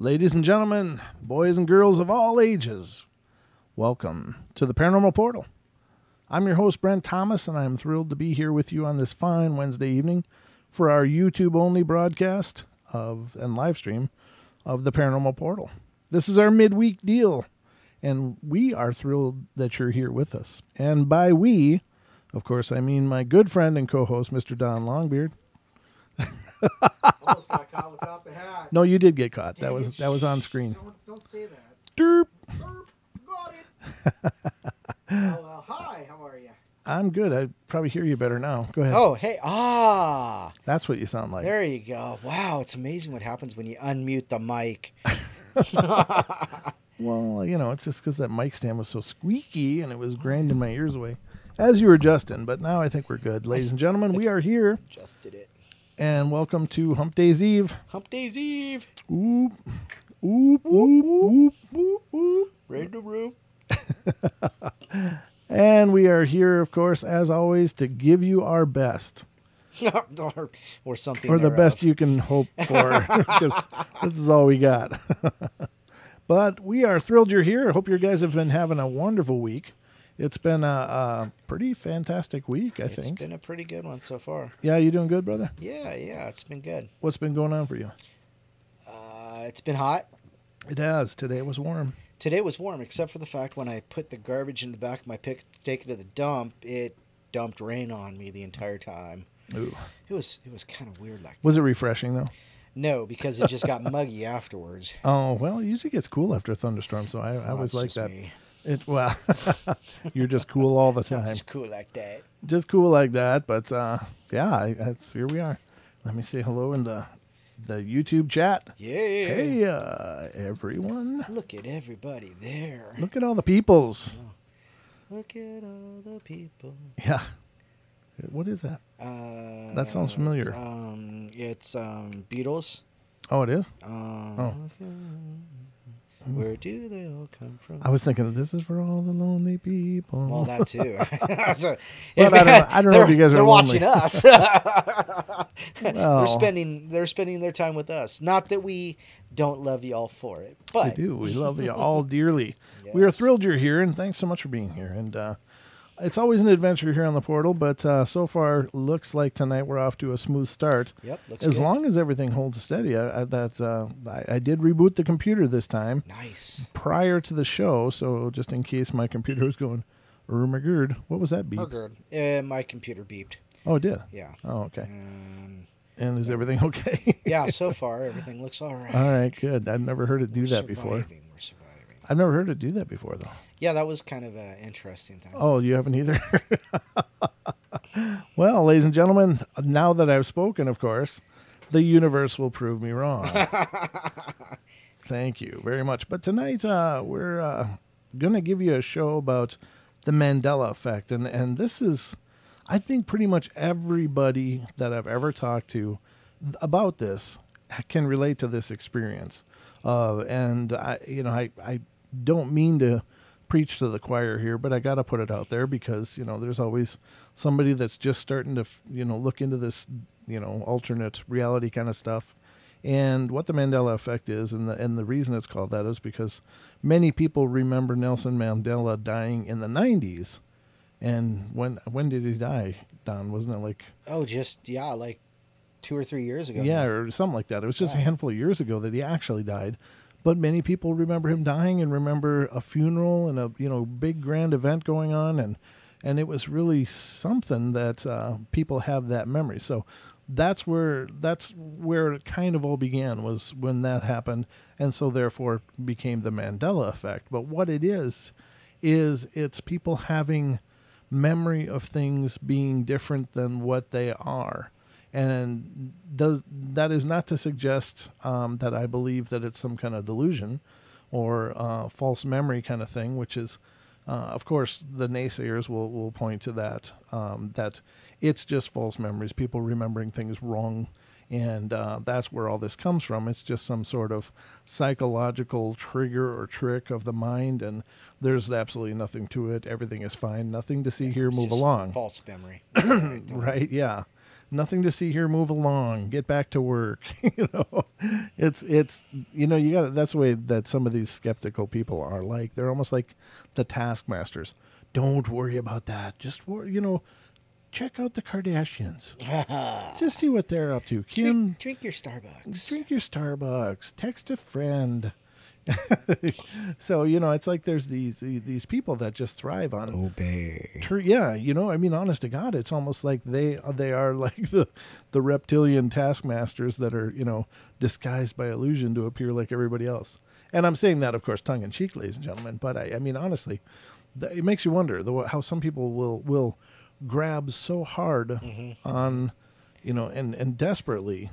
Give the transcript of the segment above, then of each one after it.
Ladies and gentlemen, boys and girls of all ages, welcome to the Paranormal Portal. I'm your host, Brent Thomas, and I'm thrilled to be here with you on this fine Wednesday evening for our YouTube-only broadcast and live stream of the Paranormal Portal. This is our midweek deal, and we are thrilled that you're here with us. And by we, of course, I mean my good friend and co-host, Mr. Don Longbeard. Almost got caught without the hat. No, you did get caught. That was on screen. Don't say that. Derp. Got it. Hi, how are you? I'm good. I probably hear you better now. Go ahead. Oh, hey. That's what you sound like. There you go. Wow, it's amazing what happens when you unmute the mic. Well, it's just because that mic stand was so squeaky and it was grinding my ears away as you were adjusting. But now I think we're good. Ladies and gentlemen, we are here. Adjusted it. And welcome to Hump Day's Eve. Hump Day's Eve. Oop. Oop, oop, oop, oop, oop. Right in the room. And we are here, of course, as always, to give you our best. or something. Or the best you can hope for, because this is all we got. But we are thrilled you're here. I hope you guys have been having a wonderful week. It's been a pretty fantastic week, I think. It's been a pretty good one so far. Yeah, you doing good, brother? Yeah, it's been good. What's been going on for you? It's been hot. It has. Today was warm. Today was warm, except for the fact when I put the garbage in the back of my pick to take it to the dump, it dumped rain on me the entire time. Ooh. It was kind of weird like that. Was it refreshing, though? No, because it just got muggy afterwards. Oh, well, it usually gets cool after a thunderstorm, so I always like that. Me. Well, you're just cool all the time. Just cool like that. Just cool like that, but here we are. Let me say hello in the YouTube chat. Yeah. Hey, everyone. Look at everybody there. Look at all the peoples. Oh. Look at all the people. Yeah. What is that? That sounds familiar. It's Beatles. Oh, it is? Oh. Where do they all come from? I was thinking this is for all the lonely people. Well, that too. So, I don't know if you guys are they're lonely. watching us. Well, they're spending their time with us. Not that we don't love you all for it, but we do. We love you all dearly. Yes. We are thrilled you're here, and thanks so much for being here. And it's always an adventure here on the portal, but so far looks like tonight we're off to a smooth start. Yep, looks as good. long as everything holds steady. I did reboot the computer this time. Nice. Prior to the show, so just in case my computer was going, oh my god, what was that beep? Oh, good. My computer beeped. Oh, it did? Yeah. Oh, okay. And is everything okay? Yeah, so far everything looks all right. All right, good. I've never heard it do that before. We're surviving. I've never heard it do that before, though. Yeah, that was kind of an interesting thing. Oh, you haven't either? Well, ladies and gentlemen, now that I've spoken, of course, the universe will prove me wrong. Thank you very much. But tonight we're going to give you a show about the Mandela effect. And this is, I think, pretty much everybody that I've ever talked to about this can relate to this experience. And I don't mean to preach to the choir here, but I got to put it out there because, there's always somebody that's just starting to, look into this, alternate reality kind of stuff. And what the Mandela effect is, and the reason it's called that is because many people remember Nelson Mandela dying in the 90s. And when did he die, Don? Wasn't it like... Oh, like 2 or 3 years ago. Yeah, or something like that. It was just a handful of years ago that he actually died. But many people remember him dying and remember a funeral and a big grand event going on, and it was really something that people have that memory. So that's where it kind of all began, was when that happened, and so therefore became the Mandela effect. But what it is it's people having memory of things being different than what they are. And that is not to suggest that I believe that it's some kind of delusion or false memory kind of thing, which is, of course, the naysayers will point to that, that it's just false memories, people remembering things wrong, and that's where all this comes from. It's just some sort of psychological trigger or trick of the mind, and there's absolutely nothing to it. Everything is fine. Nothing to see here. Move along. False memory. Right, yeah. Nothing to see here. Move along. Get back to work. It's you got that's the way that some of these skeptical people are like. They're almost like the taskmasters. Don't worry about that. Just check out the Kardashians. Just see what they're up to. Kim, drink your Starbucks. Drink your Starbucks. Text a friend. So it's like there's these people that just thrive on obey. Honest to God, it's almost like they are like the reptilian taskmasters that are disguised by illusion to appear like everybody else. And I'm saying that, of course, tongue in cheek, ladies and gentlemen. But I mean, honestly, it makes you wonder how some people will grab so hard on and desperately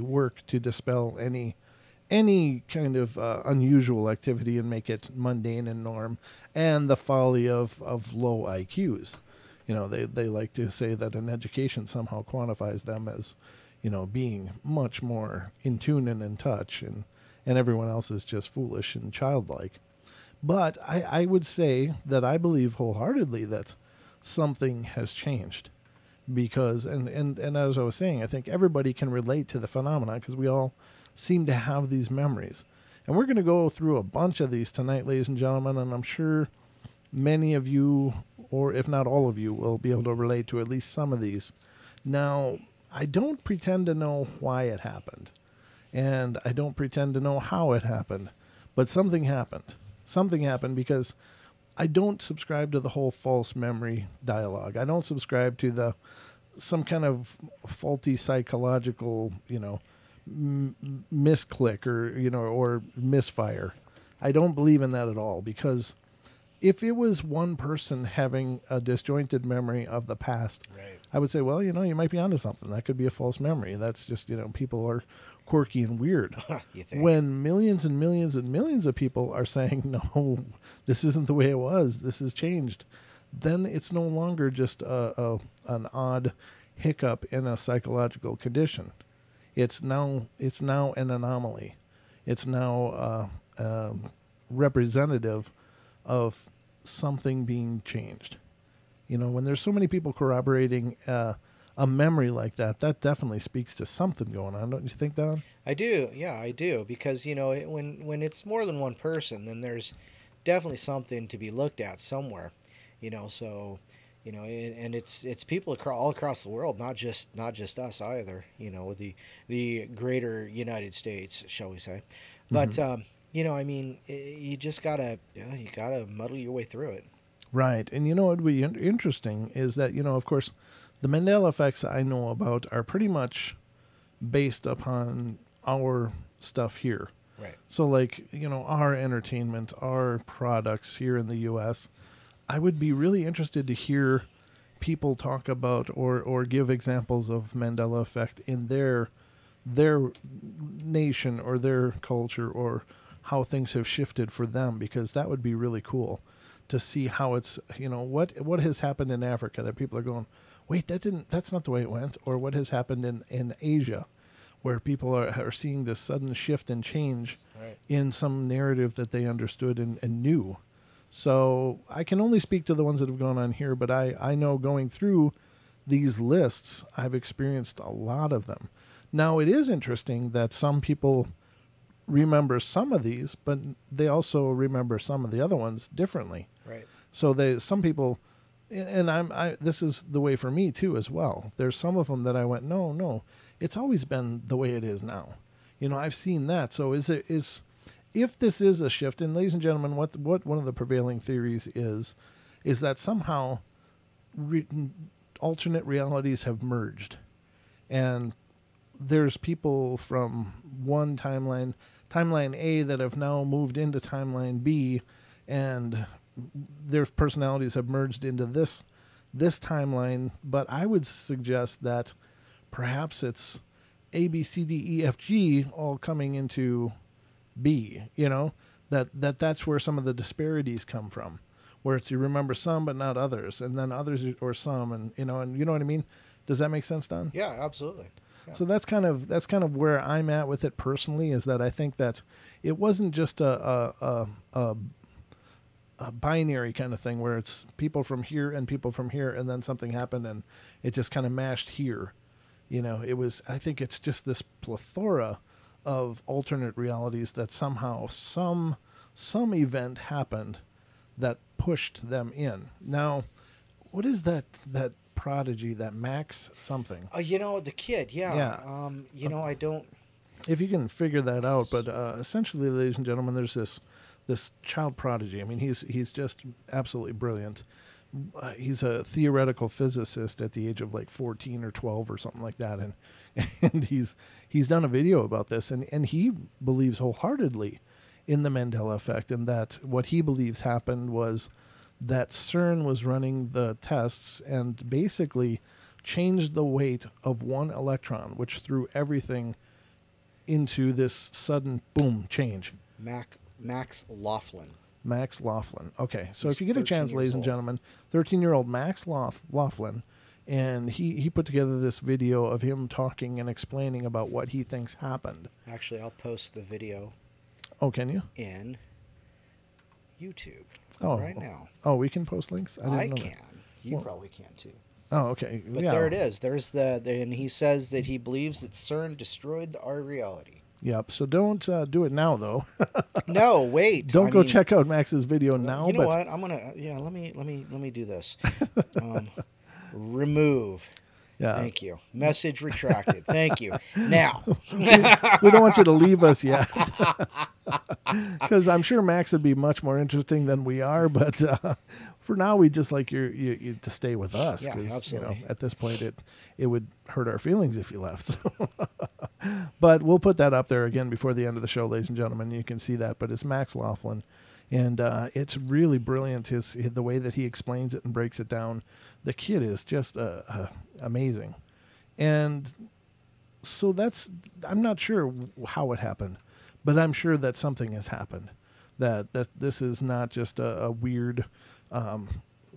work to dispel any kind of unusual activity and make it mundane and norm, and the folly of low IQs. They like to say that an education somehow quantifies them as, being much more in tune and in touch, and everyone else is just foolish and childlike. But I would say that I believe wholeheartedly that something has changed, because, and as I was saying, I think everybody can relate to the phenomena because we all seem to have these memories. And we're going to go through a bunch of these tonight, ladies and gentlemen, and I'm sure many of you, or if not all of you, will be able to relate to at least some of these. Now, I don't pretend to know why it happened, and I don't pretend to know how it happened, but something happened. Something happened because I don't subscribe to the whole false memory dialogue. I don't subscribe to some kind of faulty psychological, misclick or misfire. I don't believe in that at all, because if it was one person having a disjointed memory of the past, right, I would say, well, you might be onto something. That could be a false memory. That's just, people are quirky and weird. You think? When millions and millions and millions of people are saying, no, this isn't the way it was, this has changed, then it's no longer just an odd hiccup in a psychological condition. It's now an anomaly. It's now representative of something being changed. When there's so many people corroborating a memory like that, that definitely speaks to something going on, don't you think, Don? I do. Yeah, I do. Because, when it's more than one person, then there's definitely something to be looked at somewhere. So... and it's people all across the world, not just us either. The greater United States, shall we say? But you just gotta muddle your way through it. Right, and what would be interesting is that of course, the Mandela effects I know about are pretty much based upon our stuff here. Right. So, like our entertainment, our products here in the U.S. I would be really interested to hear people talk about or give examples of Mandela effect in their nation or their culture, or how things have shifted for them, because that would be really cool to see how it's, what has happened in Africa that people are going, wait, that's not the way it went, or what has happened in Asia, where people are seeing this sudden shift and change right, in some narrative that they understood and knew. So I can only speak to the ones that have gone on here, but I know going through these lists, I've experienced a lot of them. Now, it is interesting that some people remember some of these, but they also remember some of the other ones differently. right. So some people, and this is the way for me too as well. There's some of them that I went, no, it's always been the way it is now. I've seen that. So if this is a shift, and ladies and gentlemen, what one of the prevailing theories is that somehow alternate realities have merged, and there's people from one timeline A, that have now moved into timeline B, and their personalities have merged into this timeline. But I would suggest that perhaps it's A, B, C, D, E, F, G all coming into B, that's where some of the disparities come from, where it's you remember some but not others, and then others or some, and you know what I mean. Does that make sense, Don? Yeah, absolutely. Yeah. So that's kind of where I'm at with it personally, is that I think that it wasn't just a a binary kind of thing where it's people from here and people from here, and then something happened and it just kind of mashed here. I think it's just this plethora of alternate realities that somehow some event happened that pushed them in. Now, what is that prodigy, that Max something? The kid, yeah. I don't... If you can figure that out, but essentially, ladies and gentlemen, there's this child prodigy. I mean, he's just absolutely brilliant. He's a theoretical physicist at the age of like 14 or 12 or something like that, and he's done a video about this, and he believes wholeheartedly in the Mandela effect, and that what he believes happened was that CERN was running the tests and basically changed the weight of one electron, which threw everything into this sudden boom change. Max Laughlin. Max Laughlin. Okay, so He's if you get a 13 chance, ladies and years old. gentlemen, 13-year-old Max Laughlin, and he put together this video of him talking and explaining about what he thinks happened. Actually, I'll post the video Oh, can you? in YouTube right now. Oh, we can post links? I didn't know can. that. You Well- probably can too. Oh, okay. But yeah. there it is. There's and he says that he believes that CERN destroyed our reality. Yep. So don't do it now, though. No, wait. Don't go check out Max's video now. You know but what? I'm gonna. Yeah. Let me do this. Remove. Yeah. Thank you. Message retracted. Thank you. Now. We don't want you to leave us yet, because I'm sure Max would be much more interesting than we are. But for now, we just like you to stay with us. Yeah, 'cause, absolutely. at this point, it would hurt our feelings if you left. So. But we'll put that up there again before the end of the show, ladies and gentlemen. You can see that. But it's Max Laughlin, and it's really brilliant. The way that he explains it and breaks it down. The kid is just amazing, and so I'm not sure how it happened, but I'm sure that something has happened. That this is not just a weird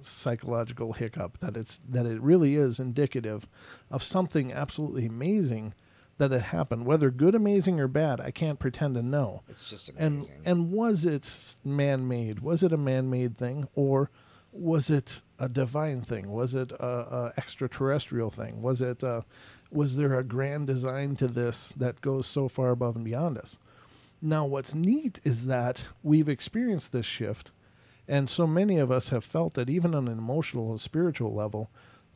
psychological hiccup. That it really is indicative of something absolutely amazing that had happened. Whether good, amazing, or bad, I can't pretend to know. It's just amazing. And was it man-made? Was it a man-made thing, or was it a divine thing? Was it a extraterrestrial thing? Was there a grand design to this that goes so far above and beyond us? Now, what's neat is that we've experienced this shift, and so many of us have felt that even on an emotional and spiritual level,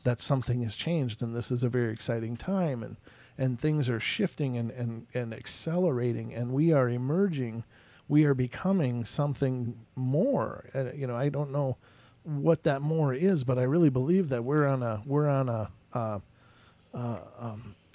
that something has changed, and this is a very exciting time, and things are shifting and accelerating, and we are emerging. We are becoming something more. I don't know what that more is, but I really believe that we're on a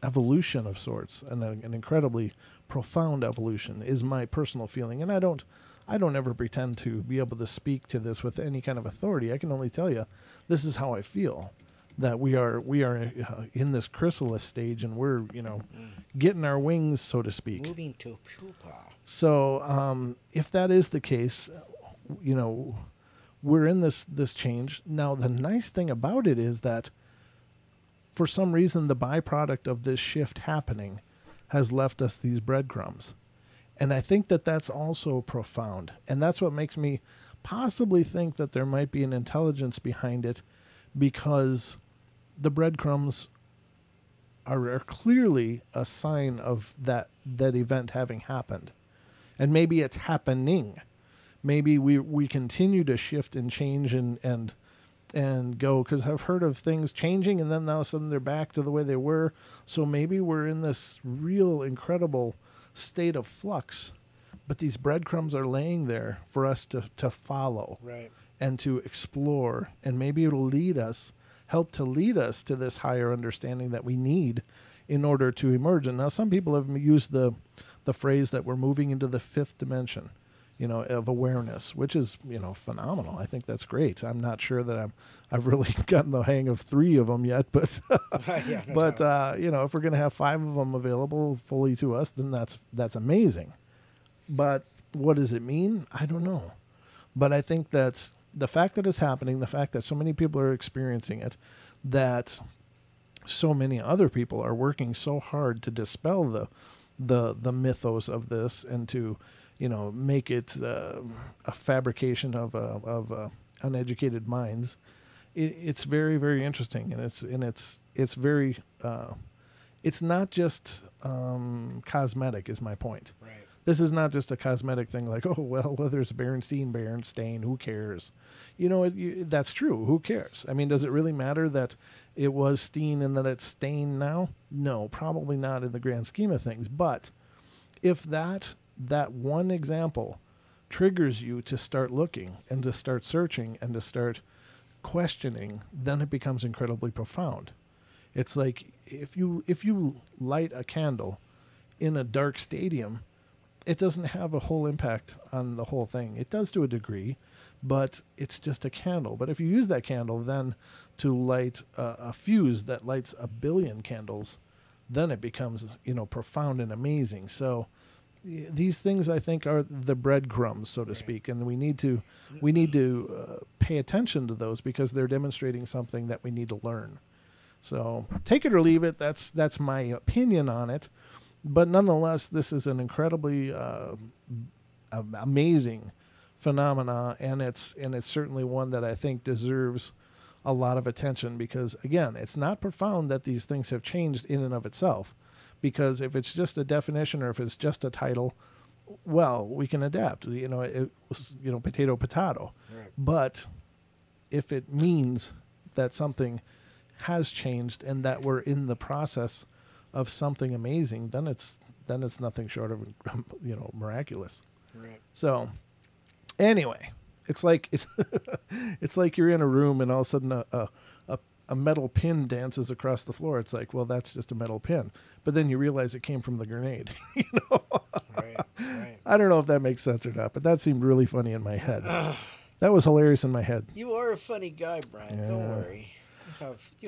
evolution of sorts, and an incredibly profound evolution is my personal feeling. And I don't ever pretend to be able to speak to this with any kind of authority. I can only tell you this is how I feel, that we are in this chrysalis stage, and we're getting our wings, so to speak, Moving to pupa. So if that is the case, we're in this change. Now, the nice thing about it is that for some reason, the byproduct of this shift happening has left us these breadcrumbs. And I think that that's also profound. And that's what makes me possibly think that there might be an intelligence behind it, because the breadcrumbs are clearly a sign of that event having happened. And maybe it's happening. Maybe we continue to shift and change and go, because I've heard of things changing and then all of a sudden they're back to the way they were. So maybe we're in this real incredible state of flux, but these breadcrumbs are laying there for us to follow, Right. and to explore, and maybe it'll help to lead us to this higher understanding that we need in order to emerge. And now some people have used the phrase that we're moving into the fifth dimension, of awareness, which is, phenomenal. I think that's great. I'm not sure that I've really gotten the hang of 3 of them yet, but Yeah, no but doubt. if we're going to have 5 of them available fully to us, then that's amazing. But what does it mean? I don't know. But I think that's the fact that it's happening, the fact that so many people are experiencing it, that so many other people are working so hard to dispel the mythos of this, and to make it a fabrication of uneducated minds. It's very, very interesting, and it's very it's not just cosmetic, is my point. Right. This is not just a cosmetic thing like, oh, well, whether it's Berenstain, who cares? That's true. Who cares? I mean, does it really matter that it was Steen and that it's Stain now? No, probably not in the grand scheme of things. But if that one example triggers you to start looking and to start searching and to start questioning, then it becomes incredibly profound. It's like if you light a candle in a dark stadium, it doesn't have a whole impact on the whole thing. It does to a degree, but it's just a candle. But if you use that candle then to light a fuse that lights a billion candles, then it becomes, profound and amazing. So these things, I think, are the breadcrumbs, so to speak, and we need to pay attention to those because they're demonstrating something that we need to learn. So take it or leave it. That's my opinion on it. But nonetheless, this is an incredibly amazing phenomena, and it's certainly one that I think deserves a lot of attention because, again, it's not profound that these things have changed in and of itself. Because if it's just a definition or if it's just a title, well, we can adapt. It was, potato, potato. Right. But if it means that something has changed and that we're in the process of something amazing, then it's nothing short of miraculous. Right. So anyway, it's like it's like you're in a room and all of a sudden a metal pin dances across the floor. It's like, well, that's just a metal pin, but then you realize it came from the grenade. Right. I don't know if that makes sense or not, but that seemed really funny in my head. That was hilarious in my head. You are a funny guy, Brian. Yeah. Don't worry.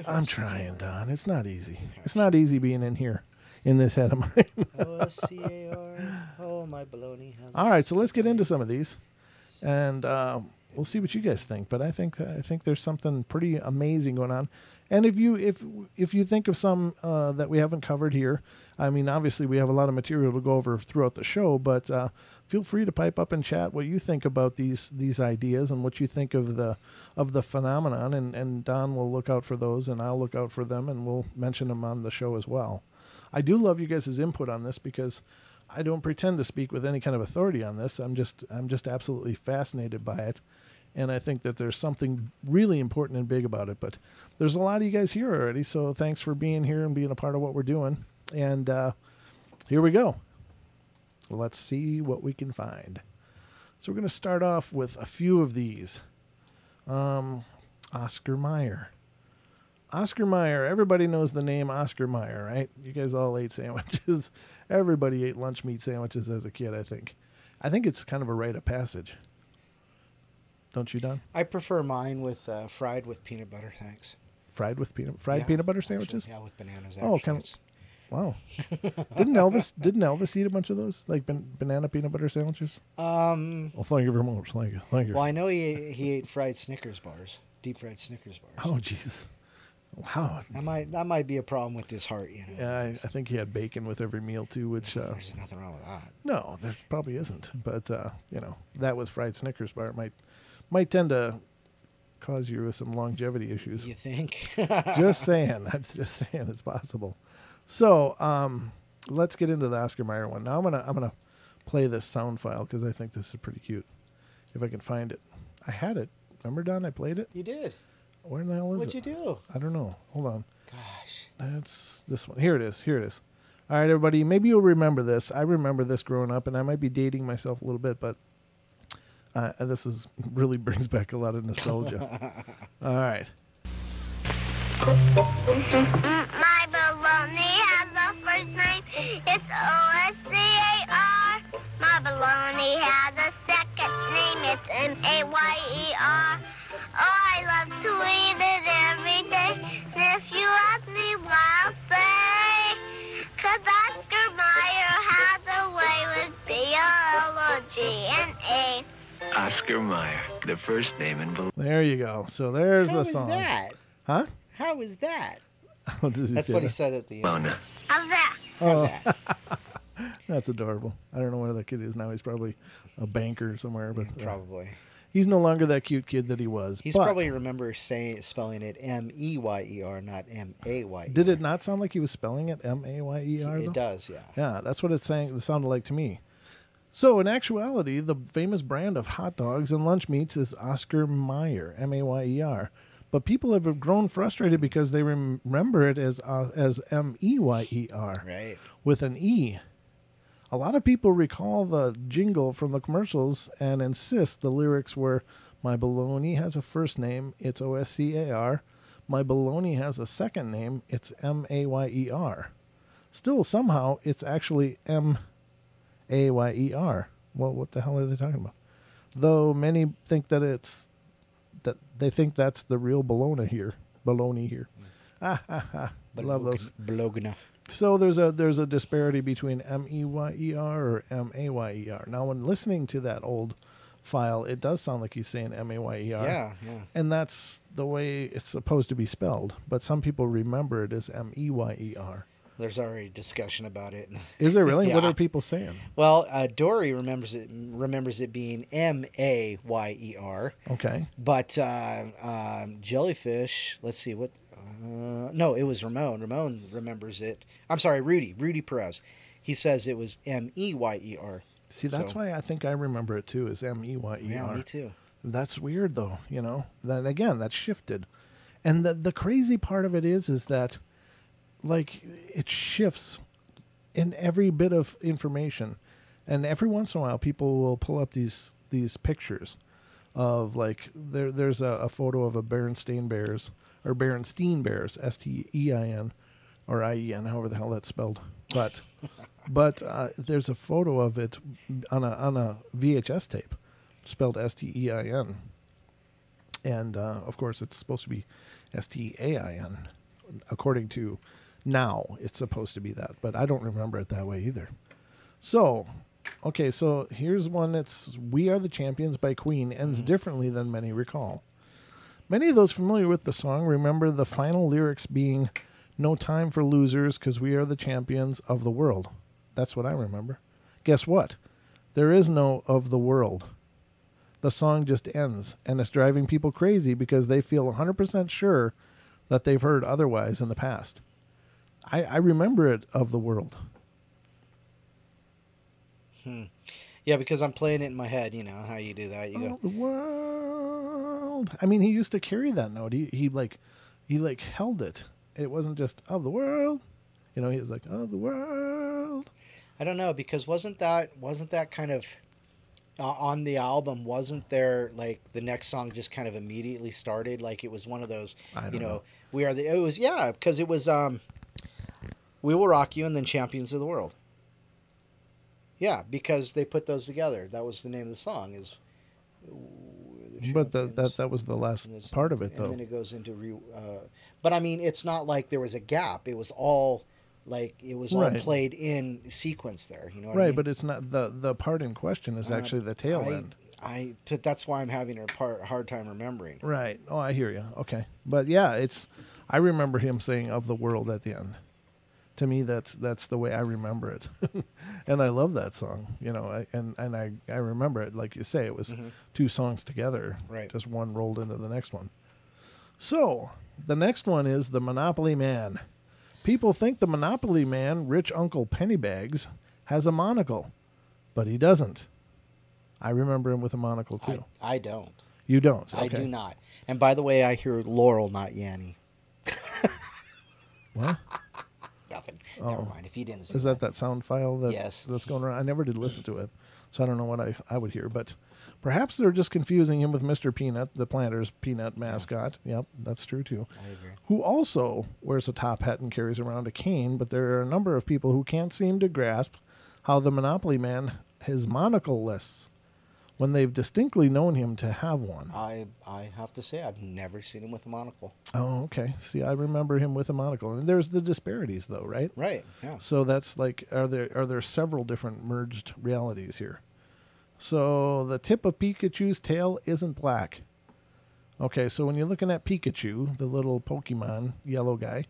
I'm trying, Don. It's not easy. It's not easy being in here, in this head of mine. O-C-A-R. Oh, my baloney. All right, so let's get into some of these, and we'll see what you guys think. But I think there's something pretty amazing going on. And if you think of some that we haven't covered here, I mean, obviously we have a lot of material to go over throughout the show, but feel free to pipe up and chat what you think about these ideas and what you think of the phenomenon. And Don will look out for those, and I'll look out for them, and we'll mention them on the show as well. I do love you guys' input on this because I don't pretend to speak with any kind of authority on this. I'm just absolutely fascinated by it. And I think that there's something really important and big about it. But there's a lot of you guys here already, so thanks for being here and being a part of what we're doing. And here we go. Let's see what we can find. So we're going to start off with a few of these. Oscar Mayer. Oscar Mayer. Everybody knows the name Oscar Mayer, right? You guys all ate sandwiches. Everybody ate lunch meat sandwiches as a kid, I think. I think it's kind of a rite of passage. Don't you, Don? I prefer mine with fried with peanut butter, thanks. Fried peanut butter sandwiches? Actually, yeah, with bananas. Oh, wow. Didn't Elvis eat a bunch of those, like banana peanut butter sandwiches? Well, thank you very much. Thank you. Well, I know he ate fried Snickers bars, deep fried Snickers bars. Oh, Jesus. Wow. That might be a problem with his heart, Yeah, I think he had bacon with every meal too, which there's nothing wrong with that. No, there probably isn't. But that with fried Snickers bar might tend to cause you some longevity issues. You think? Just saying. I'm just saying it's possible. So let's get into the Oscar Mayer one. Now I'm gonna play this sound file because I think this is pretty cute. If I can find it. I had it. Remember, Don? I played it? You did. Where the hell is What'd it? you do? I don't know. Hold on. Gosh. That's this one. Here it is. All right, everybody. Maybe you'll remember this. I remember this growing up, and I might be dating myself a little bit, but this is really brings back a lot of nostalgia. All right. My baloney has a first name. It's O-S-C-A-R. My baloney has a second name. It's M-A-Y-E-R. Oh, I love to eat it every day. And if you ask me why, I'll say, 'cause Oscar Mayer has a way with B-O-L-O-G-N-A. Oscar Mayer, the first name in balloon. There you go. So there's How the is song. that? Huh? How was that? What does he That's say what he there? said at the end. Mona. How's that? Oh. How's that? That's adorable. I don't know where that kid is now. He's probably a banker somewhere, but Probably. he's no longer that cute kid that he was. He's but probably spelling it Meyer, not Mayer. Did it not sound like he was spelling it Mayer? It does, yeah. Yeah, that's what it sounded like to me. So, in actuality, the famous brand of hot dogs and lunch meats is Oscar Mayer, Mayer. But people have grown frustrated because they remember it as Meyer, Right. with an E. A lot of people recall the jingle from the commercials and insist the lyrics were, "My bologna has a first name, it's Oscar. My bologna has a second name, it's Mayer. Still, somehow, it's actually Mayer. Well, what the hell are they talking about? Though many think that they think that's the real bologna here. Ah, ha, ha. I love those. Bologna. So there's a disparity between Meyer or Mayer. Now, when listening to that old file, it does sound like he's saying Mayer. Yeah. And that's the way it's supposed to be spelled. But some people remember it as Meyer. There's already discussion about it. Is there really? Yeah. What are people saying? Well, Dory remembers it being Mayer. Okay. But Jellyfish, let's see what. No, it was Ramon. Ramon remembers it. I'm sorry, Rudy Perez. He says it was Meyer. See, that's why I think I remember it too as Meyer. Yeah, me too. That's weird though, you know. Then again, that's shifted. And the crazy part of it is that like it shifts in every bit of information. And every once in a while people will pull up these pictures of like there's a photo of a Berenstain Bears or Berenstein Bears, Stein or IEN, however the hell that's spelled. But there's a photo of it on a VHS tape, spelled Stein, and of course it's supposed to be Stain. According to now, it's supposed to be that, but I don't remember it that way either. So, okay, so here's one that's "We Are the Champions" by Queen ends differently than many recall. Many of those familiar with the song remember the final lyrics being "No time for losers, 'cause we are the champions of the world." That's what I remember. Guess what? There is no "of the world." The song just ends, and it's driving people crazy because they feel 100% sure that they've heard otherwise in the past. I remember it "of the world." Yeah, because I'm playing it in my head. You know how you do that. You go, "The world." I mean, he used to carry that note. He held it. It wasn't just "of the world." You know, he was like "of the world." I don't know, because wasn't that kind of on the album? Wasn't there like the next song just kind of immediately started like it was one of those? I don't know. We are the. It was because it was "We Will Rock You" and then "Champions of the World." Yeah, because they put those together. That was the name of the song. But that was the last part of it, though. And then it goes into but I mean, it's not like there was a gap. It was all all played in sequence there. You know what I mean? But it's not the part in question is actually the tail end. That's why I'm having a hard time remembering. Right. Oh, I hear you. Okay. But yeah, I remember him saying "of the world" at the end. To me, that's the way I remember it, and I love that song. You know, I remember it like you say. It was two songs together, right? Just one rolled into the next one. So the next one is "The Monopoly Man." People think the Monopoly Man, rich Uncle Pennybags, has a monocle, but he doesn't. I remember him with a monocle too. I don't. You don't? Okay. I do not. And by the way, I hear Laurel, not Yanny. What? Nothing. Never mind. If you didn't see Is that sound file Yes. that's going around? I never did listen to it, so I don't know what I would hear. But perhaps they're just confusing him with Mr. Peanut, the Planters Peanut mascot. Yep, that's true too. I agree. Who also wears a top hat and carries around a cane, but there are a number of people who can't seem to grasp how the Monopoly Man his monocle lists when they've distinctly known him to have one. I have to say, I've never seen him with a monocle. Oh, okay. See, I remember him with a monocle. And there's the disparities, though, right? Right, yeah. So that's like, are there several different merged realities here? So the tip of Pikachu's tail isn't black. Okay, so when you're looking at Pikachu, the little Pokemon yellow guy,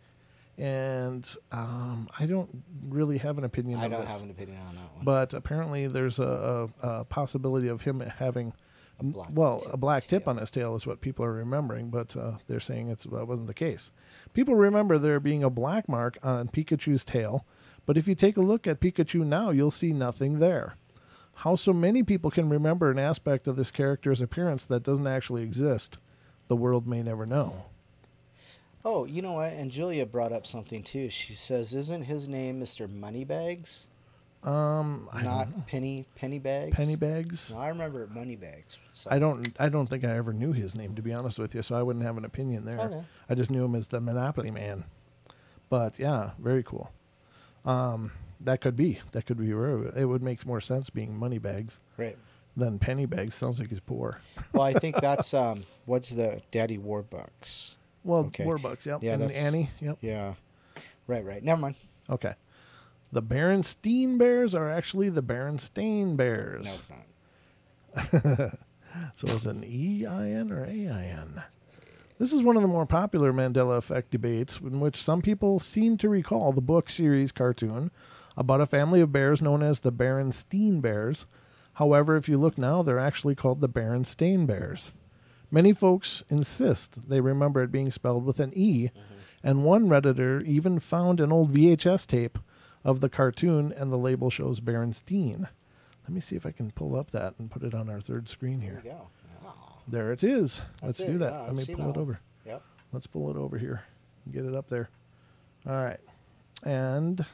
And I don't really have an opinion on this. I don't have an opinion on that one. But apparently there's a possibility of him having, a black tip on his tail is what people are remembering, but they're saying that wasn't the case. People remember there being a black mark on Pikachu's tail, but if you take a look at Pikachu now, you'll see nothing there. How so many people can remember an aspect of this character's appearance that doesn't actually exist, the world may never know. Oh, you know what? And Julia brought up something too. She says, "Isn't his name Mr. Moneybags? Not Pennybags. Pennybags. No, I remember Moneybags. So. I don't think I ever knew his name, to be honest with you, so I wouldn't have an opinion there. Okay. I just knew him as the Monopoly Man. But yeah, very cool. That could be where it would make more sense being Moneybags, Right. than Pennybags. Sounds like he's poor. Well, I think that's what's the Daddy Warbucks. Well, Okay. Warbucks, yep. Yeah, and that's- Annie, yep. Yeah. Right. Never mind. Okay. The Berenstain Bears are actually the Berenstain Bears. No, it's not. So is it an E-I-N or A-I-N? This is one of the more popular Mandela effect debates in which some people seem to recall the book series cartoon about a family of bears known as the Berenstain Bears. However, if you look now, they're actually called the Berenstain Bears. Many folks insist they remember it being spelled with an E, and one Redditor even found an old VHS tape of the cartoon, and the label shows Berenstain. Let me see if I can pull up that and put it on our third screen here. There you go. Oh. There it is. Let's That's do it. that. Yeah, Let I've me seen pull that it one. over. Yep. Let's pull it over here and get it up there. All right. And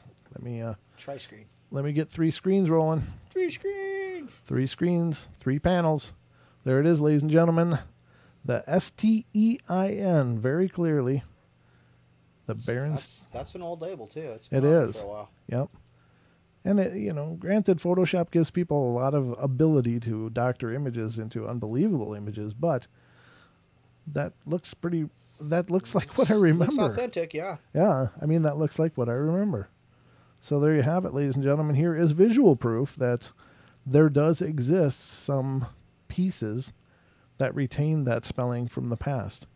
Try screen. let me get 3 screens rolling. 3 screens. 3 screens, 3 panels. There it is, ladies and gentlemen. The Stein, very clearly. The Barons. That's an old label too. It's It been on is. for a while. Yep. And granted, Photoshop gives people a lot of ability to doctor images into unbelievable images, but that looks like what I remember. Looks authentic, yeah. Yeah, that looks like what I remember. So there you have it, ladies and gentlemen. Here is visual proof that there does exist some pieces that retain that spelling from the past.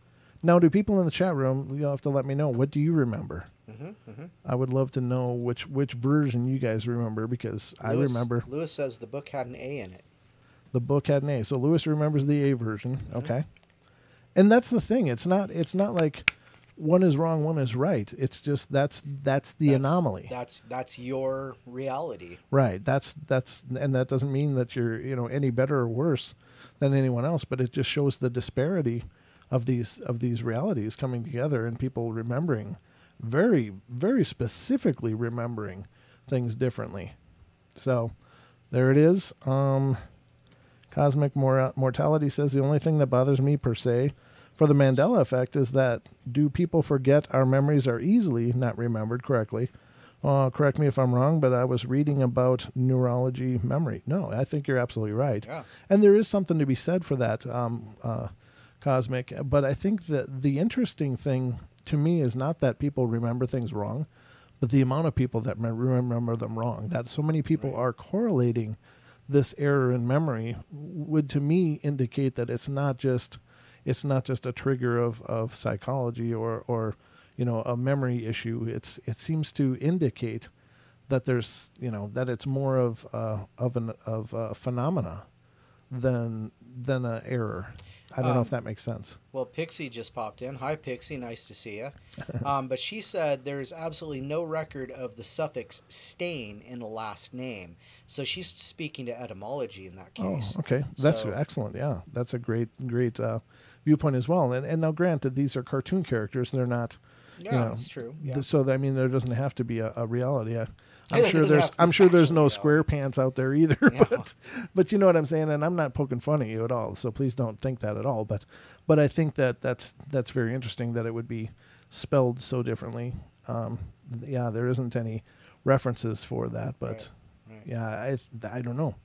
Now, do people in the chat room, you'll have to let me know, what do you remember? I would love to know which version you guys remember, because I remember. Lewis says the book had an A in it. The book had an A. So Lewis remembers the A version. Okay. And that's the thing. It's not like one is wrong, one is right. It's just that's the anomaly. That's your reality. Right. And that doesn't mean that you're, any better or worse than anyone else, but it just shows the disparity of these realities coming together and people remembering very, very specifically remembering things differently. So there it is. Cosmic Mortality says the only thing that bothers me per se for the Mandela effect is that do people forget our memories are easily not remembered correctly? Correct me if I'm wrong, but I was reading about neurology memory. No, I think you're absolutely right. Yeah. And there is something to be said for that, Cosmic. But I think that the interesting thing to me is not that people remember things wrong, but the amount of people that remember them wrong. That so many people are correlating this error in memory would, to me, indicate that it's not just a trigger of psychology or a memory issue. It seems to indicate that there's that it's more of a phenomena than an error. I don't know if that makes sense. Well, Pixie just popped in. Hi, Pixie. Nice to see you. But she said there's absolutely no record of the suffix "stain" in the last name. So she's speaking to etymology in that case. Oh, okay. That's excellent. Yeah, that's a great viewpoint as well. And now, granted, these are cartoon characters. They're not. Yeah, that's true. Yeah. So there doesn't have to be a reality. I'm sure there's no SquarePants out there either. Yeah. But you know what I'm saying, and I'm not poking fun at you at all. So please don't think that at all. But I think that's very interesting that it would be spelled so differently. There isn't any references for that, but right. Yeah, I don't know.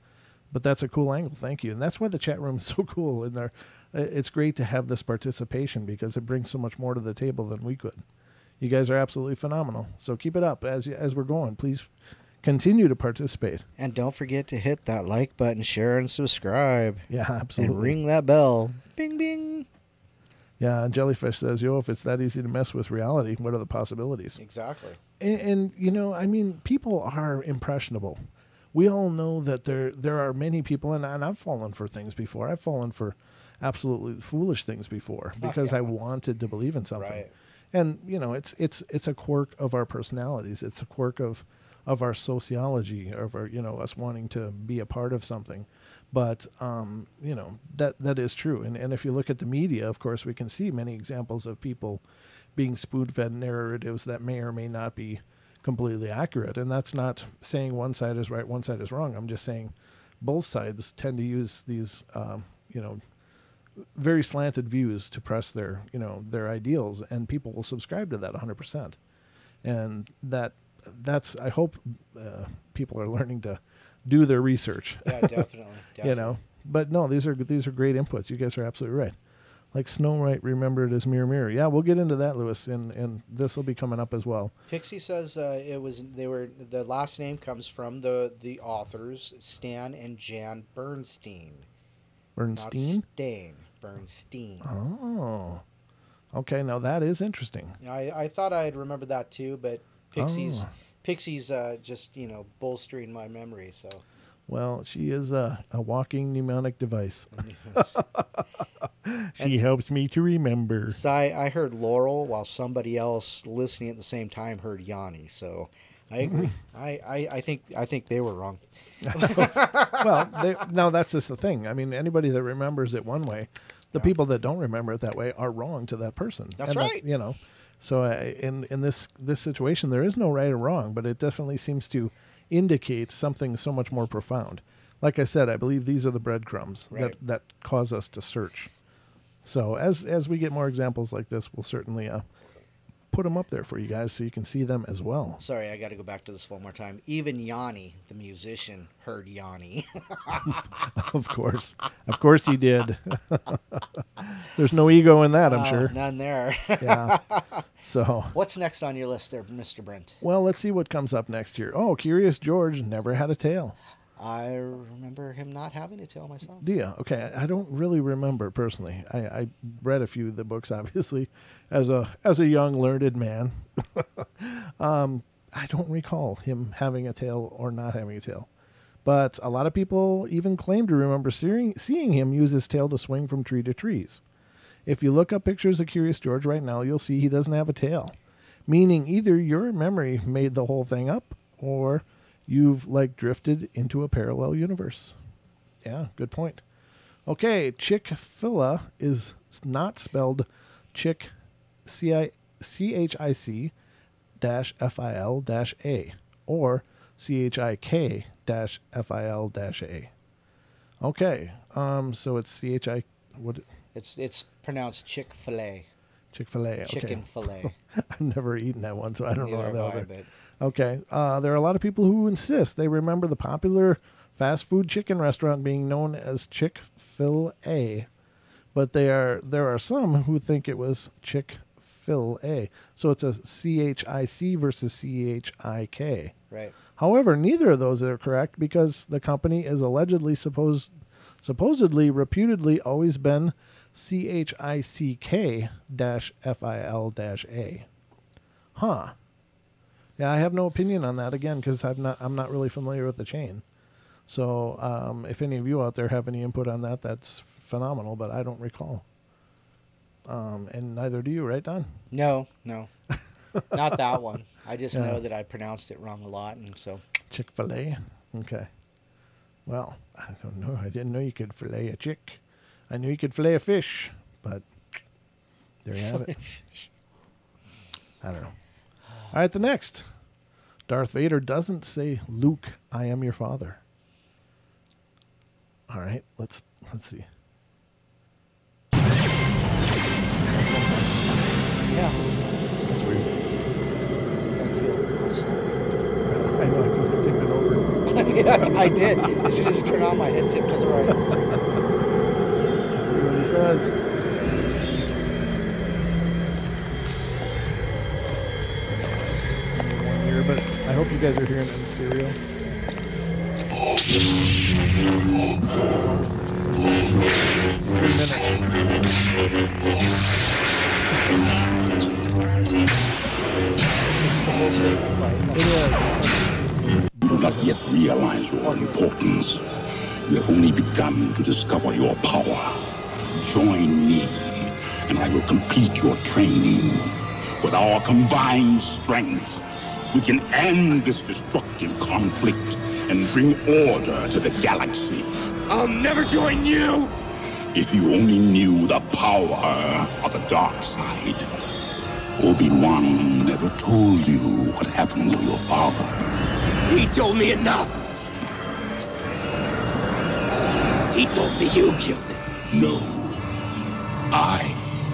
But that's a cool angle. Thank you. And that's why the chat room is so cool. And it's great to have this participation because it brings so much more to the table than we could. You guys are absolutely phenomenal. So keep it up as we're going. Please continue to participate. And don't forget to hit that like button, share, and subscribe. Yeah, absolutely. And ring that bell. Bing, bing. Yeah, and Jellyfish says, yo, if it's that easy to mess with reality, what are the possibilities? Exactly. And you know, I mean, people are impressionable. We all know that there are many people, and I've fallen for things before. I've fallen for absolutely foolish things before because I wanted to believe in something. Right. And you know, it's a quirk of our personalities. It's a quirk of our sociology, of our, you know, us wanting to be a part of something. But you know, that is true. And if you look at the media, of course, we can see many examples of people being spoon-fed narratives that may or may not be completely accurate. And that's not saying one side is right, one side is wrong. I'm just saying both sides tend to use these, you know, very slanted views to press their, you know, their ideals, and people will subscribe to that 100%. And that's, I hope people are learning to do their research. Yeah, definitely. You know, but no, these are great inputs. You guys are absolutely right. Like Snow White remembered as Mirror Mirror. Yeah, we'll get into that, Lewis, and this will be coming up as well. Pixie says the last name comes from the authors Stan and Jan Bernstein. Bernstein? Not Stain. Bernstein. Oh. Okay, now that is interesting. I thought I'd remember that too, but Pixie's just, you know, bolstering my memory, so. Well, she is a walking mnemonic device. She helps me to remember. So I heard Laurel while somebody else listening at the same time heard Yanni, so I agree. I think they were wrong. Well, no, that's just the thing. I mean, anybody that remembers it one way, the people that don't remember it that way are wrong to that person. That's right. You know, so in this situation, there is no right or wrong, but it definitely seems to indicate something so much more profound. Like I said, I believe these are the breadcrumbs that cause us to search. So as we get more examples like this, we'll certainly put them up there for you guys so you can see them as well. Sorry, I got to go back to this one more time. Even Yanni, the musician, heard Yanni. Of course he did. There's no ego in that, I'm sure. None there. Yeah. So what's next on your list there, Mr. Brent? Well, let's see what comes up next here. Oh, Curious George never had a tail. I remember him not having a tail myself. Do you? Okay, I don't really remember personally. I read a few of the books, obviously, as a young learned man. I don't recall him having a tail or not having a tail. But a lot of people even claim to remember seeing him use his tail to swing from tree to trees. If you look up pictures of Curious George right now, you'll see he doesn't have a tail. Meaning either your memory made the whole thing up, or you've like drifted into a parallel universe. Yeah, good point. Okay, Chick-fil-A is not spelled Chick, C-H-I-C -F-I-L-A, or CHIK-FIL-A. Okay, so it's C-H-I, what? It's pronounced Chick-fil-A. Chick-fil-A, okay. Chicken fillet. I've never eaten that one, so I don't know how Neither that. Okay, there are a lot of people who insist they remember the popular fast food chicken restaurant being known as Chick-fil-A, but there are some who think it was Chick-fil-A. So it's a C-H-I-C versus C-H-I-K. Right. However, neither of those are correct because the company is allegedly supposedly reputedly always been CHICK-FIL-A. Huh. Yeah, I have no opinion on that again because I'm not really familiar with the chain. So if any of you out there have any input on that, that's phenomenal, but I don't recall. And neither do you, right, Don? No. Not that one. I just know that I pronounced it wrong a lot, and so. Chick-fil-A? Okay. Well, I don't know. I didn't know you could fillet a chick. I knew you could fillet a fish, but there you have it. I don't know. All right, the next. Darth Vader doesn't say, Luke, I am your father. All right, let's see. Yeah. That's weird. I feel I know, I feel like tipping over. Yeah, I did. As soon as it turned on, my head tipped to the right. Let's see what he says. But I hope you guys are hearing it in stereo. It's the whole saber fight. It is. You do not yet realize your importance. You have only begun to discover your power. Join me, and I will complete your training. With our combined strength, we can end this destructive conflict and bring order to the galaxy. I'll never join you! If you only knew the power of the dark side. Obi-Wan never told you what happened to your father. He told me enough! He told me you killed him. No. I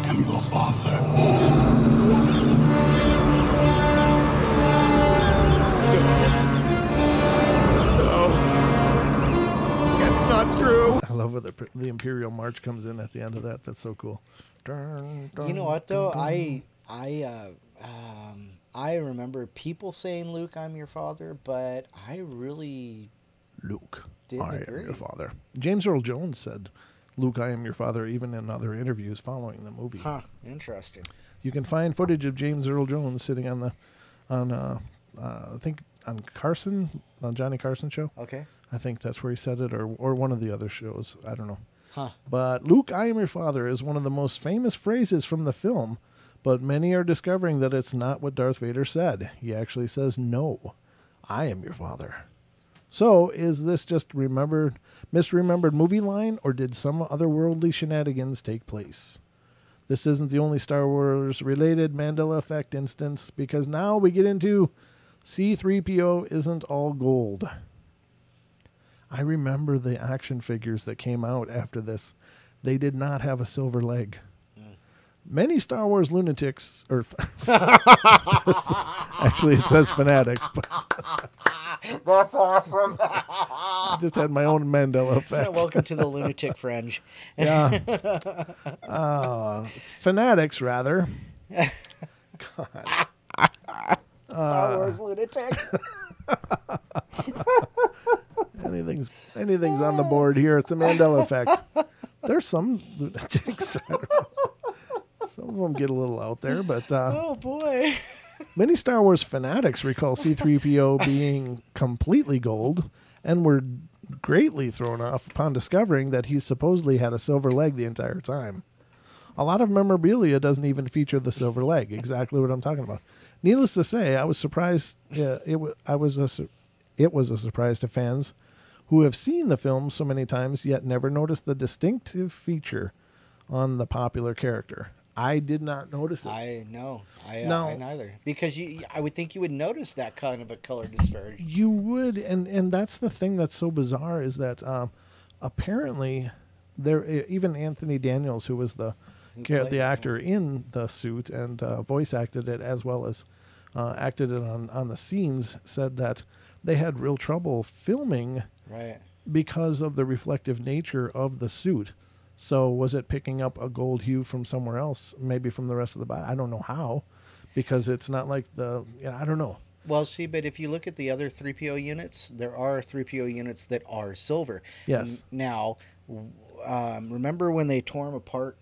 am your father. That's not true. I love when the Imperial March comes in at the end of that. That's so cool. Dun, dun, You know what though? dun, dun. I remember people saying, "Luke, I'm your father," but I really Luke, didn't I agree. am your father. James Earl Jones said, "Luke, I am your father," even in other interviews following the movie. Huh? Interesting. You can find footage of James Earl Jones sitting on I think on Johnny Carson show. Okay. I think that's where he said it, or one of the other shows. I don't know. Huh. But Luke, I am your father is one of the most famous phrases from the film, but many are discovering that it's not what Darth Vader said. He actually says, "No, I am your father." So is this just misremembered movie line, or did some otherworldly shenanigans take place? This isn't the only Star Wars related Mandela effect instance, because now we get into C-3PO isn't all gold. I remember the action figures that came out after this. They did not have a silver leg. Many Star Wars lunatics, or actually it says fanatics, but That's awesome. I just had my own Mandela effect. Welcome to the lunatic fringe. Yeah. Fanatics, rather. Star Wars lunatics. Anything's on the board here. It's a Mandela effect. There's some lunatics. I don't know. Some of them get a little out there, but Oh boy. many Star Wars fanatics recall C-3PO being completely gold and were greatly thrown off upon discovering that he supposedly had a silver leg the entire time. A lot of memorabilia doesn't even feature the silver leg, exactly what I'm talking about. Needless to say, I was surprised. It was a surprise to fans who have seen the film so many times yet never noticed the distinctive feature on the popular character. I did not notice it. I No. neither. Because I would think you would notice that kind of a color disparity. You would, and that's the thing that's so bizarre is that apparently even Anthony Daniels, who was the actor in the suit and voice acted it as well as acted it on the scenes, said that they had real trouble filming because of the reflective nature of the suit. So was it picking up a gold hue from somewhere else, maybe from the rest of the body? I don't know how, because it's not like I don't know. Well, see, but if you look at the other 3PO units, there are 3PO units that are silver. Yes. Now, remember when they tore them apart?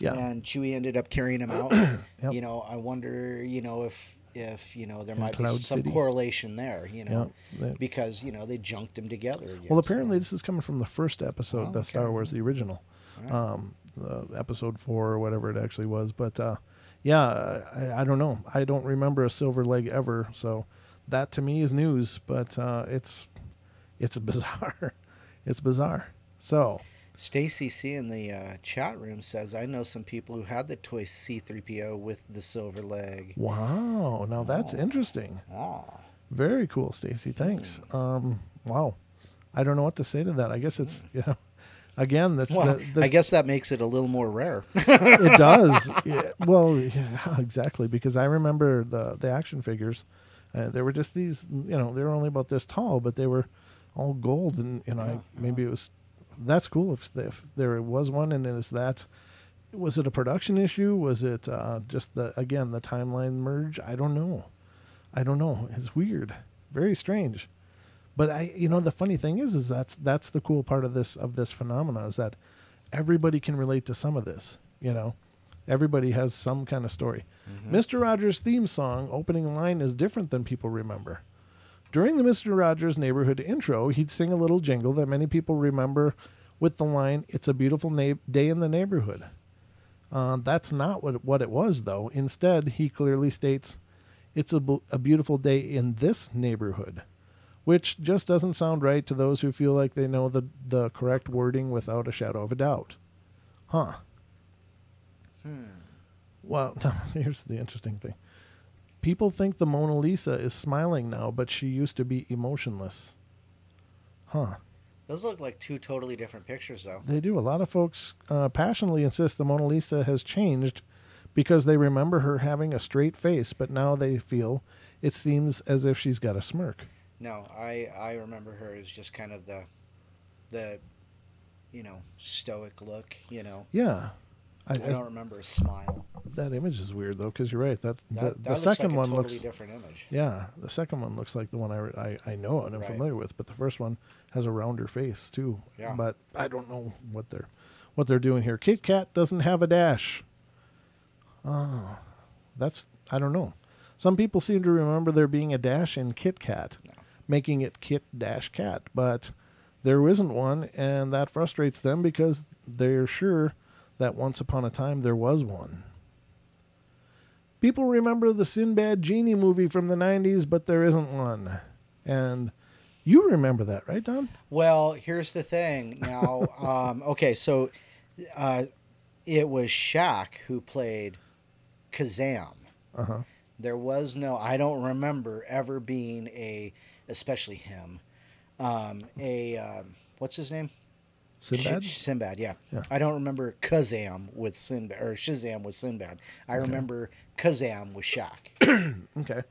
Yeah. And Chewie ended up carrying them out? Yep. You know, I wonder, if there might be Cloud some City. correlation there, Yep. because, they junked them together again. Well, apparently this is coming from the first episode, the Star Wars, the original, Right. the episode 4 or whatever it actually was. But I don't know. I don't remember a silver leg ever, so that to me is news. But it's bizarre. It's bizarre. So Stacy C in the chat room says, I know some people who had the toy C-3PO with the silver leg. wow, now that's interesting. Very cool, Stacy. Thanks. Wow, I don't know what to say to that. I guess it's again, I guess that makes it a little more rare. It does. Yeah, well, yeah, exactly. Because I remember the action figures. They were just these, they were only about this tall, but they were all gold. And, maybe it was, that's cool if there was one. And it's that, was it a production issue? Was it just the timeline merge? I don't know. It's weird. Very strange. But the funny thing is that's the cool part of this phenomena, is that everybody can relate to some of this. Everybody has some kind of story. Mr. Rogers' theme song opening line is different than people remember. During the Mr. Rogers neighborhood intro, he'd sing a little jingle that many people remember with the line, "It's a beautiful day in the neighborhood." That's not what it was, though. Instead, he clearly states, "It's a beautiful day in this neighborhood," which just doesn't sound right to those who feel like they know the correct wording without a shadow of a doubt. Huh. Well, here's the interesting thing. People think the Mona Lisa is smiling now, but she used to be emotionless. Huh. Those look like two totally different pictures, though. They do. A lot of folks passionately insist the Mona Lisa has changed because they remember her having a straight face, but now they feel it seems as if she's got a smirk. No, I remember her as just kind of the stoic look, Yeah. I don't remember a smile. That image is weird, though, because you're right. The looks second like one a totally looks different image. Yeah, the second one looks like the one I know and I'm familiar with, but the first one has a rounder face too. Yeah. But I don't know what they're doing here. Kit Kat doesn't have a dash. Oh, I don't know. Some people seem to remember there being a dash in Kit Kat, making it Kit-Kat, but there isn't one, and that frustrates them because they're sure that once upon a time there was one. People remember the Sinbad Genie movie from the 90s, but there isn't one. And you remember that, right, Don? Well, here's the thing. Now, okay, so it was Shaq who played Kazam. Uh-huh. There was I don't remember ever being especially him, what's his name? Sinbad? Sinbad, yeah. I don't remember Kazam with Sinbad, or Shazam with Sinbad. I remember Kazam with Shaq. Okay.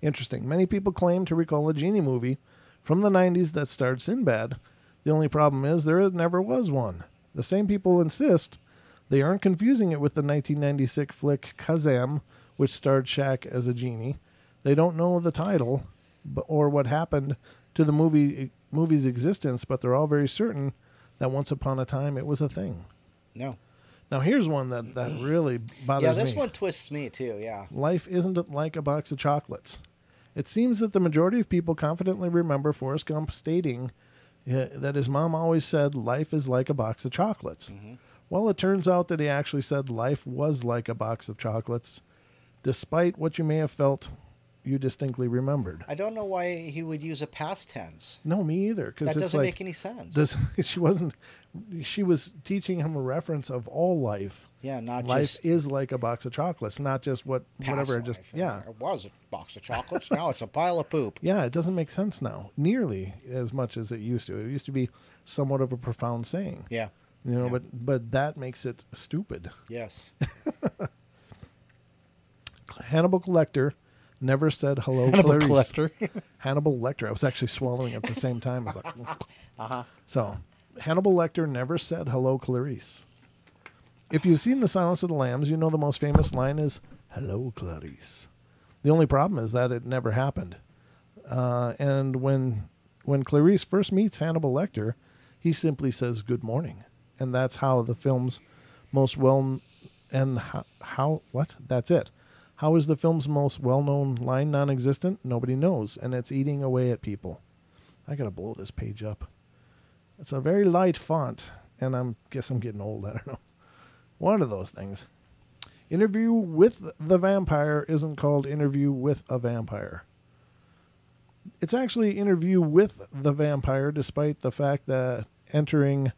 Interesting. Many people claim to recall a Genie movie from the 90s that starred Sinbad. The only problem is there never was one. The same people insist they aren't confusing it with the 1996 flick Kazam, which starred Shaq as a genie. They don't know the title or what happened to the movie's existence, but they're all very certain that once upon a time it was a thing. No. Now here's one that really bothers me. Yeah, this one twists me too, yeah. Life isn't like a box of chocolates. It seems that the majority of people confidently remember Forrest Gump stating that his mom always said life is like a box of chocolates. Mm-hmm. Well, it turns out that he actually said life was like a box of chocolates, despite what you may have felt you distinctly remembered. I don't know why he would use a past tense. No, me either. That doesn't make any sense. She was teaching him a reference of all life. Yeah, not life just... is like a box of chocolates, not just whatever. Life. Just yeah. It was a box of chocolates. Now it's a pile of poop. Yeah, it doesn't make sense now, nearly as much as it used to. It used to be somewhat of a profound saying. Yeah. But that makes it stupid. Yes. Hannibal Lecter never said hello, Clarice. Hannibal Lecter. I was actually swallowing at the same time. I was like, uh-huh. So, Hannibal Lecter never said hello, Clarice. If you've seen The Silence of the Lambs, you know the most famous line is, "Hello, Clarice." The only problem is that it never happened. And when Clarice first meets Hannibal Lecter, he simply says, "Good morning." And that's how the film's most That's it. How is the film's most well-known line non-existent? Nobody knows, and it's eating away at people. I gotta blow this page up. It's a very light font, and guess I'm getting old. I don't know. One of those things. Interview with the Vampire isn't called Interview with a Vampire. It's actually Interview with the Vampire, despite the fact that entering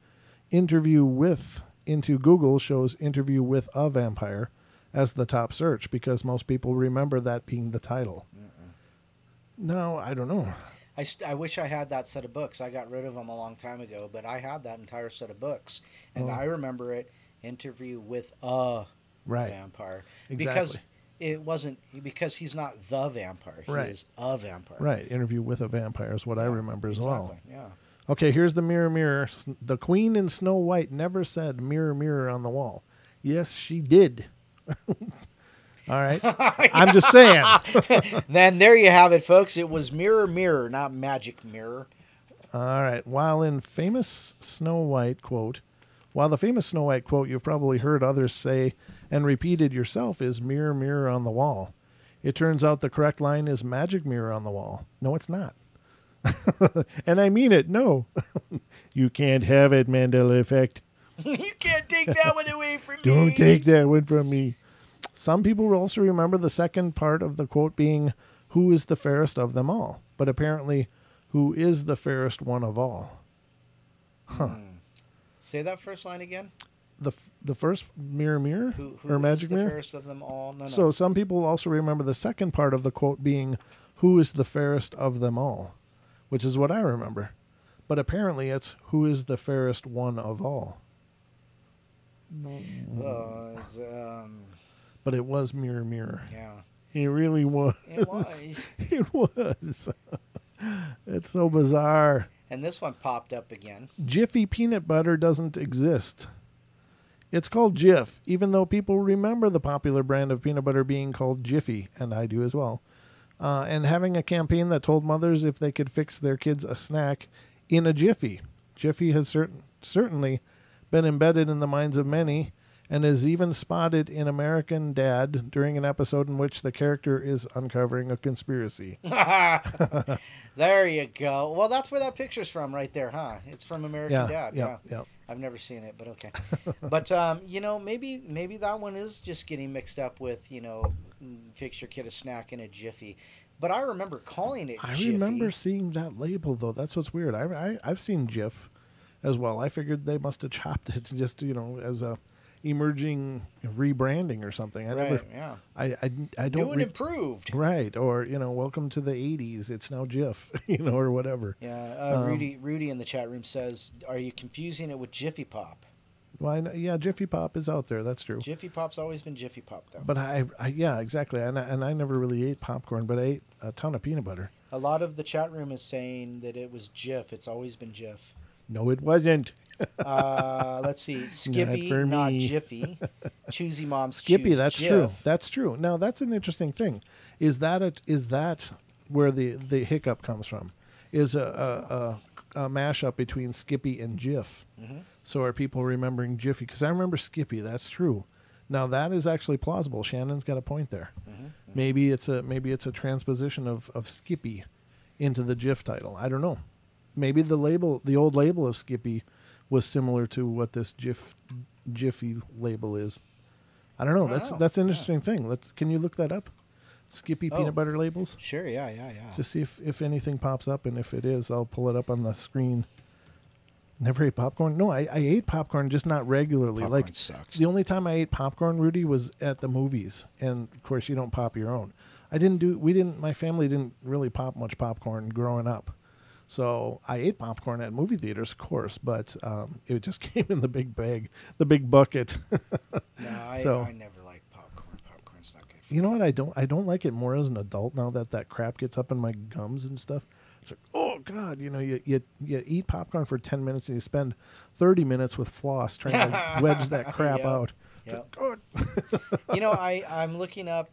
Interview with into Google shows Interview with a Vampire as the top search, because most people remember that being the title. No, I don't know. I wish I had that set of books. I got rid of them a long time ago, but I had that entire set of books, and I remember it, Interview with a Vampire. Exactly. Because he's not the vampire. He is a vampire. Right. Interview with a Vampire is what I remember as well. Yeah. Okay, here's the mirror, mirror. The Queen in Snow White never said mirror, mirror on the wall. Yes, she did. All right. I'm just saying. Then there you have it, folks. It was Mirror, Mirror, not Magic Mirror. All right. While the famous Snow White quote you've probably heard others say and repeated yourself is mirror, mirror on the wall. It turns out the correct line is magic mirror on the wall. No, it's not. And I mean it. No. You can't have it, Mandela effect. You can't take that one away from me. Don't take that one from me. Some people will also remember the second part of the quote being, who is the fairest of them all? But apparently, who is the fairest one of all? Huh. Say that first line again. The first mirror, mirror? Who or is magic the mirror? fairest of them all? No. So some people also remember the second part of the quote being, who is the fairest of them all? Which is what I remember. But apparently it's, who is the fairest one of all? But it was mirror, mirror. Yeah. It really was. It was. It was. It's so bizarre. And this one popped up again. Jiffy peanut butter doesn't exist. It's called Jif, even though people remember the popular brand of peanut butter being called Jiffy, and I do as well. And having a campaign that told mothers if they could fix their kids a snack in a Jiffy. Jiffy has certainly been embedded in the minds of many, and is even spotted in American Dad during an episode in which the character is uncovering a conspiracy. There you go. Well, that's where that picture's from right there, huh? It's from American Dad. Yeah. I've never seen it, but okay. But, maybe that one is just getting mixed up with, fix your kid a snack in a Jiffy. But I remember calling it Jiffy. I remember seeing that label, though. That's what's weird. I've seen Jif as well. I figured they must have chopped it just, as a emerging rebranding or something. I don't New and improved. Right. Or, welcome to the 80s. It's now Jif, or whatever. Yeah. Rudy in the chat room says, are you confusing it with Jiffy Pop? Well, Jiffy Pop is out there. That's true. Jiffy Pop's always been Jiffy Pop, though. But yeah, exactly. And I never really ate popcorn, but I ate a ton of peanut butter. A lot of the chat room is saying that it was Jif. It's always been Jif. No, it wasn't. Let's see. Skippy, not Jiffy. Choosy Moms Skippy, choose that's Jif. true. That's true. Now, that's an interesting thing. Is that where the hiccup comes from? Is a mashup between Skippy and Jif. Mm-hmm. So are people remembering Jiffy? Because I remember Skippy. That's true. Now that is actually plausible. Shannon's got a point there. Mm-hmm. Maybe it's a transposition of Skippy into the Jif title. I don't know. Maybe the old label of Skippy was similar to what this Jiffy label is. I don't know. That's an interesting thing. Can you look that up? Skippy peanut butter labels? Sure, yeah. Just see if anything pops up, and if it is, I'll pull it up on the screen. Never ate popcorn? No, I ate popcorn, just not regularly. Popcorn sucks. The only time I ate popcorn, Rudy, was at the movies. And, of course, you don't pop your own. My family didn't really pop much popcorn growing up. So I ate popcorn at movie theaters, of course, but it just came in the big bag, the big bucket. No, I never liked popcorn. Popcorn's not good for me. You know what? I don't like it more as an adult now that crap gets up in my gums and stuff. It's like, oh God, you eat popcorn for 10 minutes and you spend 30 minutes with floss trying to wedge that crap out. Yep. I'm looking up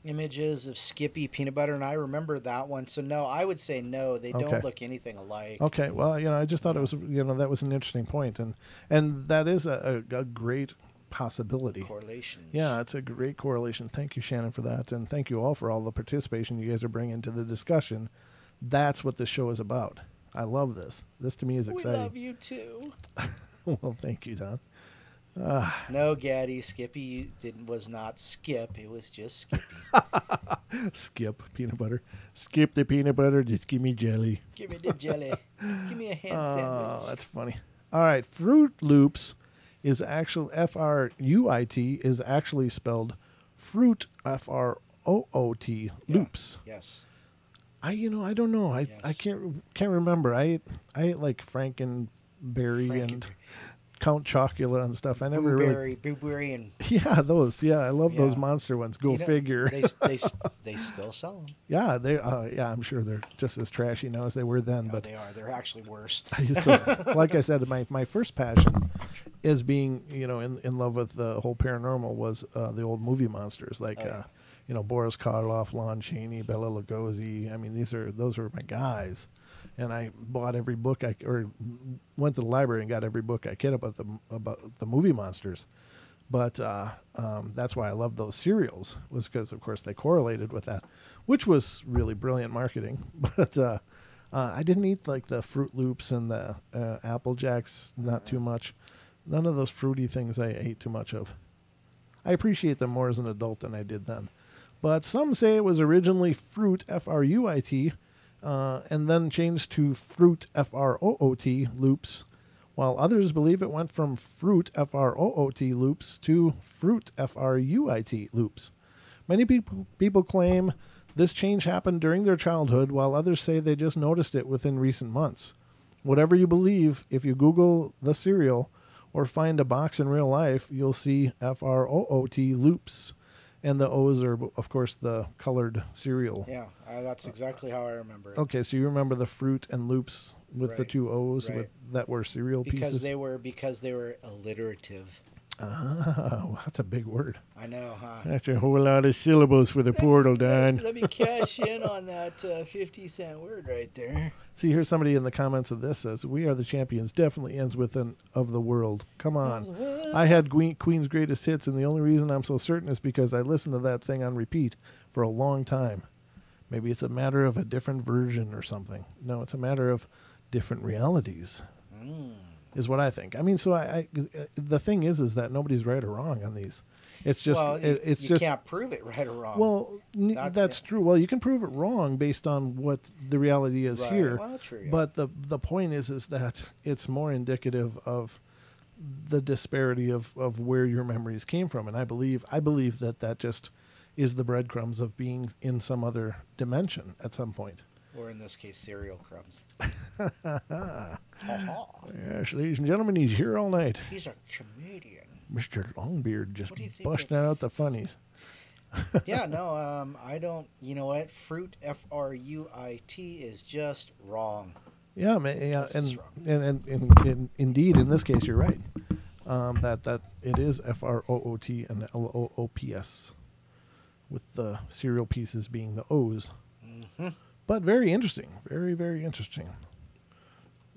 images of Skippy peanut butter, and I remember that one. So no, I would say no. They don't look anything alike. Okay, well, I just thought it was, that was an interesting point, and that is a great possibility. Correlation. Yeah, it's a great correlation. Thank you, Shannon, for that, and thank you all for all the participation you guys are bringing to the discussion. That's what this show is about. I love this. This to me is exciting. We love you too. Well, thank you, Don. No, Gaddy, Skippy was not Skip. It was just Skippy. Skip peanut butter. Skip the peanut butter. Just give me jelly. Give me the jelly. Give me a ham sandwich. Oh, that's funny. All right, Fruit Loops is actually Fruit is actually spelled fruit F-R-O-O-T loops. Yes. I don't know. I can't remember. I ate like Frankenberry and Count Chocula and stuff. I never really. Blueberry, and Yeah, those. Yeah, I love those Yeah. monster ones. Go you know, figure. they still sell them. Yeah, they. Yeah, I'm sure they're just as trashy now as they were then. Yeah, But they are. They're actually worse. I used to, like I said, my first passion is being, in love with the whole paranormal was the old movie monsters like, Boris Karloff, Lon Chaney, Bela Lugosi. I mean, those were my guys, and I bought every book or went to the library and got every book I could about the movie monsters. But that's why I love those serials, was because, of course, they correlated with that, which was really brilliant marketing. But I didn't eat like the Fruit Loops and the Apple Jacks, not too much. None of those fruity things I ate too much of. I appreciate them more as an adult than I did then. But some say it was originally Fruit, F-R-U-I-T, and then changed to Fruit, F-R-O-O-T, Loops, while others believe it went from Fruit, F-R-O-O-T, Loops to Fruit, F-R-U-I-T, Loops. Many people claim this change happened during their childhood, while others say they just noticed it within recent months. Whatever you believe, if you Google the cereal or find a box in real life, you'll see F-R-O-O-T, Loops. And the O's are, of course, the colored cereal. Yeah, that's exactly how I remember it. Okay, so you remember the Fruit and Loops with the two O's that were cereal pieces? Because they were alliterative. Oh, that's a big word. I know, huh? That's a whole lot of syllables for the portal, Don. Let me cash in on that 50-cent word right there. See, here's somebody in the comments of this says, "We Are the Champions" definitely ends with an "of the world." Come on. I had Queen's Greatest Hits, and the only reason I'm so certain is because I listened to that thing on repeat for a long time. Maybe it's a matter of a different version or something. No, it's a matter of different realities. Is what I think. I mean, so the thing is that nobody's right or wrong on these. It's just, you can't prove it right or wrong. Well, that's true. Well, you can prove it wrong based on what the reality is here. Well, true, yeah. But the point is that it's more indicative of the disparity of where your memories came from. And I believe that just is the breadcrumbs of being in some other dimension at some point. Or in this case, cereal crumbs. Yes, ladies and gentlemen, he's here all night. He's a comedian. Mr. Longbeard just busting out the funnies. Yeah, no, I don't. You know what? Fruit, F-R-U-I-T, is just wrong. Yeah, and indeed, in this case, you're right. That it is F-R-O-O-T and L-O-O-P-S, with the cereal pieces being the O's. Mm-hmm. But very interesting. Very, very interesting.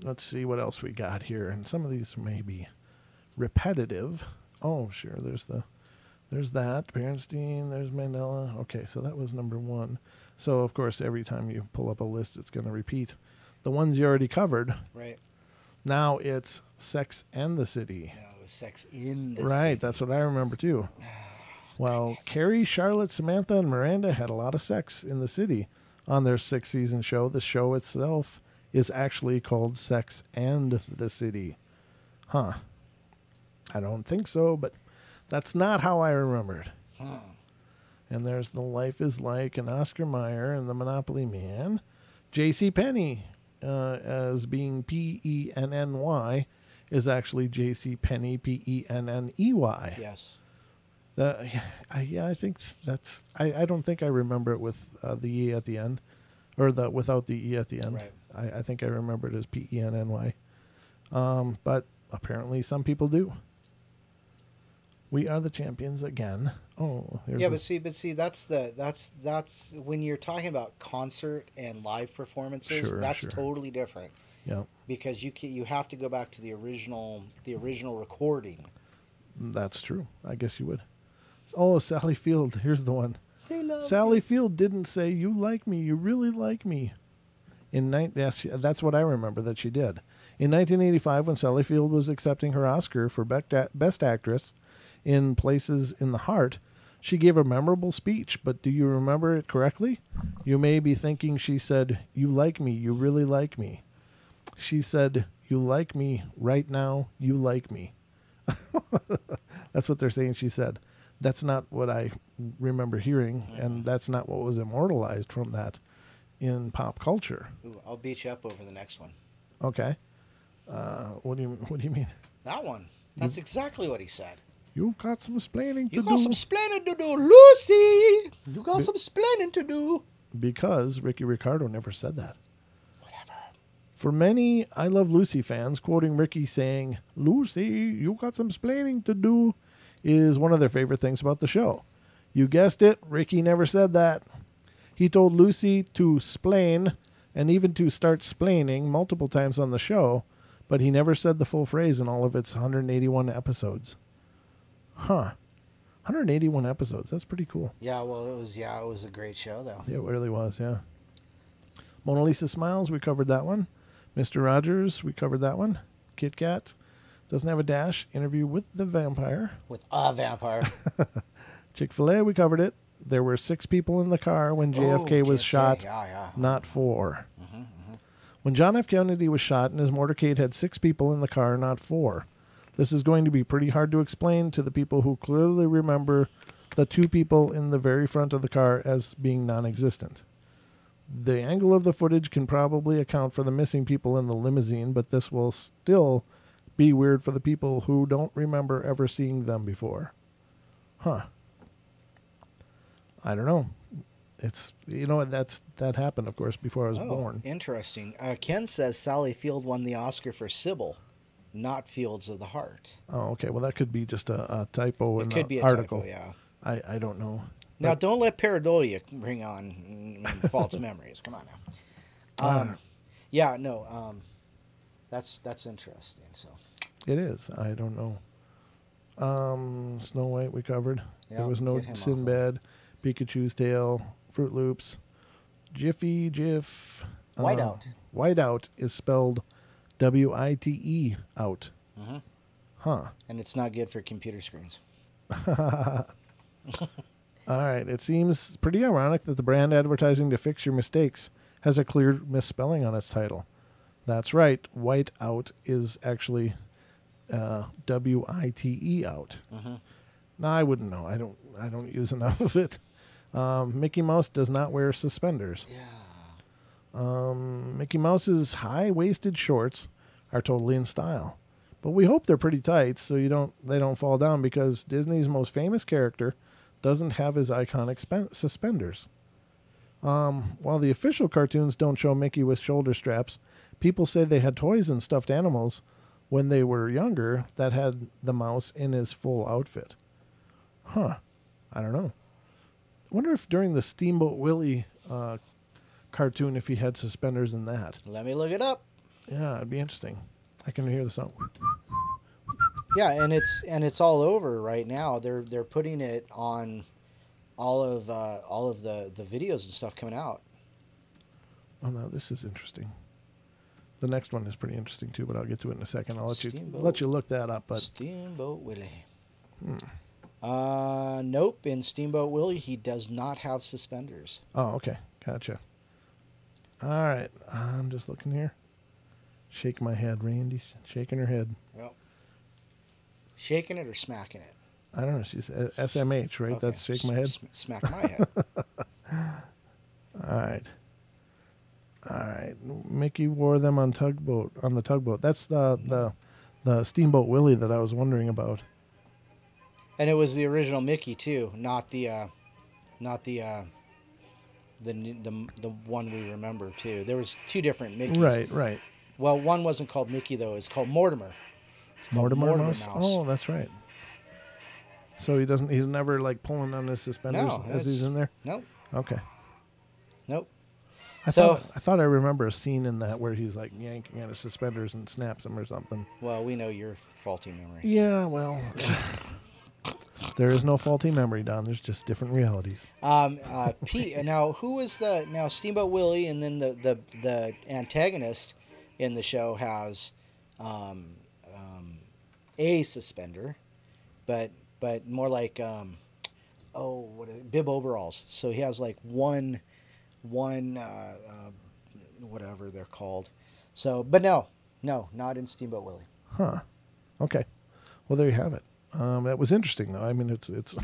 Let's see what else we got here. And some of these may be repetitive. Oh, sure. There's that. Bernstein. There's Mandela. Okay, so that was number one. So, of course, every time you pull up a list, it's going to repeat the ones you already covered. Right. Now it's Sex and the City. No, it was Sex in the City. Right, that's what I remember, too. Well, Carrie, Charlotte, Samantha, and Miranda had a lot of sex in the city on their 6-season show. The show itself is actually called Sex and the City. Huh. I don't think so, but that's not how I remembered. And there's The Life is Like and Oscar Mayer and The Monopoly Man. J.C. Penney, as being P-E-N-N-Y, is actually J.C. Penney, P-E-N-N-E-Y. Yes. I think that's. I don't think I remember it with the E at the end, or without the E at the end. Right. I think I remember it as P-E-N-N-Y. But apparently some people do. We Are the Champions again. Oh, yeah, but see, that's when you're talking about concert and live performances. Sure, that's totally different. Yeah. Because you have to go back to the original recording. That's true. I guess you would. Oh, Sally Field. Here's the one. Sally Field didn't say, "You like me. You really like me." Yes, that's what I remember that she did. In 1985, when Sally Field was accepting her Oscar for Best Actress in Places in the Heart, she gave a memorable speech, but do you remember it correctly? You may be thinking she said, "You like me. You really like me." She said, "You like me right now. You like me." That's what they're saying she said. That's not what I remember hearing, and that's not what was immortalized from that in pop culture. Ooh, I'll beat you up over the next one. Okay. What do you mean? That one. That's exactly what he said. You've got some explaining to You do. got some splaining to do, Lucy. You got some splaining to do. Because Ricky Ricardo never said that. Whatever. For many I Love Lucy fans, quoting Ricky saying, "Lucy, you got some splaining to do," is one of their favorite things about the show. You guessed it, Ricky never said that. He told Lucy to splain and even to start splaining multiple times on the show, but he never said the full phrase in all of its 181 episodes. Huh. 181 episodes. That's pretty cool. Yeah, well, it was a great show, though. It really was, yeah. Mona Lisa Smiles, we covered that one. Mr. Rogers, we covered that one. Kit Kat, Doesn't Have a Dash, Interview with the Vampire. With a vampire. Chick-fil-A, we covered it. There were 6 people in the car when JFK was shot, not 4. When John F. Kennedy was shot in his motorcade had 6 people in the car, not 4. This is going to be pretty hard to explain to the people who clearly remember the 2 people in the very front of the car as being non-existent. The angle of the footage can probably account for the missing people in the limousine, but this will still be weird for the people who don't remember ever seeing them before. Huh. I don't know. It's, that happened, of course, before I was born. Interesting. Ken says Sally Field won the Oscar for Sybil, not Fields of the Heart. Oh, okay. Well, that could be just a typo in the article. It could be a typo, yeah. I don't know. Now, don't let pareidolia bring on false memories. Come on now. Yeah, no. That's interesting. So it is. I don't know. Snow White we covered. Yeah, there was no Sinbad, Pikachu's tail, Fruit Loops, Jiffy, Jif. Whiteout. Whiteout is spelled W-I-T-E out. Mm-hmm. Huh. And it's not good for computer screens. All right. It seems pretty ironic that the brand advertising to fix your mistakes has a clear misspelling on its title. That's right. Whiteout is actually W-I-T-E out. Mm-hmm. No, I wouldn't know. I don't use enough of it. Mickey Mouse does not wear suspenders. Yeah. Mickey Mouse's high-waisted shorts are totally in style. But we hope they're pretty tight so they don't fall down, because Disney's most famous character doesn't have his iconic suspenders. While the official cartoons don't show Mickey with shoulder straps, people say they had toys and stuffed animals when they were younger that had the mouse in his full outfit. Huh. I don't know. I wonder if during the Steamboat Willie cartoon, if he had suspenders in that. Let me look it up. Yeah, it'd be interesting. I can hear the song. Yeah, and it's all over right now. They're putting it on all of the videos and stuff coming out. Oh no, this is interesting. The next one is pretty interesting too, but I'll get to it in a second. I'll Steamboat. let you look that up. But Steamboat Willie. Nope. In Steamboat Willie, he does not have suspenders. Oh, okay, gotcha. All right, I'm just looking here. Shake my head, Randy's shaking her head. Yep. Shaking it or smacking it? I don't know. She's SMH, right? Okay. That's shake my head. Smack my head. All right. All right. Mickey wore them on the tugboat. That's the Steamboat Willie that I was wondering about. And it was the original Mickey too, not the one we remember too. There was 2 different Mickeys. Right. Well, one wasn't called Mickey though. It's called Mortimer. It's called Mortimer Mouse? Oh, that's right. So he's never like pulling on his suspenders as he's in there? Nope. Okay. Nope. I thought I remember a scene in that where he's like yanking at his suspenders and snaps them or something. Well, we know your faulty memories. Yeah, well, there is no faulty memory, Don. There's just different realities. Now, who was now Steamboat Willie, and then the antagonist in the show has a suspender, but more like bib overalls. So he has like one whatever they're called. So, but no, not in Steamboat Willie. Huh. Okay. Well, there you have it. That was interesting, though. I mean, it's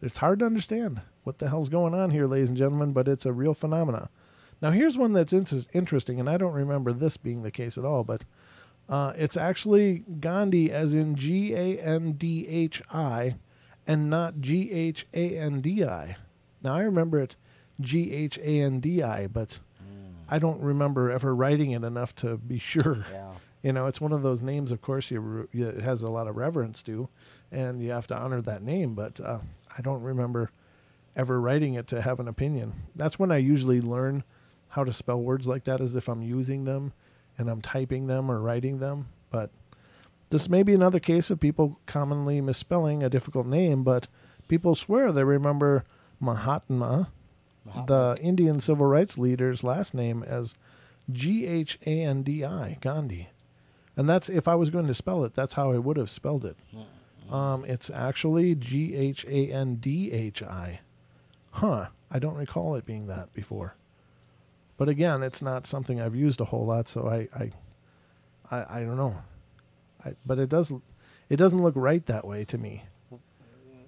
it's hard to understand what the hell's going on here, ladies and gentlemen, but it's a real phenomena. Now, here's one that's interesting, and I don't remember this being the case at all, but it's actually Gandhi as in Gandhi and not Ghandi. Now, I remember it Ghandi, but I don't remember ever writing it enough to be sure. Yeah. You know, it's one of those names, of course, it has a lot of reverence to, and you have to honor that name, but I don't remember ever writing it to have an opinion. That's when I usually learn how to spell words like that, as if I'm using them and I'm typing them or writing them. But this may be another case of people commonly misspelling a difficult name, but people swear they remember Mahatma, the Indian civil rights leader's last name, as Ghandi, Gandhi. And that's, if I was going to spell it, that's how I would have spelled it. It's actually Ghandi. Huh. I don't recall it being that before. But again, it's not something I've used a whole lot, so I don't know. But it doesn't look right that way to me.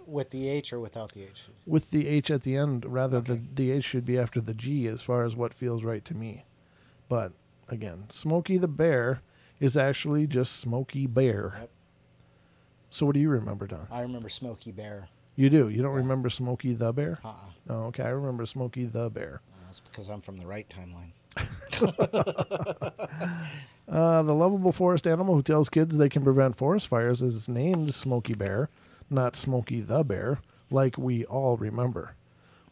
With the H or without the H? With the H at the end, rather Okay. the H should be after the G as far as what feels right to me. But again, Smokey the Bear is actually just Smokey Bear. Yep. So what do you remember, Don? I remember Smokey Bear. You do? You don't remember Smokey the Bear? Uh-uh. Oh, okay. I remember Smokey the Bear. That's because I'm from the right timeline. The lovable forest animal who tells kids they can prevent forest fires is named Smokey Bear, not Smokey the Bear, like we all remember.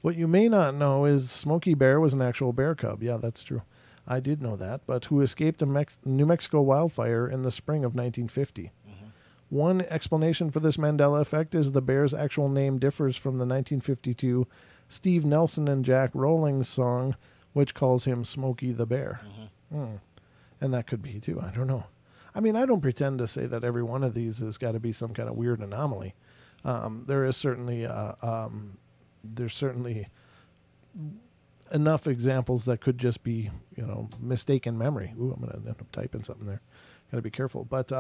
What you may not know is Smokey Bear was an actual bear cub. Yeah, that's true. I did know that, but who escaped a New Mexico wildfire in the spring of 1950. One explanation for this Mandela effect is the bear's actual name differs from the 1952 Steve Nelson and Jack Rowling song, which calls him Smokey the Bear. And that could be too. I don't know. I mean, I don't pretend to say that every one of these has got to be some kind of weird anomaly. There is certainly there's certainly enough examples that could just be, mistaken memory. Ooh, I'm going to end up typing something there. Got to be careful. But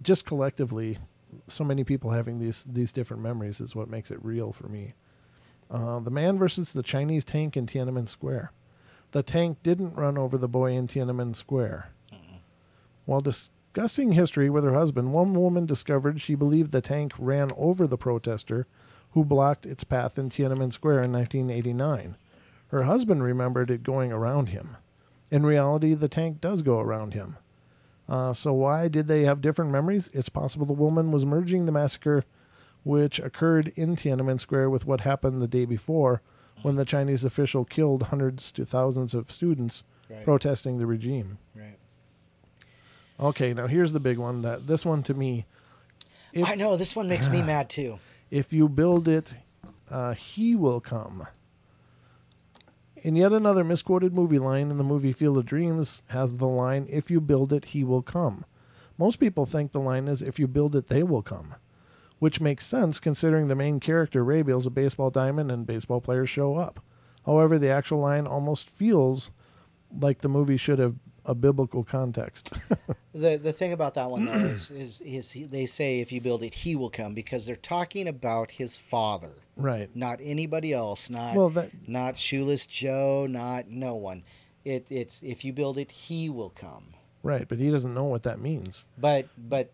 just collectively, so many people having these different memories is what makes it real for me. The man versus the Chinese tank in Tiananmen Square. The tank didn't run over the boy in Tiananmen Square. While discussing history with her husband, one woman discovered she believed the tank ran over the protester who blocked its path in Tiananmen Square in 1989. Her husband remembered it going around him. In reality, the tank does go around him. So why did they have different memories? It's possible the woman was merging the massacre which occurred in Tiananmen Square with what happened the day before when the Chinese official killed hundreds to thousands of students protesting the regime. Right. Okay, now here's the big one. This one to me... I know, this one makes me mad too. If you build it, he will come. In yet another misquoted movie line in the movie Field of Dreams has the line, if you build it, he will come. Most people think the line is, if you build it, they will come. Which makes sense considering the main character, Ray, builds a baseball diamond and baseball players show up. However, the actual line almost feels like the movie should have a biblical context. The thing about that one, though, is they say if you build it, he will come, because they're talking about his father. Right. Not anybody else. Not Shoeless Joe, not no one. It's if you build it, he will come. Right, but he doesn't know what that means. But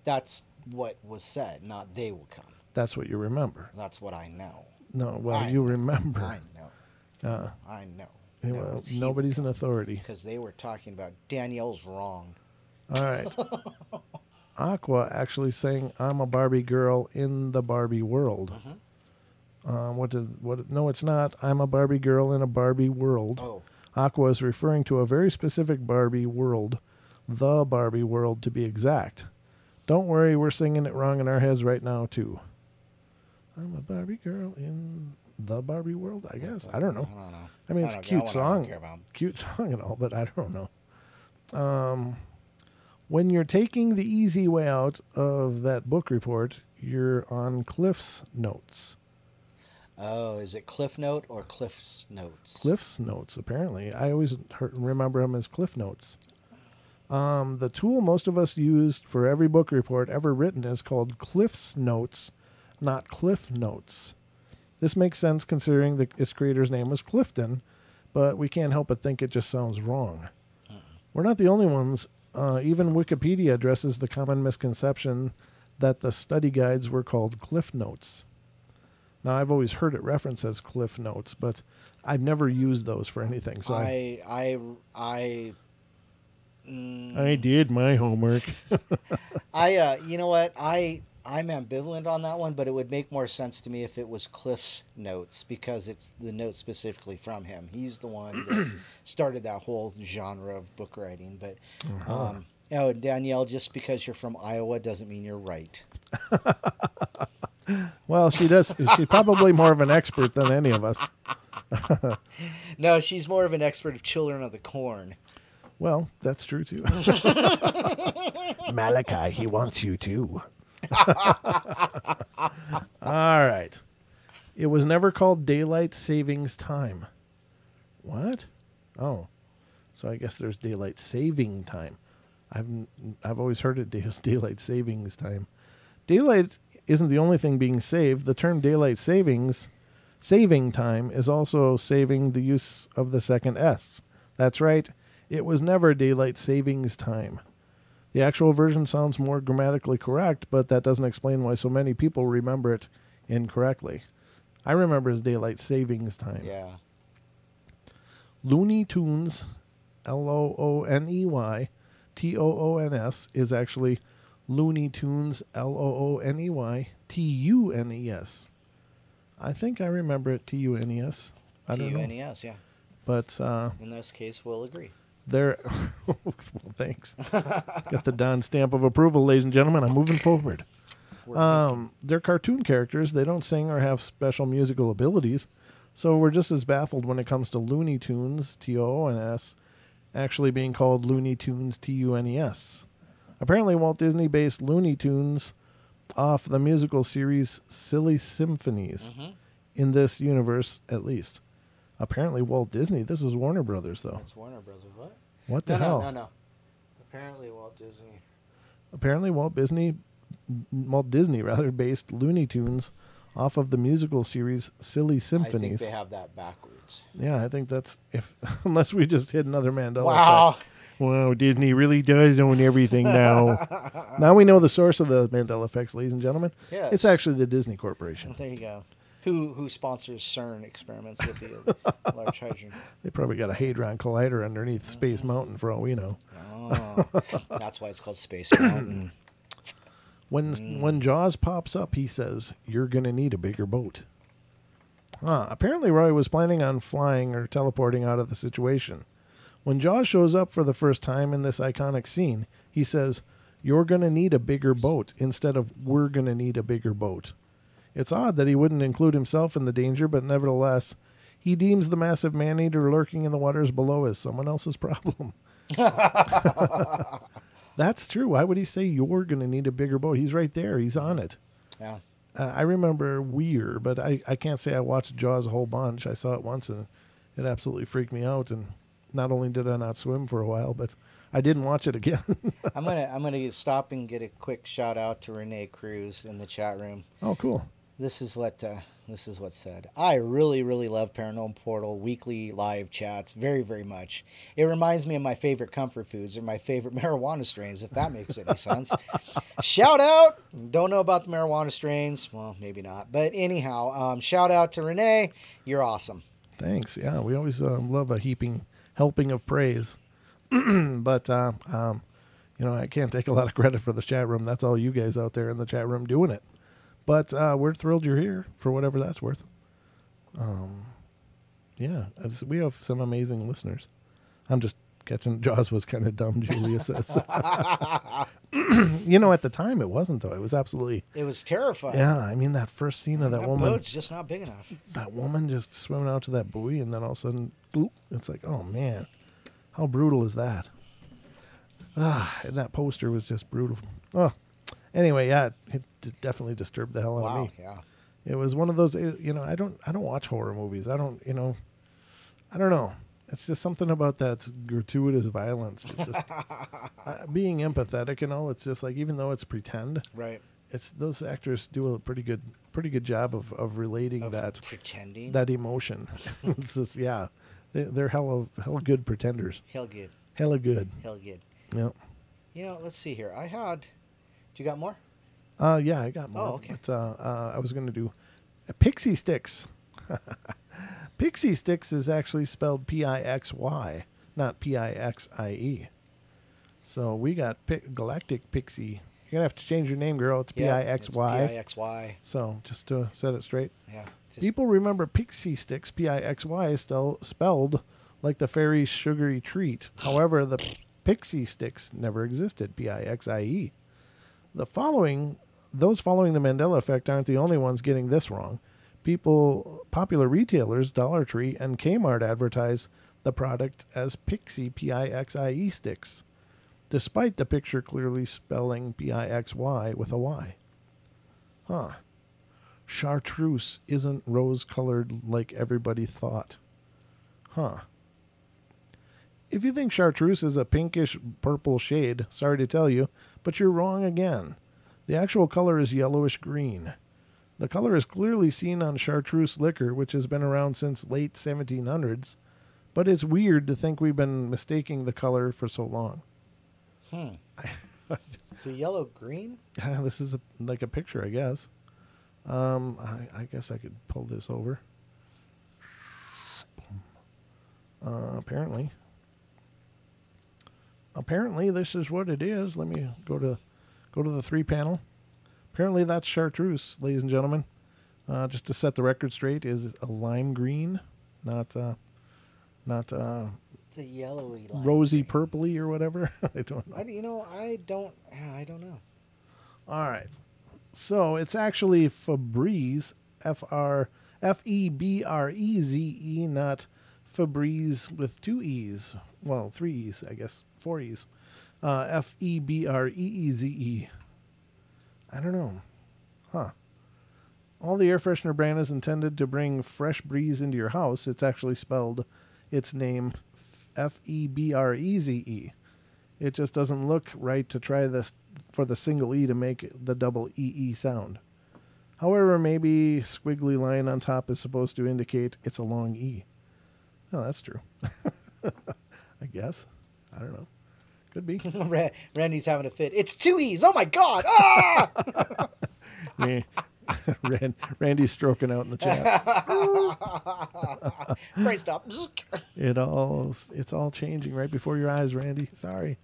that's what was said, not they will come. That's what you remember. That's what I know. No, well, you remember. I know. I know. Well, nobody's an authority. Because they were talking about Danielle's wrong. All right. Aqua actually sang I'm a Barbie girl in the Barbie world. No, it's not. I'm a Barbie girl in a Barbie world. Oh. Aqua is referring to a very specific Barbie world, the Barbie world to be exact. Don't worry, we're singing it wrong in our heads right now, too. I'm a Barbie girl in the Barbie world, I guess. I don't know. I don't know. I mean, it's a cute song. Care about. Cute song and all, but I don't know. When you're taking the easy way out of that book report, you're on Cliff's Notes. Oh, is it Cliff Note or Cliff's Notes? Cliff's Notes, apparently. I always remember them as Cliff Notes. The tool most of us used for every book report ever written is called Cliff's Notes, not Cliff Notes. This makes sense considering its creator's name was Clifton, but we can't help but think it just sounds wrong. We're not the only ones. Even Wikipedia addresses the common misconception that the study guides were called Cliff Notes. Now, I've always heard it referenced as Cliff Notes, but I've never used those for anything. So I did my homework. you know what? I'm ambivalent on that one, but it would make more sense to me if it was Cliff's notes, because it's the notes specifically from him. He's the one that started that whole genre of book writing. But Danielle, just because you're from Iowa doesn't mean you're right. Well, she does. She's probably more of an expert than any of us. No, she's more of an expert of Children of the Corn. Well, that's true too. Malachi, he wants you too. All right. It was never called daylight savings time. What? Oh, so I guess there's daylight saving time. I've always heard it daylight savings time. Daylight isn't the only thing being saved. The term daylight saving time is also saving the use of the second S. That's right. It was never daylight savings time. The actual version sounds more grammatically correct, but that doesn't explain why so many people remember it incorrectly. I remember it as daylight savings time. Yeah. Looney Tunes, Looney Toons, is actually Looney Tunes, Looney Tunes. I think I remember it Tunes. I don't know. Tunes, yeah. But in this case, we'll agree. Well, thanks. Got the Don stamp of approval, ladies and gentlemen. I'm moving forward. They're cartoon characters. They don't sing or have special musical abilities. So we're just as baffled when it comes to Looney Tunes, Tuons, actually being called Looney Tunes, Tunes. Apparently, Walt Disney based Looney Tunes off the musical series Silly Symphonies, in this universe, at least. Apparently, Walt Disney. This is Warner Brothers, though. It's Warner Brothers. What? What the hell? No. Apparently, Walt Disney. Apparently, Walt Disney based Looney Tunes off of the musical series Silly Symphonies. I think they have that backwards. Yeah, I think that's unless we just hit another Mandela effect. Wow, Disney really does own everything now. Now we know the source of the Mandela effects, ladies and gentlemen. Yes. It's actually the Disney Corporation. There you go. Who sponsors CERN experiments with the Large Hadron? They probably got a Hadron Collider underneath Space Mountain, for all we know. Oh, that's why it's called Space Mountain. When Jaws pops up, he says, "You're going to need a bigger boat." Apparently, Roy was planning on flying or teleporting out of the situation. When Jaws shows up for the first time in this iconic scene, he says, "You're going to need a bigger boat," instead of "We're going to need a bigger boat." It's odd that he wouldn't include himself in the danger, but nevertheless, he deems the massive man-eater lurking in the waters below as someone else's problem. That's true. Why would he say you're going to need a bigger boat? He's right there. He's on it. Yeah. I remember Weir, but I can't say I watched Jaws a whole bunch. I saw it once, and it absolutely freaked me out. And not only did I not swim for a while, but I didn't watch it again. I'm gonna stop and get a quick shout out to Renee Cruz in the chat room. Oh, cool. This is what said. I really, really love Paranormal Portal weekly live chats very, very much. It reminds me of my favorite comfort foods or my favorite marijuana strains, if that makes any sense. Shout out. Don't know about the marijuana strains. Well, maybe not. But anyhow, shout out to Renee. You're awesome. Thanks. Yeah, we always love a helping of praise. But, I can't take a lot of credit for the chat room. That's all you guys out there in the chat room doing it. But we're thrilled you're here for whatever that's worth. We have some amazing listeners. I'm just catching Jaws was kind of dumb, Julia says. At the time it wasn't, though. It was absolutely... It was terrifying. Yeah, I mean, that first scene of that woman... That boat's just not big enough. That woman just swimming out to that buoy, and then all of a sudden, boop. It's like, oh, man. How brutal is that? And that poster was just brutal. Oh, anyway, yeah, it definitely disturbed the hell out of me. Yeah. It was one of those, I don't watch horror movies. I don't know. It's just something about that gratuitous violence. It's just being empathetic and all. It's just like, even though it's pretend, right? It's those actors do a pretty good job of relating pretending that emotion. It's just They're hella good pretenders. Hell good. Hella good. Hell good. Yep. You know, let's see here. You got more? Yeah, I got more. Oh, okay. But, I was going to do Pixie Sticks. Pixie Sticks is actually spelled Pixy, not Pixie. So we got Galactic Pixie. You're going to have to change your name, girl. It's Pixy. It's Pixy. So just to set it straight. Yeah. People remember Pixie Sticks, Pixy, still spelled like the fairy's sugary treat. However, the Pixie Sticks never existed, Pixie. Those following the Mandela effect aren't the only ones getting this wrong. Popular retailers, Dollar Tree and Kmart advertise the product as Pixie sticks, despite the picture clearly spelling Pixy with a Y. Huh. Chartreuse isn't rose-colored like everybody thought. Huh. If you think chartreuse is a pinkish purple shade, sorry to tell you, but you're wrong again. The actual color is yellowish green. The color is clearly seen on chartreuse liquor, which has been around since late 1700s, but it's weird to think we've been mistaking the color for so long. It's a yellow-green? This is like a picture, I guess. I guess I could pull this over. Apparently this is what it is. Let me go to the 3-panel. Apparently that's chartreuse, ladies and gentlemen. Just to set the record straight, is a lime green, not It's a yellowy lime rosy green. purpley or whatever. I don't know. I don't know. All right. So it's actually Febreze, Febreze, not Febreze with 2 E's. Well, 3 E's, I guess. 4 E's. Febreeze. I don't know. Huh. All the air freshener brand is intended to bring fresh breeze into your house. It's actually spelled its name Febreze. It just doesn't look right to try this for the single E to make the double EE sound. However, maybe squiggly line on top is supposed to indicate it's a long E. Oh, that's true. I guess. I don't know. Could be. Randy's having a fit. It's 2 E's. Oh my God! Ah! Randy's stroking out in the chat. Brain stop. It's all changing right before your eyes, Randy. Sorry.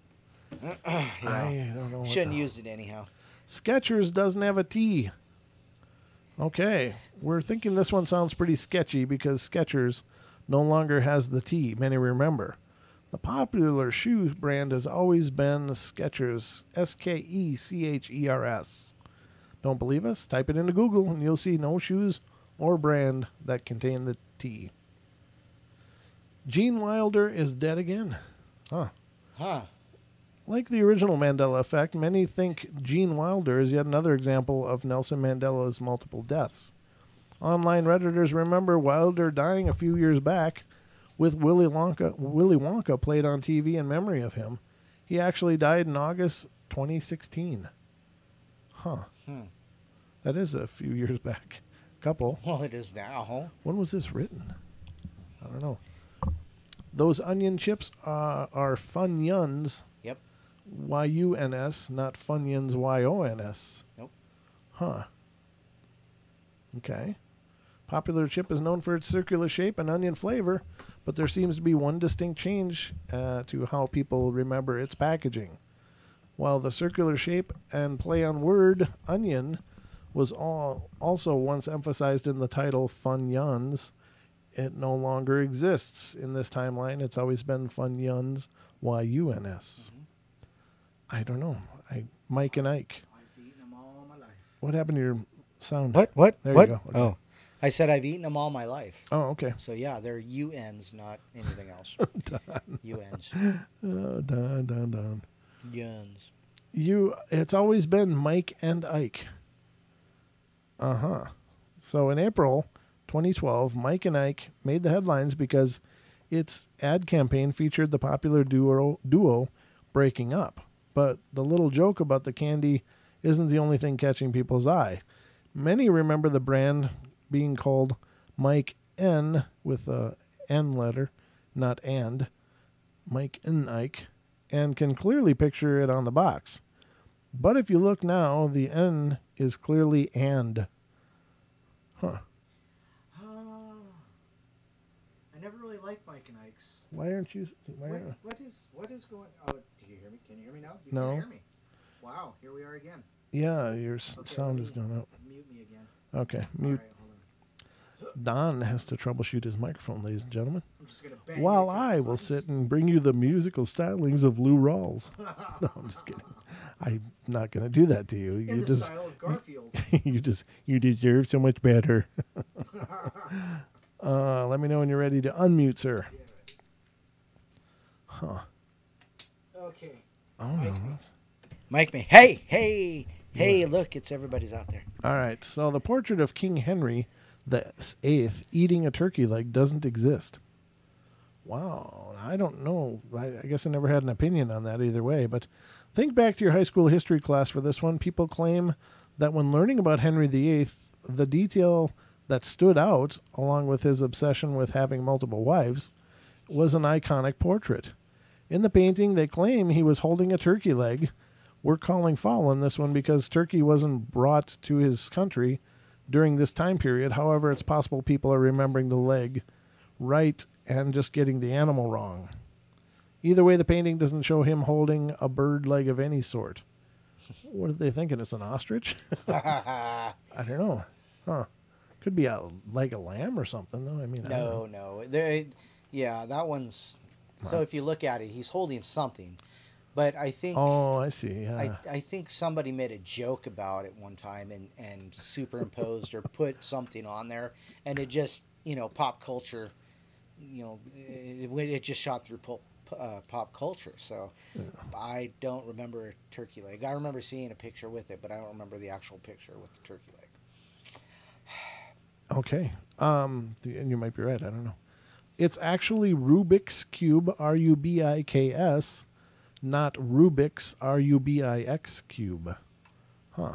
I don't know. Shouldn't use it anyhow. Skechers doesn't have a T. Okay, we're thinking this one sounds pretty sketchy because Skechers no longer has the T. Many remember. The popular shoe brand has always been Skechers, Skechers. Don't believe us? Type it into Google and you'll see no shoes or brand that contain the T. Gene Wilder is dead again. Huh. Like the original Mandela effect, many think Gene Wilder is yet another example of Nelson Mandela's multiple deaths. Online Redditors remember Wilder dying a few years back with Willy Wonka played on TV in memory of him. He actually died in August 2016. Huh. That is a few years back. Couple. Well, it is now. When was this written? I don't know. Those onion chips are Funyuns. Yep. Y-U-N-S, not Funyuns, Y-O-N-S. Nope. Huh. Okay. Popular chip is known for its circular shape and onion flavor, but there seems to be one distinct change to how people remember its packaging. While the circular shape and play on word onion was also once emphasized in the title Funyuns, it no longer exists in this timeline. It's always been Funyuns, Y-U-N-S. I don't know. Mike and Ike. I've eaten them all my life. What happened to your sound? What? There what? you go. Okay. Oh, I said I've eaten them all my life. Oh, okay. So yeah, they're UNs, not anything else. UNs. Oh, Don. UNs. It's always been Mike and Ike. So in April 2012, Mike and Ike made the headlines because its ad campaign featured the popular duo breaking up. But the little joke about the candy isn't the only thing catching people's eye. Many remember the brand being called Mike N with a N letter not and, Mike and Ike, and can clearly picture it on the box. But if you look now, the N is clearly and. Huh. I never really liked Mike and Ike's. Why aren't you... What is going... Oh, do you hear me? Can you hear me now? You No. can't hear me. Wow, here we are again. Yeah, your sound is going up. Mute me again. Okay, mute. All right, hold on. Don has to troubleshoot his microphone, ladies and gentlemen. I'm just going to bang While it I will buttons. sit and bring you the musical stylings of Lou Rawls. No, I'm just kidding. I'm not going to do that to you. In You the just, style of Garfield. you deserve so much better. Let me know when you're ready to unmute, sir. Huh. Okay. Oh, Mike no. me. Mike me. Hey, look, it's everybody's out there. All right. So the portrait of King Henry the Eighth eating a turkey leg doesn't exist. Wow. I don't know. I guess I never had an opinion on that either way. But think back to your high school history class for this one. People claim that when learning about Henry VIII, the detail that stood out, along with his obsession with having multiple wives, was an iconic portrait. In the painting, they claim he was holding a turkey leg. We're calling foul on this one because turkey wasn't brought to his country during this time period. However, it's possible people are remembering the leg right and just getting the animal wrong. Either way, the painting doesn't show him holding a bird leg of any sort. What are they thinking? It's an ostrich? I don't know. Huh. Could be like a lamb or something, though. I mean, I don't know. No. Yeah, that one's... So if you look at it, he's holding something. But I think... Oh, I see. Yeah. I think somebody made a joke about it one time and superimposed or put something on there. And it just, pop culture, it just shot through pop culture. So I don't remember a turkey leg. I remember seeing a picture with it, but I don't remember the actual picture with the turkey leg. Okay. And you might be right. I don't know. It's actually Rubik's Cube, R-U-B-I-K-S, not Rubik's, R-U-B-I-X Cube. Huh.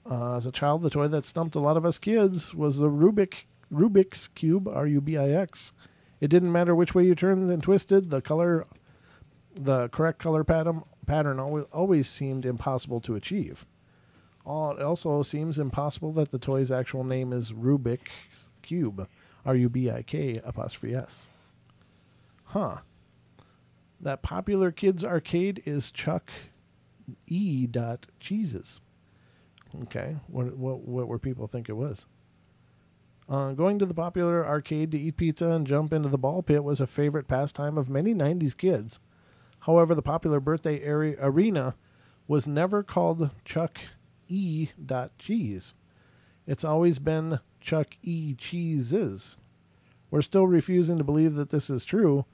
As a child, the toy that stumped a lot of us kids was the Rubik's Cube, R-U-B-I-X. It didn't matter which way you turned and twisted, the correct color pattern always seemed impossible to achieve. It also seems impossible that the toy's actual name is Rubik's Cube, R-U-B-I-K''S. Huh. That popular kids arcade is Chuck E. Cheeses. Okay. What were people think it was? Going to the popular arcade to eat pizza and jump into the ball pit was a favorite pastime of many 90s kids. However, the popular birthday arena was never called Chuck E. Cheese. It's always been Chuck E. Cheeses. We're still refusing to believe that this is true,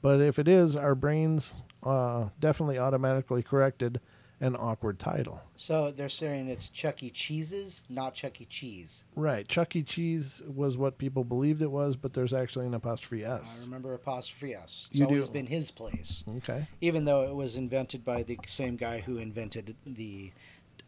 but if it is, our brains definitely automatically corrected an awkward title. So they're saying it's Chuck E. Cheese's, not Chuck E. Cheese. Right. Chuck E. Cheese was what people believed it was, but there's actually an apostrophe S. I remember apostrophe S. It's You always do? been his place. Okay. Even though it was invented by the same guy who invented the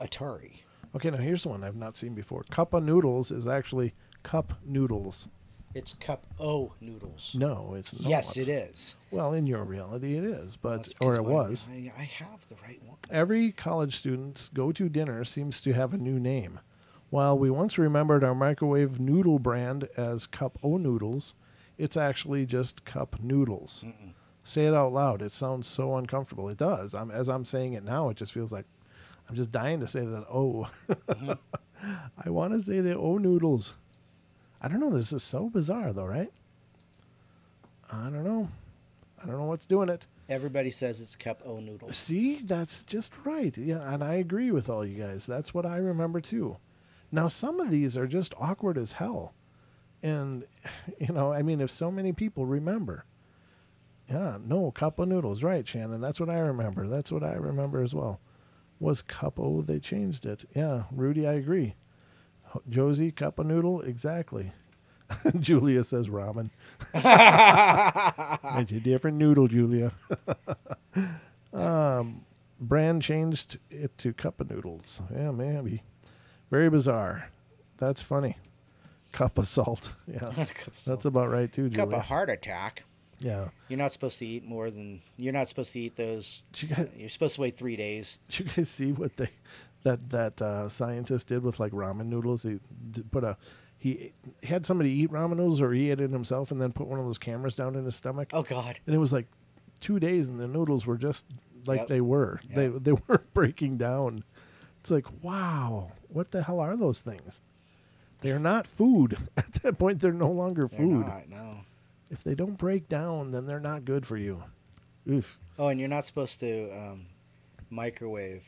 Atari. Okay, now here's one I've not seen before. Cup of Noodles is actually Cup Noodles. It's Cup O Noodles. No, it's not. Yes, it is. Well, in your reality, it is, but That's 'cause or it was. I have the right one. Every college student's go-to dinner seems to have a new name. While we once remembered our microwave noodle brand as Cup O Noodles, it's actually just Cup Noodles. Mm-mm. Say it out loud. It sounds so uncomfortable. It does. As I'm saying it now, it just feels like I'm just dying to say that O. Mm-hmm. I want to say the O Noodles. I don't know. This is so bizarre, though, right? I don't know. I don't know what's doing it. Everybody says it's Cup O Noodles. See, that's just right. Yeah, and I agree with all you guys. That's what I remember, too. Now, some of these are just awkward as hell. And, if so many people remember. Yeah, no, Cup of Noodles. Right, Shannon. That's what I remember. That's what I remember as well. Was Cup O, they changed it. Yeah, Rudy, I agree. Josie, Cup of Noodle? Exactly. Julia says ramen. It's a different noodle, Julia. Brand changed it to Cup of Noodles. Yeah, maybe. Very bizarre. That's funny. cup of salt. Yeah, Cup of salt. that's about right too, Cup Julia. of heart attack. Yeah. You're not supposed to eat more than. You're not supposed to eat those. You're supposed to wait 3 days. Did you guys see what that scientist did with like ramen noodles? He had somebody eat ramen noodles, or he ate it himself, and then put one of those cameras down in his stomach. Oh God! And it was like 2 days, and the noodles were just like Yep. they were. Yep. They weren't breaking down. It's like, wow, what the hell are those things? They're not food. At that point, they're no longer They're food. not, no. If they don't break down, then they're not good for you. Oof. Oh, and you're not supposed to microwave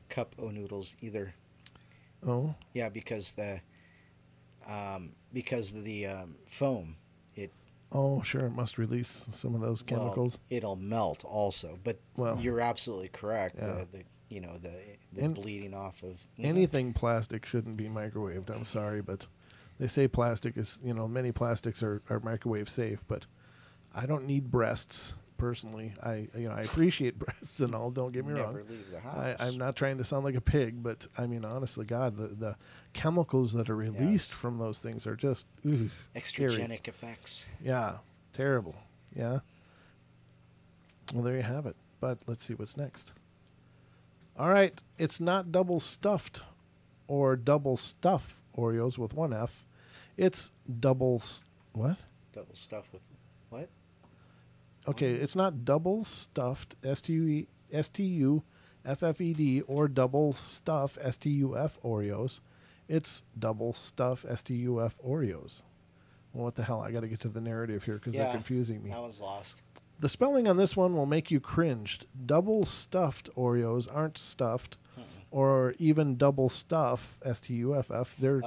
cup o' noodles either. Oh, Yeah, because the foam, it oh, sure. It must release some of those chemicals. Well, it'll melt also. But Well, you're absolutely correct. yeah. The bleeding off of Anything plastic shouldn't be microwaved. I'm sorry, but they say plastic is, many plastics are microwave safe, but I don't need breasts personally. I appreciate breasts and all. Don't get me Never wrong. leave the house. I'm not trying to sound like a pig, but I mean, honestly, God, the chemicals that are released from those things are just scary. Extrogenic effects. Yeah, terrible. Yeah. Well, there you have it. But let's see what's next. All right, it's not double stuffed or double stuff Oreos with one F. It's what? Double stuff with what? Okay, it's not double stuffed STUFFED or double stuff STUF Oreos. It's double stuff STUF Oreos. Well, what the hell? I got to get to the narrative here because they're confusing me. I was lost. The spelling on this one will make you cringe. Double stuffed Oreos aren't stuffed, or even double stuff STUFF. They're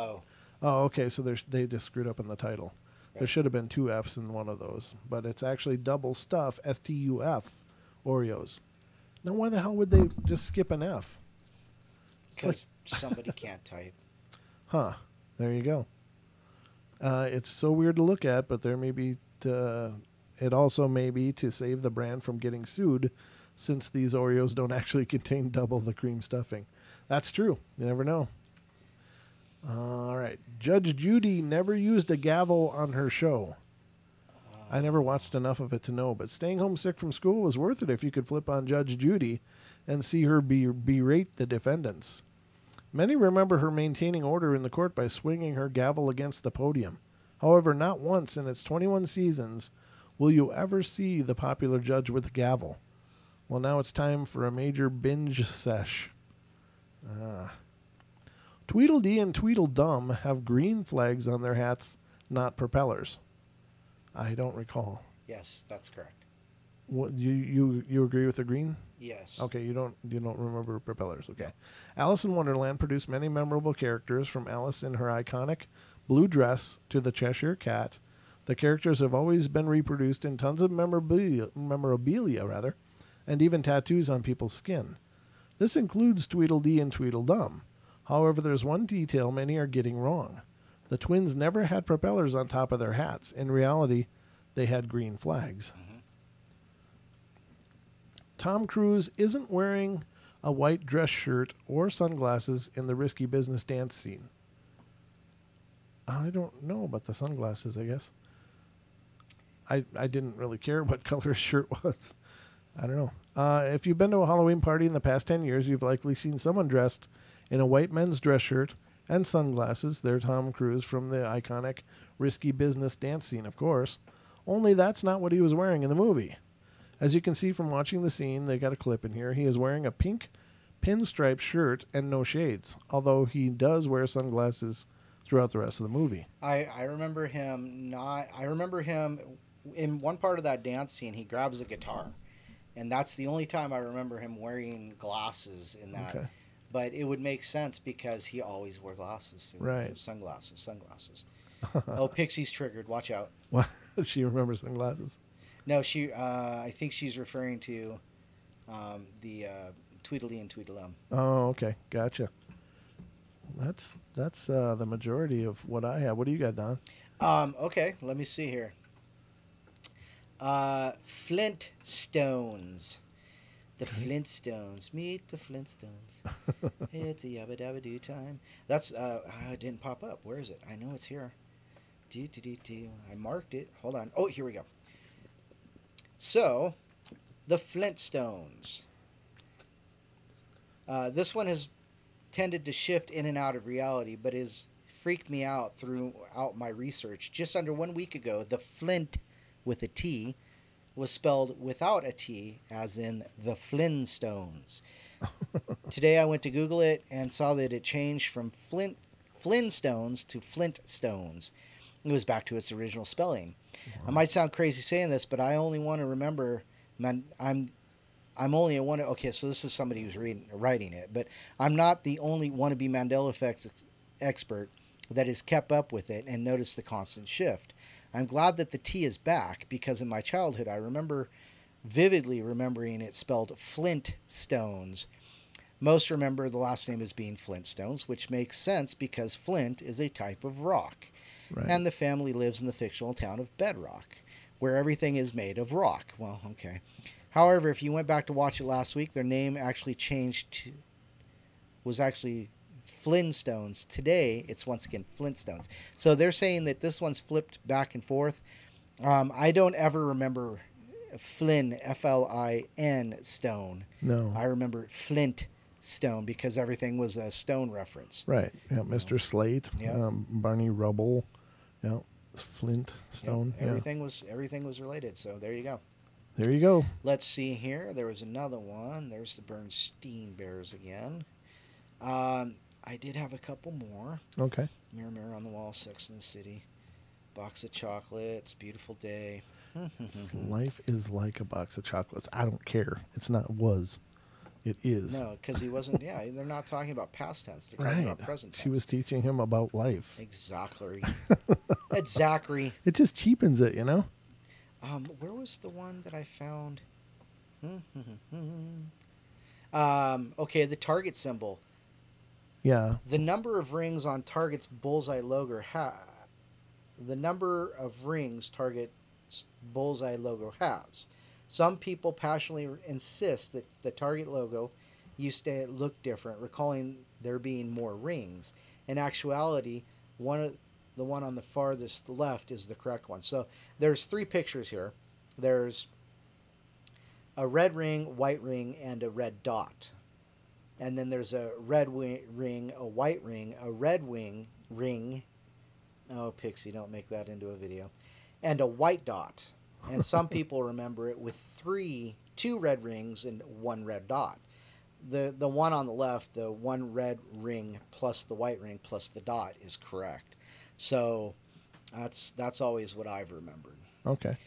okay. So they just screwed up in the title. Right. There should have been 2 F's in one of those, but it's actually double stuff STUF Oreos. Now, why the hell would they just skip an F? Because somebody can't type. Huh? There you go. It's so weird to look at, but there may be. It also may be to save the brand from getting sued, since these Oreos don't actually contain double the cream stuffing. That's true. You never know. All right. Judge Judy never used a gavel on her show. I never watched enough of it to know, but staying home sick from school was worth it if you could flip on Judge Judy and see her berate the defendants. Many remember her maintaining order in the court by swinging her gavel against the podium. However, not once in its 21 seasons will you ever see the popular judge with a gavel. Well, now it's time for a major binge sesh. Tweedledee and Tweedledum have green flags on their hats, not propellers. I don't recall. Yes, that's correct. What, you agree with the green? Yes. Okay, you don't remember propellers. Okay. Alice in Wonderland produced many memorable characters, from Alice in her iconic blue dress to the Cheshire Cat. The characters have always been reproduced in tons of memorabilia, and even tattoos on people's skin. This includes Tweedledee and Tweedledum. However, there's one detail many are getting wrong. The twins never had propellers on top of their hats. In reality, they had green flags. Mm-hmm. Tom Cruise isn't wearing a white dress shirt or sunglasses in the Risky Business dance scene. I don't know about the sunglasses, I guess. I didn't really care what color his shirt was. I don't know. If you've been to a Halloween party in the past 10 years, you've likely seen someone dressed in a white men's dress shirt and sunglasses. They're Tom Cruise from the iconic Risky Business dance scene, of course. Only that's not what he was wearing in the movie. As you can see from watching the scene, they got a clip in here. He is wearing a pink pinstripe shirt and no shades, although he does wear sunglasses throughout the rest of the movie. I remember him in one part of that dance scene. He grabs a guitar, and that's the only time I remember him wearing glasses in that. Okay. But it would make sense because he always wore glasses too. Right. Sunglasses. Oh, Pixie's triggered. Watch out. What? She remembers sunglasses? No, I think she's referring to the Tweedledee and Tweedledum. Oh, okay. Gotcha. That's the majority of what I have. What do you got, Don? Okay, let me see here. Flintstones. The Flintstones. Meet the Flintstones. It's a yabba dabba doo time. That's it didn't pop up. Where is it? I know it's here. I marked it. Hold on. Oh, here we go. So, the Flintstones. This one has tended to shift in and out of reality, but has freaked me out throughout my research. Just under 1 week ago, the Flint with a T was spelled without a T, as in the Flintstones. Today I went to Google it and saw that it changed from Flintstones to Flintstones. It was back to its original spelling. Wow. I might sound crazy saying this, but I only want to remember. I'm only a one. Okay, so this is somebody who's writing it, but I'm not the only wannabe Mandela effect expert that has kept up with it and noticed the constant shift. I'm glad that the T is back, because in my childhood I remember vividly remembering it spelled Flintstones. Most remember the last name as being Flintstones, which makes sense because flint is a type of rock. Right. And the family lives in the fictional town of Bedrock, where everything is made of rock. Well, okay. However, if you went back to watch it last week, their name actually was actually Flintstones. Today, it's once again Flintstones. So they're saying that this one's flipped back and forth. I don't ever remember Flynn, Flin, stone. No. I remember Flint stone because everything was a stone reference. Right. Yeah. Mr. Slate. Yeah. Barney Rubble. Yeah. Flint stone. Yeah. Everything was related. So there you go. There you go. Let's see here. There was another one. There's the Bernstein Bears again. I did have a couple more. Okay. Mirror, mirror on the wall, Sex in the City. Box of chocolates, beautiful day. Life is like a box of chocolates. I don't care. It's not was. It is. No, because he wasn't. Yeah, they're not talking about past tense. They're talking about present tense. She was teaching him about life. Exactly. Exactly. It just cheapens it, you know? Where was the one that I found? Okay, the target symbol. Yeah. The number of rings on Target's bullseye logo has. Some people passionately insist that the Target logo used to look different, recalling there being more rings. In actuality, the one on the farthest left is the correct one. So there's 3 pictures here. There's a red ring, white ring, and a red dot. And then there's a red ring, a white ring, a red ring. Oh, Pixie, don't make that into a video. And a white dot. And some people remember it with 2 red rings and 1 red dot. The one on the left, the 1 red ring plus the white ring plus the dot is correct. So that's always what I've remembered. Okay.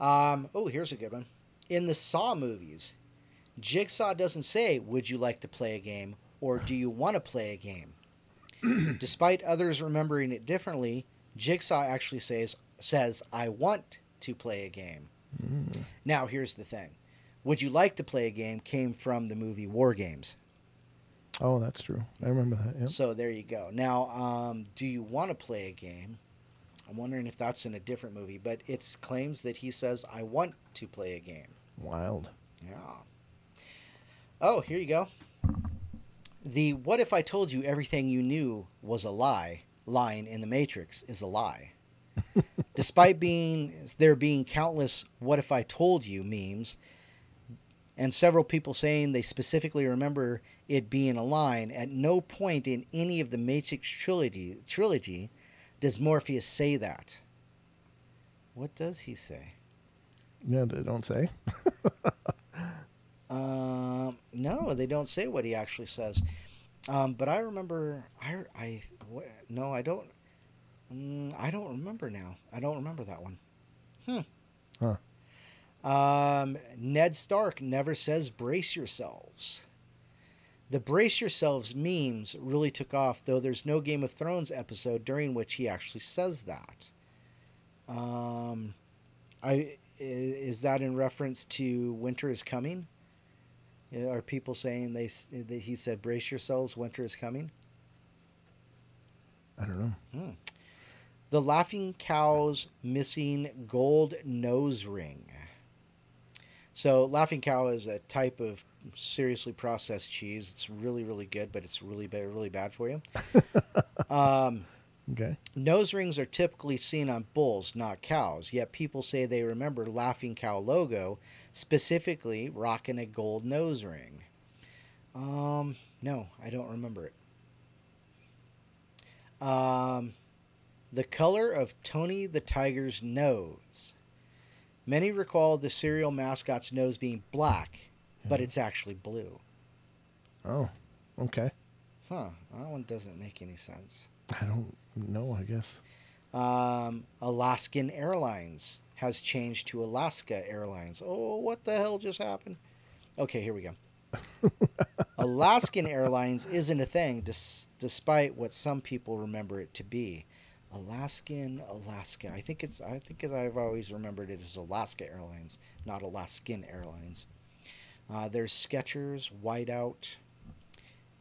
Oh, here's a good one. In the Saw movies, Jigsaw doesn't say, "Would you like to play a game?" or "Do you want to play a game?" Despite others remembering it differently, Jigsaw actually says, "I want to play a game." Now, here's the thing. "Would you like to play a game?" came from the movie War Games. Oh, that's true. I remember that. Yep. So there you go. Now, "Do you want to play a game?" I'm wondering if that's in a different movie, but it claims that he says, "I want to play a game." Wild. Yeah. Oh, here you go. The "what if I told you everything you knew was a lie" line in The Matrix is a lie. Despite there being countless "what if I told you" memes, and several people saying they specifically remember it being a line, at no point in any of the Matrix trilogy does Morpheus say that. What does he say? Yeah, they don't say. No, they don't say what he actually says. But I remember. I don't remember now. I don't remember that one. Huh. Ned Stark never says "brace yourselves." The "brace yourselves" memes really took off, though there's no Game of Thrones episode during which he actually says that. Is that in reference to Winter is Coming? Are people saying that he said "brace yourselves, winter is coming"? I don't know. The Laughing Cow's missing gold nose ring. So Laughing Cow is a type of seriously processed cheese. It's really, really good, but it's really bad for you. Okay. Nose rings are typically seen on bulls, not cows, yet people say they remember Laughing Cow logo, specifically rocking a gold nose ring. No, I don't remember it. The color of Tony the Tiger's nose. Many recall the cereal mascot's nose being black, but it's actually blue. Oh, okay. Huh, that one doesn't make any sense. I don't know, I guess. Alaskan Airlines has changed to Alaska Airlines. Oh, what the hell just happened? Okay, here we go. Alaskan Airlines isn't a thing, despite what some people remember it to be. Alaska. I think I've always remembered it as Alaska Airlines, not Alaskan Airlines. There's Skechers, Whiteout,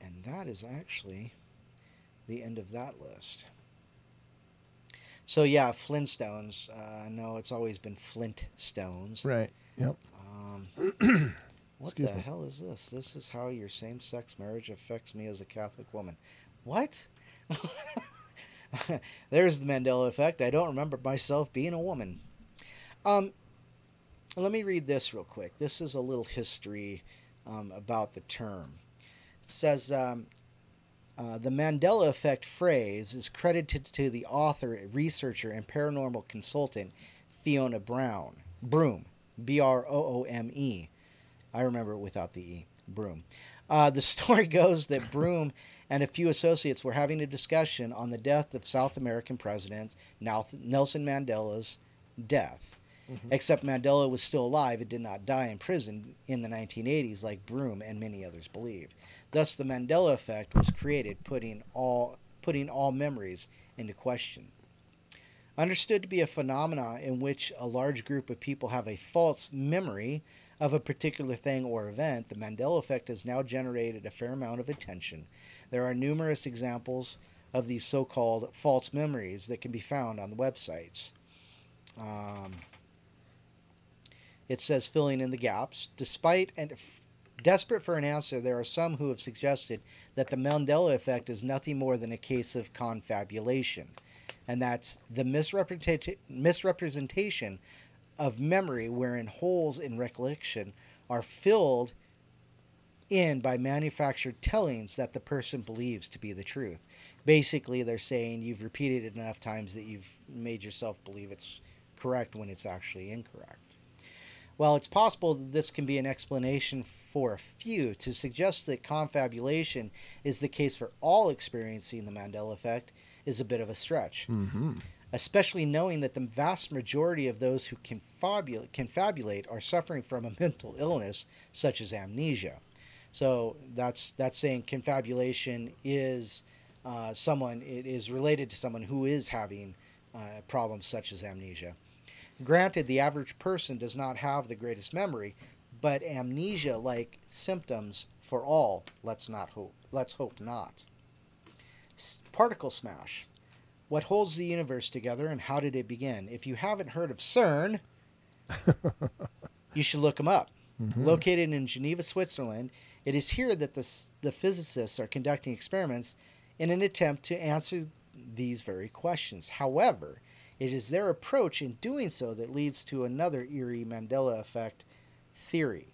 and that is actually the end of that list. So yeah, Flintstones. No, it's always been Flintstones. Right. Yep. What Excuse the me. hell is this? This is how your same-sex marriage affects me as a Catholic woman. What? There's the Mandela effect. I don't remember myself being a woman. Let me read this real quick. This is a little history about the term. It says, the Mandela effect phrase is credited to the author, researcher, and paranormal consultant Fiona Broome, Broome. I remember it without the E, Broome. The story goes that Broome and a few associates were having a discussion on the death of South American President Nelson Mandela's death. Mm-hmm. Except Mandela was still alive and did not die in prison in the 1980s like Broome and many others believed. Thus, the Mandela effect was created, putting all memories into question. Understood to be a phenomenon in which a large group of people have a false memory of a particular thing or event, the Mandela effect has now generated a fair amount of attention. There are numerous examples of these so-called false memories that can be found on the websites. It says filling in the gaps. Desperate for an answer, there are some who have suggested that the Mandela effect is nothing more than a case of confabulation, and that's the misrepresentation of memory wherein holes in recollection are filled in by manufactured tellings that the person believes to be the truth. Basically, they're saying you've repeated it enough times that you've made yourself believe it's correct when it's actually incorrect. While it's possible that this can be an explanation for a few, to suggest that confabulation is the case for all experiencing the Mandela effect is a bit of a stretch. Mm-hmm. Especially knowing that the vast majority of those who confabulate are suffering from a mental illness such as amnesia. So that's saying confabulation is it is related to someone who is having problems such as amnesia. Granted, the average person does not have the greatest memory, but amnesia-like symptoms for all, let's hope not. Particle smash. What holds the universe together and how did it begin? If you haven't heard of CERN, you should look them up. Mm-hmm. Located in Geneva, Switzerland, it is here that the physicists are conducting experiments in an attempt to answer these very questions. However, it is their approach in doing so that leads to another eerie Mandela effect theory.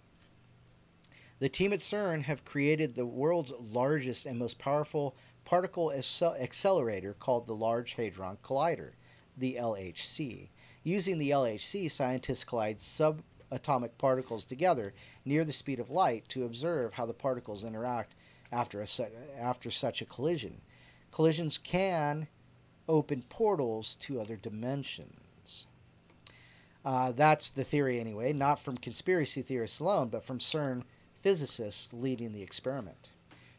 The team at CERN have created the world's largest and most powerful particle accelerator called the Large Hadron Collider, the LHC. Using the LHC, scientists collide subatomic particles together near the speed of light to observe how the particles interact after such a collision. Collisions can open portals to other dimensions. That's the theory anyway, not from conspiracy theorists alone, but from CERN physicists leading the experiment.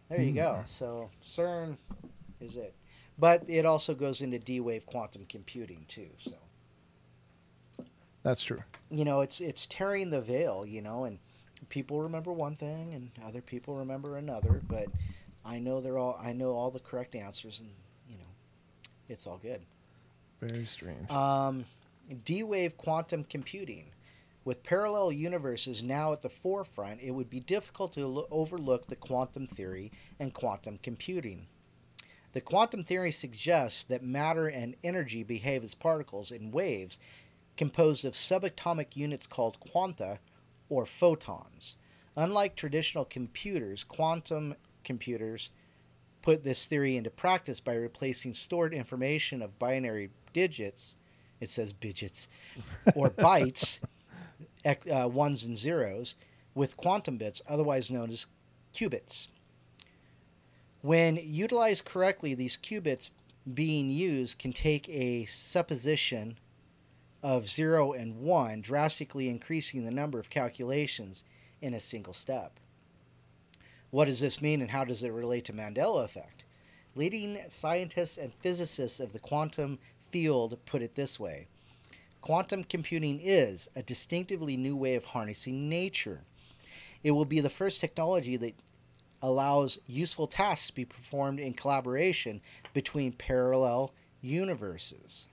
There you go. So CERN is it. But it also goes into D-wave quantum computing too. So that's true. You know, it's tearing the veil, you know, and people remember one thing and other people remember another, but I know all the correct answers, and you know, it's all good. Very strange. D-wave quantum computing. With parallel universes now at the forefront, it would be difficult to overlook the quantum theory and quantum computing. The quantum theory suggests that matter and energy behave as particles in waves composed of subatomic units called quanta or photons. Unlike traditional computers, quantum computers put this theory into practice by replacing stored information of binary digits, it says bidgets, or bytes, ones and zeros, with quantum bits, otherwise known as qubits. When utilized correctly, these qubits being used can take a supposition of 0 and 1, drastically increasing the number of calculations in a single step. What does this mean, and how does it relate to Mandela effect? Leading scientists and physicists of the quantum field put it this way: quantum computing is a distinctively new way of harnessing nature. It will be the first technology that allows useful tasks to be performed in collaboration between parallel universes.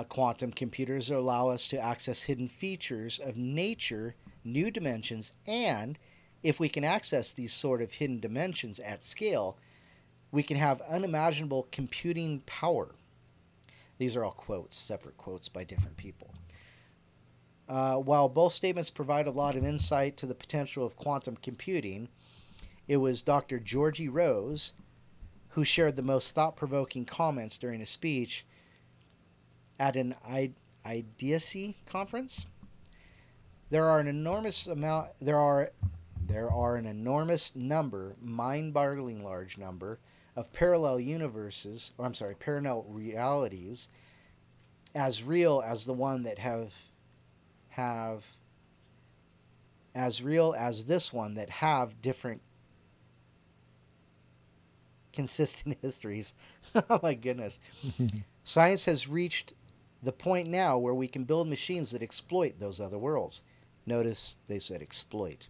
Quantum computers allow us to access hidden features of nature, new dimensions, and if we can access these sort of hidden dimensions at scale, we can have unimaginable computing power. These are all quotes, separate quotes by different people. While both statements provide a lot of insight to the potential of quantum computing, it was Dr. Georgie Rose who shared the most thought-provoking comments during a speech at an IDEAC conference. There are an enormous number, mind-boggling large number, of parallel universes, parallel realities, as real as the one that as real as this one that have different consistent histories. Oh my goodness. Science has reached the point now where we can build machines that exploit those other worlds. Notice they said exploit.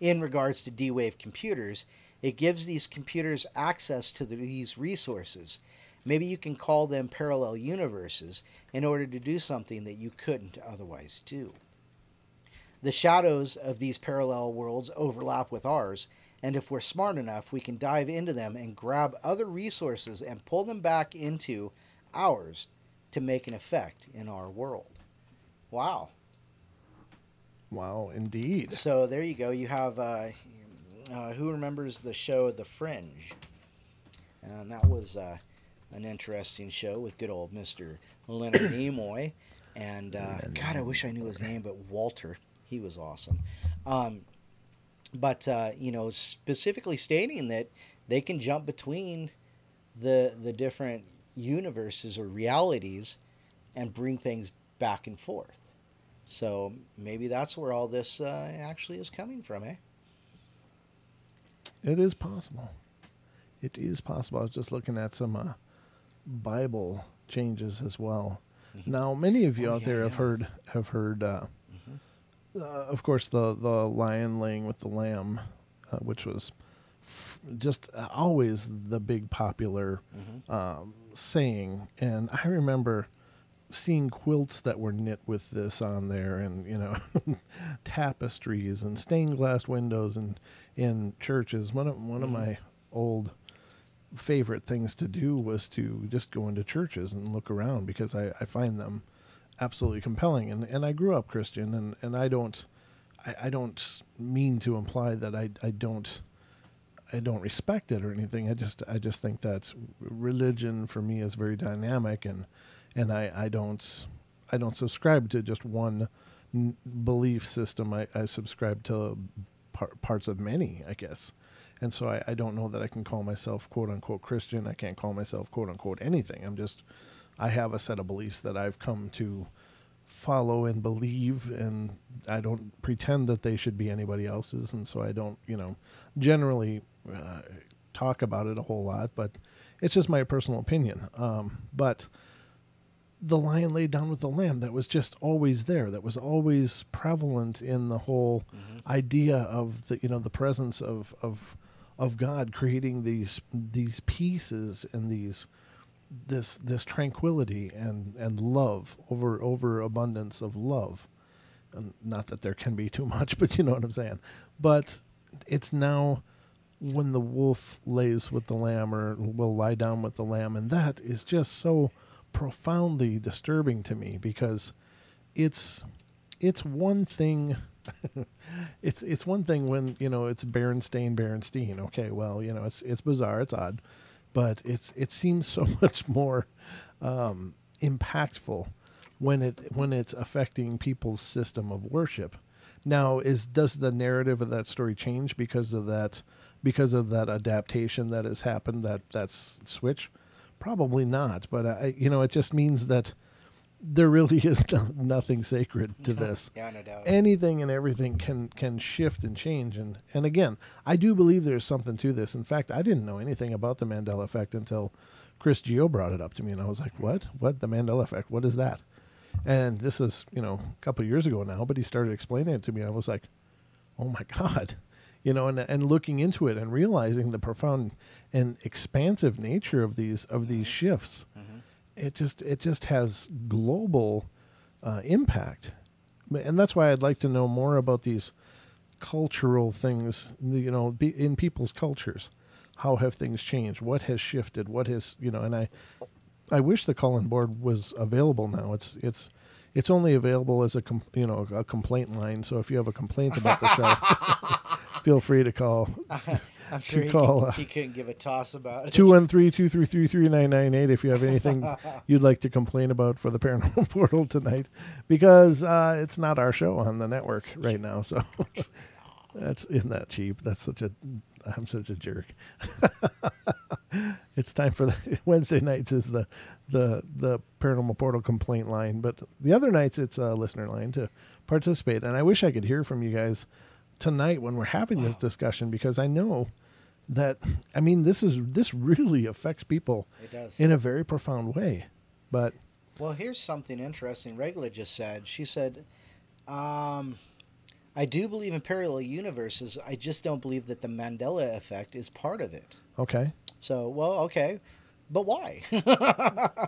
In regards to D-Wave computers, it gives these computers access to these resources. Maybe you can call them parallel universes in order to do something that you couldn't otherwise do. The shadows of these parallel worlds overlap with ours, and if we're smart enough, we can dive into them and grab other resources and pull them back into ours to make an effect in our world. Wow. Wow, indeed. So there you go. You have, who remembers the show The Fringe? And that was an interesting show with good old Mr. Leonard Nimoy. And, God, I wish I knew his name, but Walter. He was awesome. But specifically stating that they can jump between the different universes or realities and bring things back and forth. So maybe that's where all this actually is coming from, eh? It is possible. It is possible. I was just looking at some Bible changes as well. Mm-hmm. Now, many of you out there have heard, of course, the lion laying with the lamb, which was just always the big popular saying. And I remember seeing quilts that were knit with this on there, and tapestries and stained glass windows in churches. One of my old favorite things to do was to just go into churches and look around, because I find them absolutely compelling. And I grew up Christian, and I don't mean to imply that I don't respect it or anything. I just think that religion for me is very dynamic, and I don't subscribe to just one belief system. I subscribe to parts of many, I guess. And so I don't know that I can call myself quote unquote Christian. I can't call myself quote unquote anything. I have a set of beliefs that I've come to follow and believe, and I don't pretend that they should be anybody else's. And so I don't, generally talk about it a whole lot, but it's just my personal opinion. But the lion laid down with the lamb, that was just always there. That was always prevalent in the whole idea of the presence of God creating these pieces and these this tranquility and love, overabundance of love. And not that there can be too much, but you know what I'm saying. But it's now when the wolf lays with the lamb or will lie down with the lamb, and that is just so profoundly disturbing to me, because it's one thing. it's one thing when, you know, it's Berenstein. Okay, well, you know, it's bizarre, it's odd, but it seems so much more impactful when it's affecting people's system of worship. Now, does the narrative of that story change because of that adaptation that has happened, that's switch? Probably not, but it just means that there really is nothing sacred to this. Yeah, no doubt. Anything and everything can shift and change. And again, I do believe there's something to this. In fact, I didn't know anything about the Mandela effect until Chris Geo brought it up to me. And I was like, what? The Mandela effect? What is that? And this is, you know, a couple of years ago now, but he started explaining it to me. I was like, oh my God. You know, and looking into it and realizing the profound and expansive nature of these shifts. Mm-hmm. It just has global impact, and that's why I'd like to know more about these cultural things. You know, in people's cultures, how have things changed? What has shifted? What has, you know? And I wish the call-in board was available now. It's only available as a complaint line. So if you have a complaint about the show, feel free to call. I'm sure he couldn't give a toss about it. 213-233-3998 if you have anything you'd like to complain about for the Paranormal Portal tonight, because it's not our show on the network right now. So isn't that cheap? I'm such a jerk. It's time for Wednesday nights is the Paranormal Portal complaint line, but the other nights it's a listener line to participate. And I wish I could hear from you guys tonight when we're having this discussion, because I know that, I mean, this really affects people. It does. In a very profound way. But well, here's something interesting. Regula just said. She said, I do believe in parallel universes. I just don't believe that the Mandela effect is part of it. Okay. So, well, okay. But why?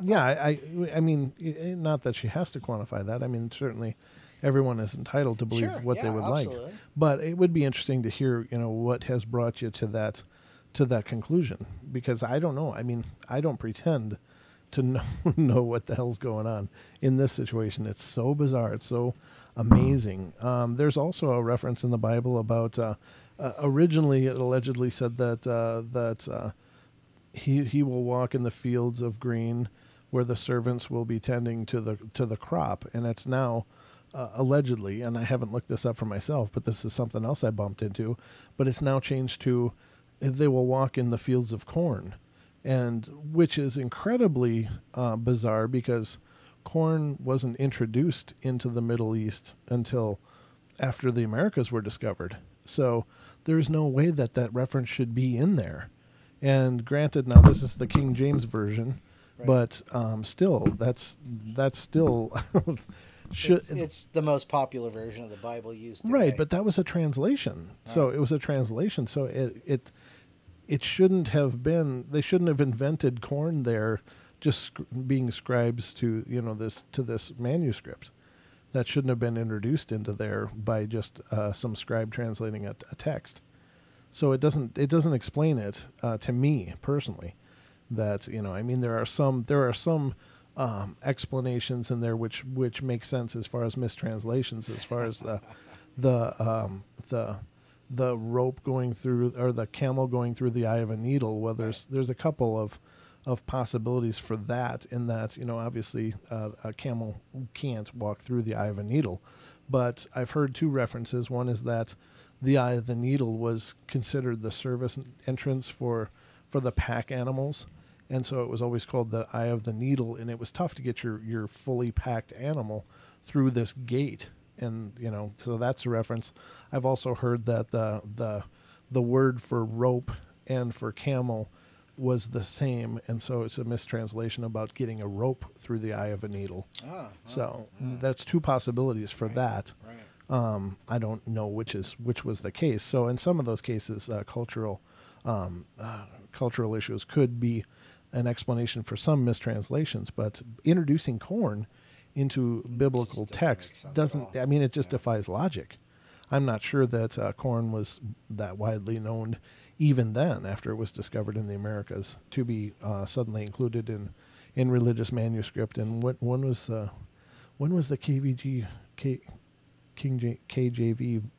Yeah, I mean, not that she has to quantify that. I mean, certainly everyone is entitled to believe what they would absolutely like. But it would be interesting to hear, you know, what has brought you to that conclusion, because I don't know. I mean, I don't pretend to know what the hell's going on in this situation. It's so bizarre. It's so amazing. There's also a reference in the Bible about originally it allegedly said that he will walk in the fields of green where the servants will be tending to the crop, and it's now allegedly, and I haven't looked this up for myself, but this is something else I bumped into, but it's now changed to they will walk in the fields of corn, and which is incredibly bizarre, because corn wasn't introduced into the Middle East until after the Americas were discovered. So there's no way that reference should be in there. And granted, now this is the King James version, right, but still, that's still... It's the most popular version of the Bible used today. Right, but that was a translation. Right. So it was a translation. So it shouldn't have been. They shouldn't have invented corn there, just being scribes to this manuscript. That shouldn't have been introduced into there by just some scribe translating a text. So it doesn't explain it to me personally. That, you know, I mean, there are some explanations in there which make sense as far as mistranslations, as far as the rope going through, or the camel going through the eye of a needle. Well, there's a couple of possibilities for that, in that, you know, obviously a camel can't walk through the eye of a needle, but I've heard two references. One is that the eye of the needle was considered the service entrance for the pack animals. And so it was always called the eye of the needle, and it was tough to get your fully packed animal through this gate. And, you know, so that's a reference. I've also heard that the word for rope and for camel was the same, and so it's a mistranslation about getting a rope through the eye of a needle. That's two possibilities for that. Right. I don't know which was the case. So in some of those cases, cultural issues could be an explanation for some mistranslations, but introducing corn into biblical text doesn't, I mean, it just defies logic. I'm not sure that corn was that widely known even then, after it was discovered in the Americas, to be suddenly included in religious manuscript. And when was the KJV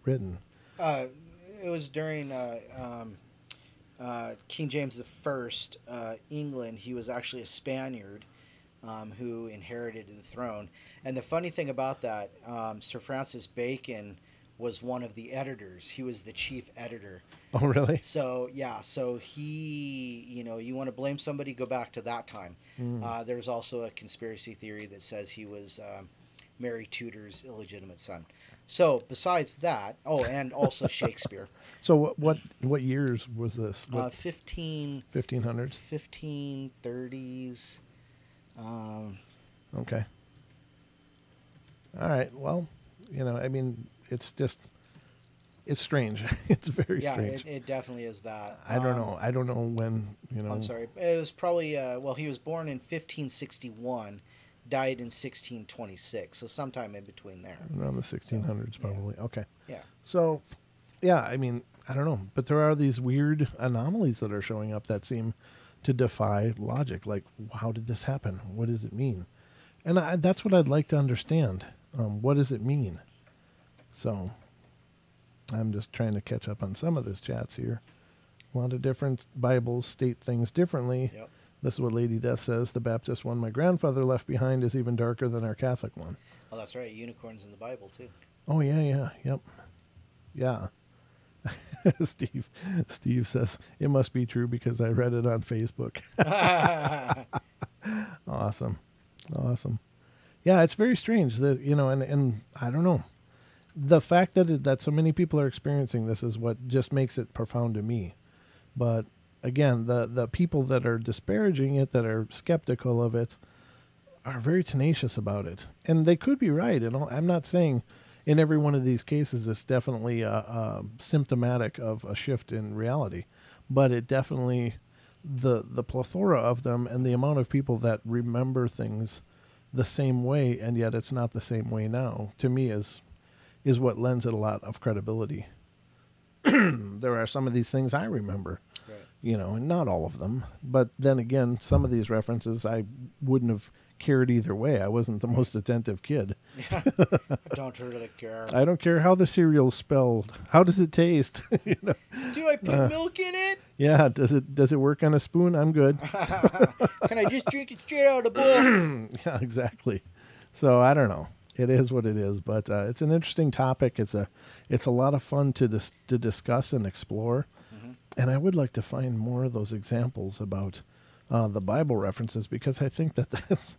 written? It was during King James I, England. He was actually a Spaniard who inherited the throne. And the funny thing about that, Sir Francis Bacon was one of the editors. He was the chief editor. Oh, really? So, yeah. So he, you want to blame somebody, go back to that time. There's also a conspiracy theory that says he was Mary Tudor's illegitimate son. So besides that, and also Shakespeare. So what years was this? 1500s. 1530s. Okay. All right. Well, I mean, it's strange. It's very strange. Yeah, it definitely is that. I don't know. I don't know when, I'm sorry. It was probably, he was born in 1561, died in 1626. So sometime in between there. Around the 1600s, probably. Yeah. Okay. Yeah. So, yeah, I mean, I don't know. But there are these weird anomalies that are showing up that seem to defy logic. Like, how did this happen? What does it mean? And that's what I'd like to understand. What does it mean? So, I'm just trying to catch up on some of this chats here. A lot of different Bibles state things differently. Yep. This is what Lady Death says. The Baptist one my grandfather left behind is even darker than our Catholic one. Oh, that's right. Unicorns in the Bible, too. Oh, yeah. Yep. Yeah. Steve says, it must be true because I read it on Facebook. Awesome. Yeah, it's very strange that, and I don't know. The fact that so many people are experiencing this is what just makes it profound to me. But again, the people that are disparaging it, that are skeptical of it, are very tenacious about it. And they could be right. And I'm not saying in every one of these cases it's definitely symptomatic of a shift in reality. But it definitely, the plethora of them and the amount of people that remember things the same way, and yet it's not the same way now, to me is what lends it a lot of credibility. There are some of these things I remember, right. And not all of them. But then again, some of these references I wouldn't have cared either way. I wasn't the most attentive kid. I don't really care. I don't care how the cereal's spelled. How does it taste? Do I put milk in it? Yeah. Does it work on a spoon? I'm good. Can I just drink it straight out of the bowl? Yeah, exactly. So I don't know. It is what it is, but it's an interesting topic. It's a lot of fun to discuss and explore, and I would like to find more of those examples about the Bible references, because I think that is.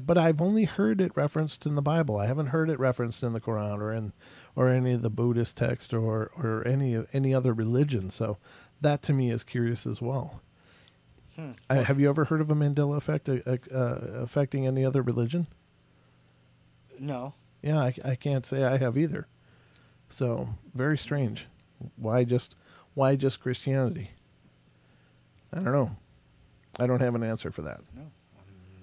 But I've only heard it referenced in the Bible. I haven't heard it referenced in the Quran or any of the Buddhist text or any other religion. So that to me is curious as well. Have you ever heard of a Mandela effect affecting any other religion? No. Yeah, I can't say I have either. So, very strange. Why just Christianity? I don't know. I don't have an answer for that. No,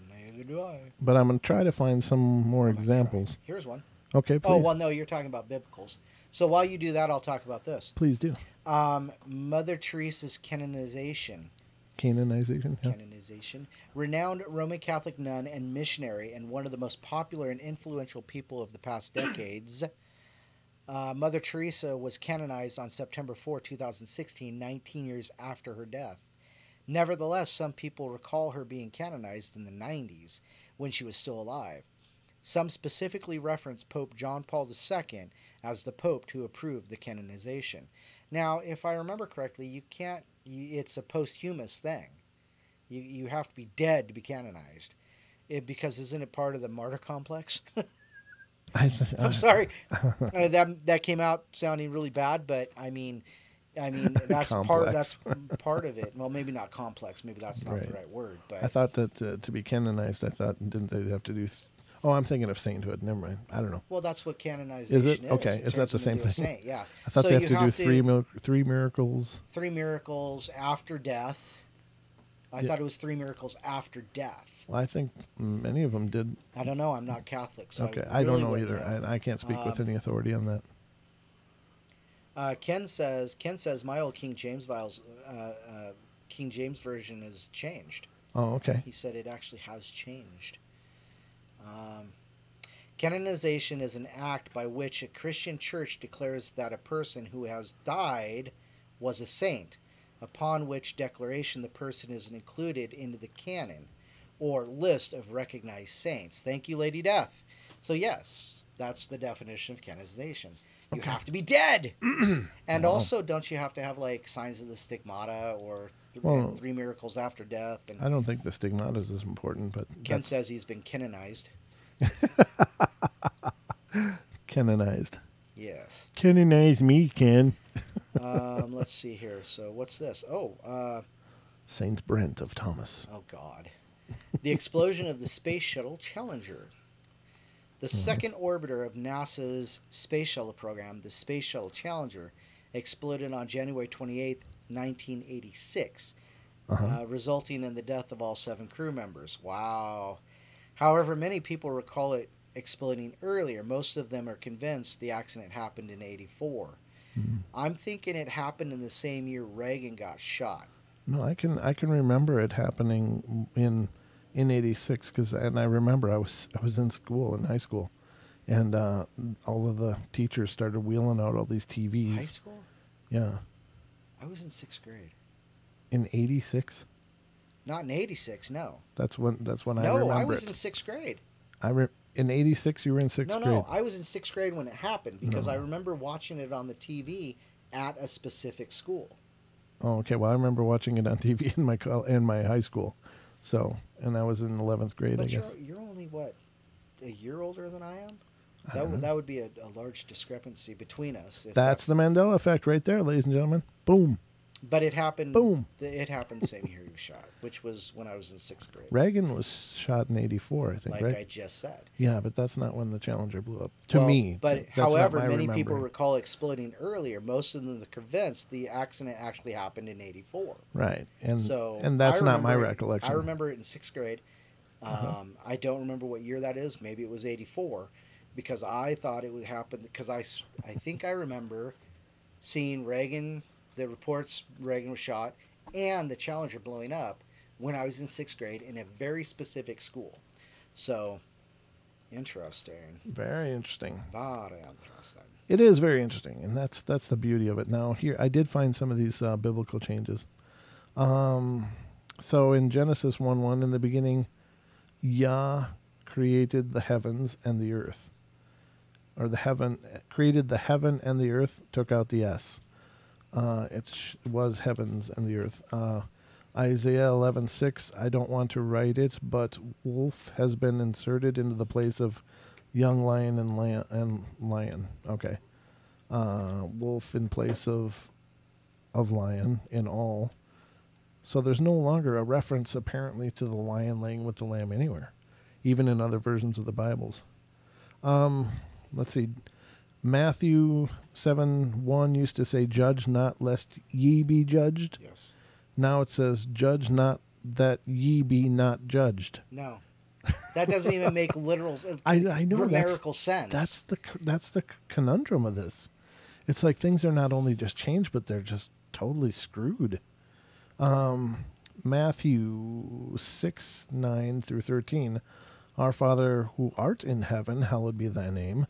neither do I. But I'm going to try to find some more examples. Here's one. Okay, please. Oh, well, no, you're talking about biblicals. So while you do that, I'll talk about this. Please do. Mother Teresa's canonization. Canonization? Yeah. Canonization. Renowned Roman Catholic nun and missionary, and one of the most popular and influential people of the past decades. Mother Teresa was canonized on September 4, 2016, 19 years after her death. Nevertheless, some people recall her being canonized in the 90s, when she was still alive. Some specifically reference Pope John Paul II as the pope who approved the canonization. Now, if I remember correctly, it's a posthumous thing. You have to be dead to be canonized. Because isn't it part of the martyr complex? I'm sorry. That came out sounding really bad, but I mean that's part of it. Well, maybe not complex. Maybe that's not the right word. But I thought that to be canonized, didn't they have to do? I'm thinking of sainthood. Never mind. I don't know. Well, that's what canonization is. It okay? Is that the same thing? Saint, yeah. I thought they have to do three miracles. 3 miracles after death. I thought it was 3 miracles after death. Well, I think many of them did. I don't know. I'm not Catholic, so Okay, I I don't really know wouldn't either. I can't speak with any authority on that. Ken says my old King James version has changed. Oh, okay. He said it actually has changed. Canonization is an act by which a Christian church declares that a person who has died was a saint, upon which declaration the person is included into the canon or list of recognized saints. Thank you, Lady Death. So yes, that's the definition of canonization. You have to be dead. And also, don't you have to have like signs of the stigmata or 3 miracles after death? And I don't think the stigmata is as important, but Ken says he's been canonized. Canonized. Yes. Canonize me, Ken. Let's see here. So what's this? Saint Brent of Thomas. Oh, God. The explosion of the Space Shuttle Challenger. The second orbiter of NASA's Space Shuttle program, the Space Shuttle Challenger, exploded on January 28, 1986, resulting in the death of all 7 crew members. Wow. However, many people recall it exploding earlier. Most of them are convinced the accident happened in 84. I'm thinking it happened in the same year Reagan got shot. No, I can remember it happening in 86 and I remember I was in school, in high school, and all of the teachers started wheeling out all these TVs. High school? Yeah. I was in 6th grade. In 86? Not in 86, no. That's when I remember. remember No, I was it. in 6th grade. In 86 you were in 6th grade? No, I was in 6th grade when it happened because I remember watching it on the TV at a specific school. Oh, okay. Well, I remember watching it on TV in my high school. So, and I was in 11th grade, but I guess. You're only, what, a year older than I am? don't That would be a large discrepancy between us. That's the Mandela effect right there, ladies and gentlemen. Boom. But it happened. Boom. It happened the same year he was shot, which was when I was in 6th grade. Reagan was shot in 84, I think, like right? I just said. Yeah, but that's not when the Challenger blew up. To me. But that's not however, my many people remembering. recall exploding earlier. Most of them are convinced the accident actually happened in 84. Right. And I that's not my remember recollection. I remember it in 6th grade. I don't remember what year that is. Maybe it was 84, because I thought it would happen. Because I think I remember seeing Reagan. The reports Reagan was shot and the Challenger blowing up when I was in 6th grade in a very specific school. So, interesting. Very interesting. Very interesting. It is very interesting, and that's the beauty of it. Now, here I did find some of these biblical changes. So in Genesis 1:1, in the beginning, Yah created the heavens and the earth, or created the heaven and the earth. Took out the S. It was heavens and the earth. Isaiah 11:6. I don't want to write it, but wolf has been inserted into the place of young lion and lion. Okay. Wolf in place of lion in all. So there's no longer a reference apparently to the lion laying with the lamb anywhere, even in other versions of the Bibles. Let's see. Matthew 7:1 used to say, "Judge not, lest ye be judged." Yes. Now it says, "Judge not, that ye be not judged." No, that doesn't even make literal. I know grammatical sense. That's the conundrum of this. It's like things are not only just changed, but they're just totally screwed. Matthew 6:9 through 13, "Our Father who art in heaven, hallowed be thy name.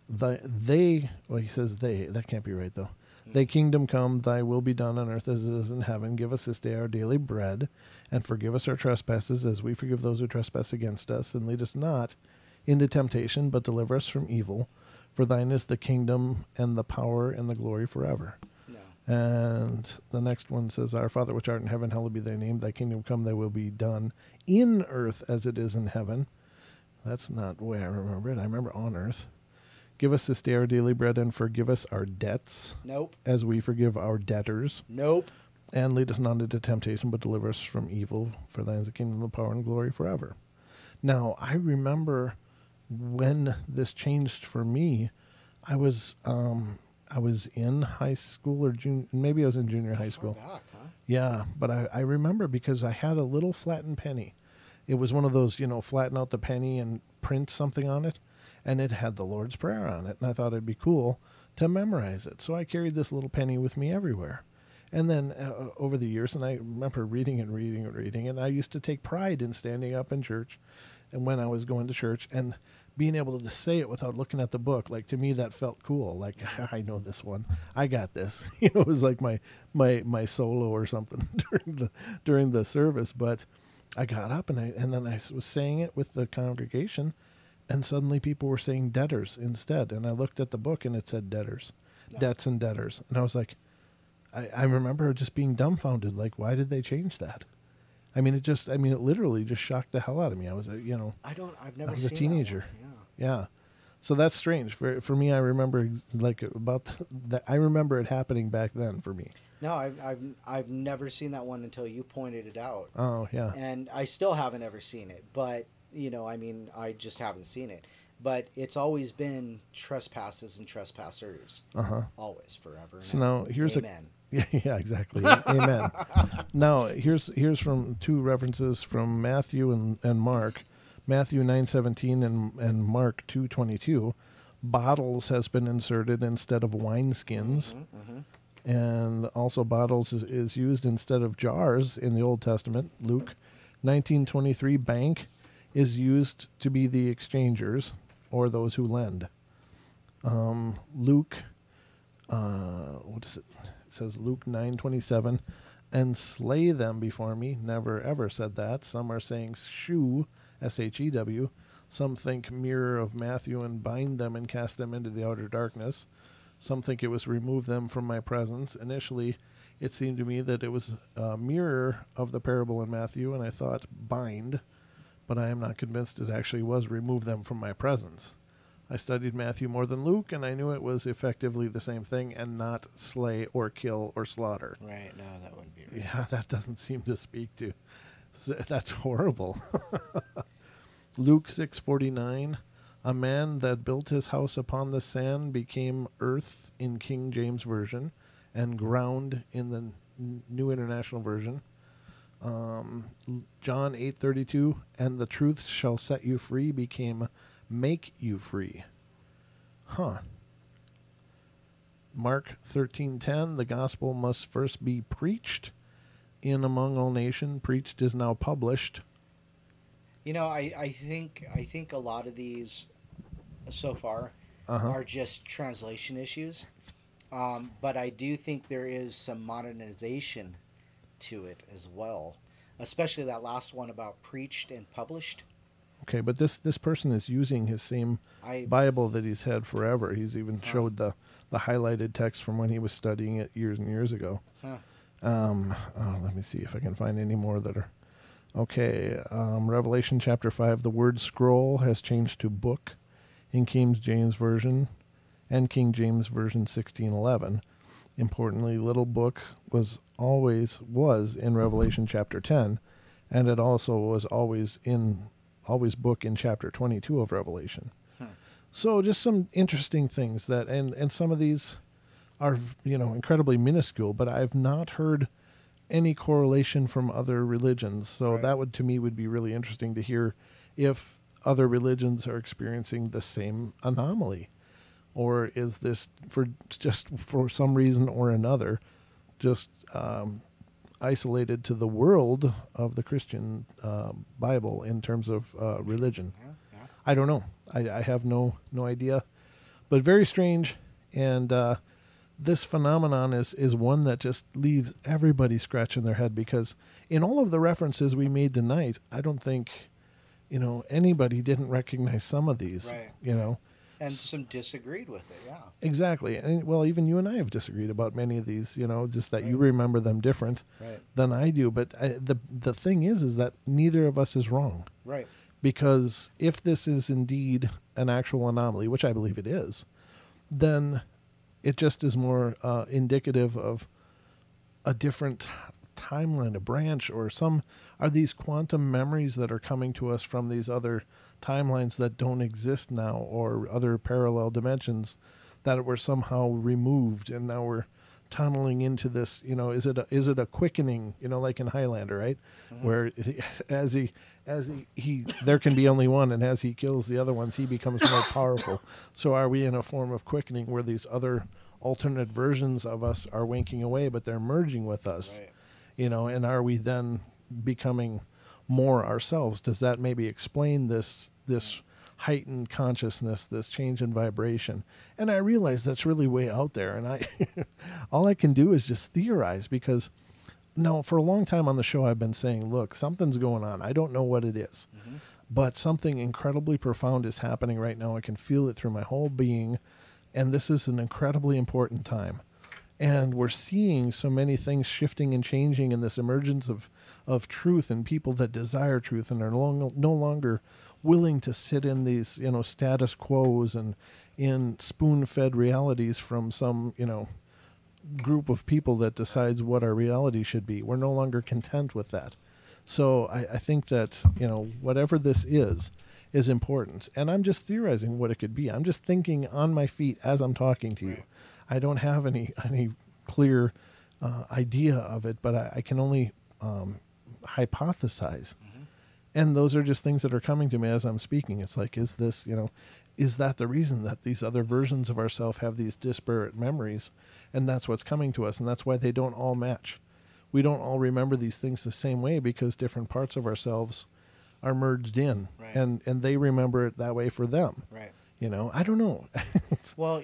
He says they, that can't be right though. Thy kingdom come, thy will be done on earth as it is in heaven. Give us this day our daily bread, and forgive us our trespasses as we forgive those who trespass against us. And lead us not into temptation, but deliver us from evil. For thine is the kingdom and the power and the glory forever." No. And the next one says, "Our Father which art in heaven, hallowed be thy name. Thy kingdom come, thy will be done in earth as it is in heaven." That's not the way I remember it. I remember on earth. "Give us this day our daily bread, and forgive us our debts." Nope. "As we forgive our debtors. Nope. And lead us not into temptation, but deliver us from evil. For thine is the kingdom, the power, and glory forever." Now, I remember when this changed for me. I was in high school, or maybe I was in junior high school. Far back, huh? Yeah, but I remember because I had a little flattened penny. It was one of those, flatten out the penny and print something on it. And it had the Lord's Prayer on it. And I thought it'd be cool to memorize it. So I carried this little penny with me everywhere. And then over the years, and I remember reading and reading and reading, and I used to take pride in standing up in church and when I was going to church and being able to say it without looking at the book. Like, to me, that felt cool. Like, I know this one. I got this. It was like my solo or something during the service. But I got up and then I was saying it with the congregation, and suddenly people were saying debtors instead. And I looked at the book and it said debtors, debts and debtors. And I was like, I remember just being dumbfounded. Like, why did they change that? I mean, it literally just shocked the hell out of me. I was, I've never I was seen a teenager. That one. Yeah. Yeah. So that's strange. For me, I remember I remember it happening back then for me. No, I've never seen that one until you pointed it out. Oh, yeah. And I still haven't ever seen it, but I just haven't seen it. But it's always been trespasses and trespassers. Always, forever. So now here's Amen. Yeah, exactly. Amen. Now here's from two references from Matthew and Mark. Matthew 9:17 and Mark 2:22. Bottles has been inserted instead of wineskins. And also bottles is used instead of jars in the Old Testament. Luke 19:23, bank is used to be the exchangers or those who lend. Luke, what is it? It says Luke 9:27, and slay them before me. Never ever said that. Some are saying shew, S-H-E-W. Some think mirror of Matthew and bind them and cast them into the outer darkness. Some think it was remove them from my presence. Initially, it seemed to me that it was a mirror of the parable in Matthew, and I thought bind, but I am not convinced it actually was remove them from my presence. I studied Matthew more than Luke, and I knew it was effectively the same thing and not slay or kill or slaughter. Right, no, that wouldn't be right. Yeah, that doesn't seem to speak to. That's horrible. Luke 6:49, a man that built his house upon the sand became earth in King James Version and ground in the New International Version. John 8:32, and the truth shall set you free became make you free. Mark 13:10, the gospel must first be preached in among all nations. Preached is now published. I think a lot of these so far are just translation issues. But I do think there is some modernization to it as well, especially that last one about preached and published. Okay, but this person is using his same Bible that he's had forever. He's even showed the highlighted text from when he was studying it years and years ago. Let me see if I can find any more that are... Okay, Revelation chapter 5, the word scroll has changed to book in King James Version and King James Version 16:11. Importantly, little book was in Revelation chapter 10, and it also was always book in chapter 22 of Revelation. So just some interesting things that, and some of these are, incredibly minuscule, but I've not heard any correlation from other religions. So that would be really interesting to hear if other religions are experiencing the same anomaly, or is this for some reason or another, just isolated to the world of the Christian Bible in terms of religion. I don't know. I have no idea, but very strange. And this phenomenon is one that just leaves everybody scratching their head, because in all of the references we made tonight, I don't think, anybody didn't recognize some of these, And some disagreed with it, yeah. Exactly. And well, even you and I have disagreed about many of these, just that you remember them different than I do. But the thing is that neither of us is wrong. Right. Because if this is indeed an actual anomaly, which I believe it is, then it just is more indicative of a different timeline, a branch, or are these quantum memories that are coming to us from these other timelines that don't exist now, or other parallel dimensions that were somehow removed, and now we're tunneling into this, is it a quickening, like in Highlander, right? Where as he there can be only one, and as he kills the other ones, he becomes more powerful. So are we in a form of quickening where these other alternate versions of us are winking away, but they're merging with us, Right. And are we then becoming more ourselves? Does that maybe explain this heightened consciousness, this change in vibration? And I realize that's really way out there, and I all I can do is just theorize, because for a long time on the show I've been saying, look, something's going on. I don't know what it is, but something incredibly profound is happening right now. I can feel it through my whole being, and this is an incredibly important time. And we're seeing so many things shifting and changing in this emergence of truth, and people that desire truth and are no longer willing to sit in these, status quos and in spoon-fed realities from some, group of people that decides what our reality should be. We're no longer content with that. So I think that, whatever this is important. And I'm just theorizing what it could be. I'm just thinking on my feet as I'm talking to you. I don't have any clear idea of it, but I can only hypothesize. And those are just things that are coming to me as I'm speaking. It's like, is this, is that the reason that these other versions of ourselves have these disparate memories? And that's what's coming to us. And that's why they don't all match. We don't all remember these things the same way, because different parts of ourselves are merged in. Right. And they remember it that way for them. Right. I don't know. Well,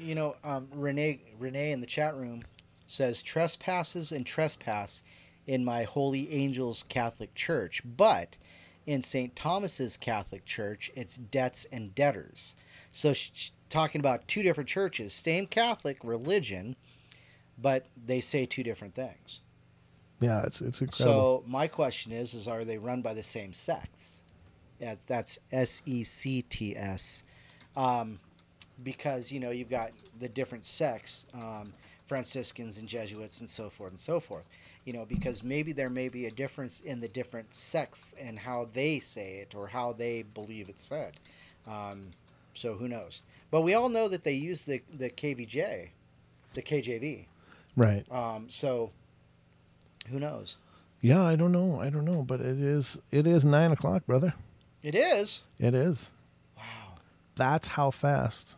Renee in the chat room says, trespasses and trespass in my Holy Angels Catholic Church, but in St. Thomas's Catholic Church, it's debts and debtors. So she's talking about two different churches, same Catholic religion, but they say two different things. Yeah, it's incredible. So my question is are they run by the same sects? Yeah, that's SECTS. Because, you've got the different sects, Franciscans and Jesuits and so forth and so forth. Because maybe there may be a difference in the different sects and how they say it or how they believe it's said. So who knows? But we all know that they use the KVJ, the KJV. Right. So who knows? Yeah, I don't know, but it is 9:00, brother. It is? It is. Wow. That's how fast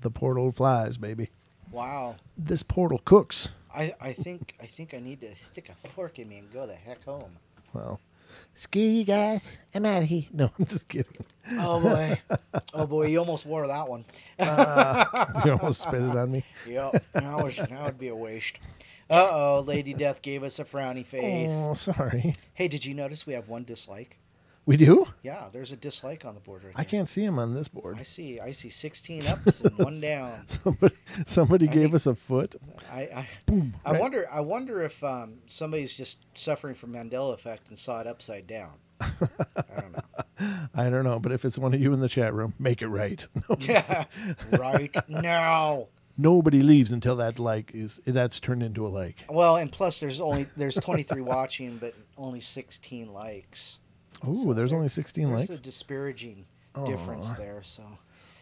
the portal flies, baby. Wow. This portal cooks. I think I need to stick a fork in me and go the heck home. Well, screw you guys. I'm out of here. No, I'm just kidding. Oh boy, you almost wore that one. You almost spit it on me. Yep, that would be a waste. Uh-oh, Lady Death gave us a frowny face. Oh, sorry. Hey, did you notice we have one dislike? We do? Yeah, there's a dislike on the board right I there. can't see him on this board. I see 16 ups and one down. Somebody gave us a foot. Boom. I Right? wonder if somebody's just suffering from Mandela effect and saw it upside down. I don't know. I don't know, but if it's one of you in the chat room, make it right. No, Yeah, right now. nobody leaves until that's turned into a like. Well, and plus there's 23 watching, but only 16 likes. Oh, So there's only 16 There's likes. a disparaging difference there. So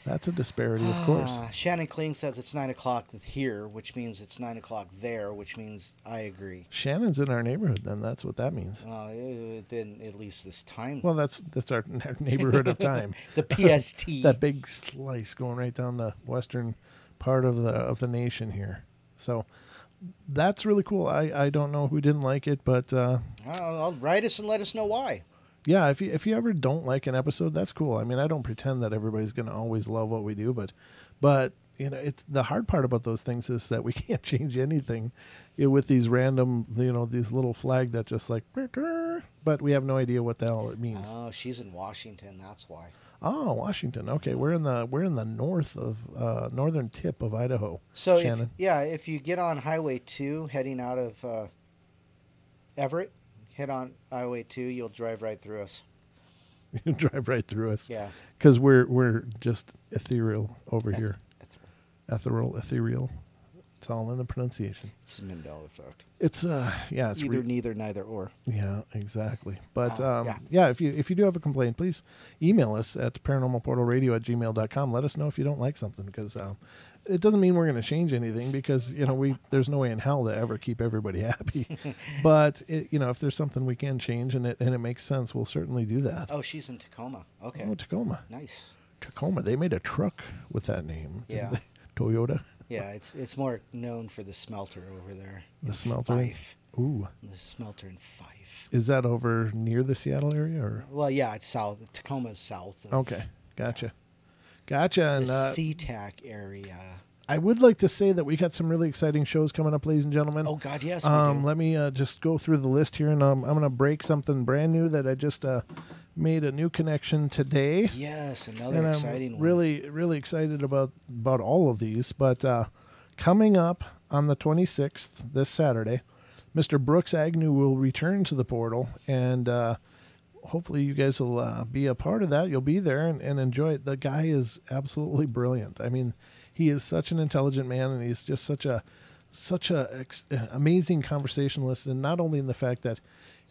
That's a disparity, of course. Shannon Kling says it's 9:00 here, which means it's 9:00 there, which means I agree. Shannon's in our neighborhood, then. That's what that means. Then at least this time. Well, that's our neighborhood of time. The PST. That big slice going right down the western part of the nation here. So that's really cool. I don't know who didn't like it, but I'll write us and let us know why. yeah, if you ever don't like an episode, that's cool. I mean, I don't pretend that everybody's going to always love what we do, but it's the hard part about those things is that we can't change anything with these random, these little flag that just like, but we have no idea what the hell it means. Oh, she's in Washington. That's why. Oh, Washington. Okay, we're in the north of northern tip of Idaho. So Shannon. if you get on Highway 2 heading out of Everett, head on Highway 2, you'll drive right through us. You drive right through us. Yeah. Because we're just ethereal over here. Ethereal. It's all in the pronunciation. It's the Mandela effect. It's it's Either, neither, neither, or. Yeah, exactly. But yeah. if you do have a complaint, please email us at paranormalportalradio@gmail.com. Let us know if you don't like something, because it doesn't mean we're going to change anything, because there's no way in hell to ever keep everybody happy. But if there's something we can change and it makes sense, we'll certainly do that. Oh, she's in Tacoma. Okay. Oh, Tacoma. Nice. Tacoma. They made a truck with that name. Yeah. Didn't they? Toyota. Yeah, it's more known for the smelter over there. The smelter. Fife. Ooh. The smelter in Fife. Is that over near the Seattle area, or? Well, yeah, it's south. Tacoma is south. Okay, gotcha. Gotcha. And the SeaTac area. I would like to say that we got some really exciting shows coming up, ladies and gentlemen. Oh God, yes. We do. Let me just go through the list here, and I'm going to break something brand new that I just made a new connection today. Yes, another and exciting I'm one. really, really excited about all of these. But coming up on the 26th, this Saturday, Mr. Brooks Agnew will return to the portal, and hopefully you guys will be a part of that. You'll be there and enjoy it. The guy is absolutely brilliant. I mean, he is such an intelligent man, and he's just such a amazing conversationalist. And not only in the fact that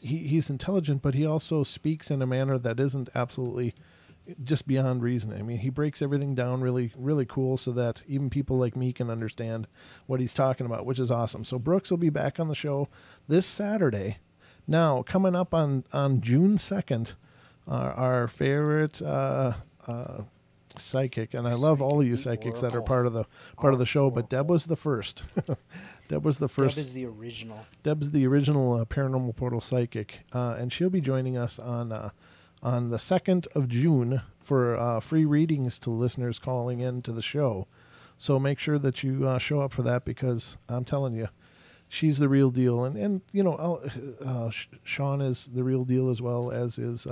he's intelligent, but he also speaks in a manner that isn't absolutely just beyond reason. I mean, he breaks everything down really, really cool, so that even people like me can understand what he's talking about, which is awesome. So Brooks will be back on the show this Saturday. Now, coming up on June 2nd, our favorite psychic, and I love all of you psychics that are part of the show, but Deb was the first. Deb was the first. Deb is the original. Deb's the original Paranormal Portal psychic, and she'll be joining us on the 2nd of June for free readings to listeners calling in to the show. So make sure that you show up for that, because I'm telling you, she's the real deal. And Sean is the real deal, as well as is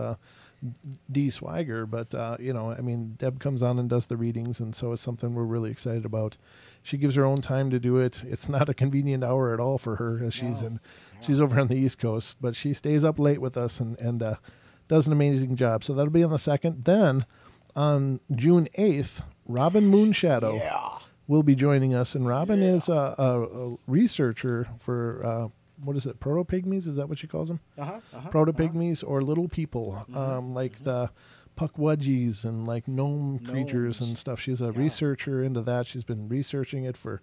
D. Swagger. But, I mean, Deb comes on and does the readings, and so it's something we're really excited about. She gives her own time to do it. It's not a convenient hour at all for her, as she's over on the East Coast, but she stays up late with us and does an amazing job. So that'll be on the 2nd. Then on June 8th, Robin Moonshadow will be joining us. And Robin is a researcher for, what is it, proto-pygmies? Is that what she calls them? Proto-pygmies or little people, like the puckwudgies and like gnome creatures and stuff. She's a researcher into that. She's been researching it for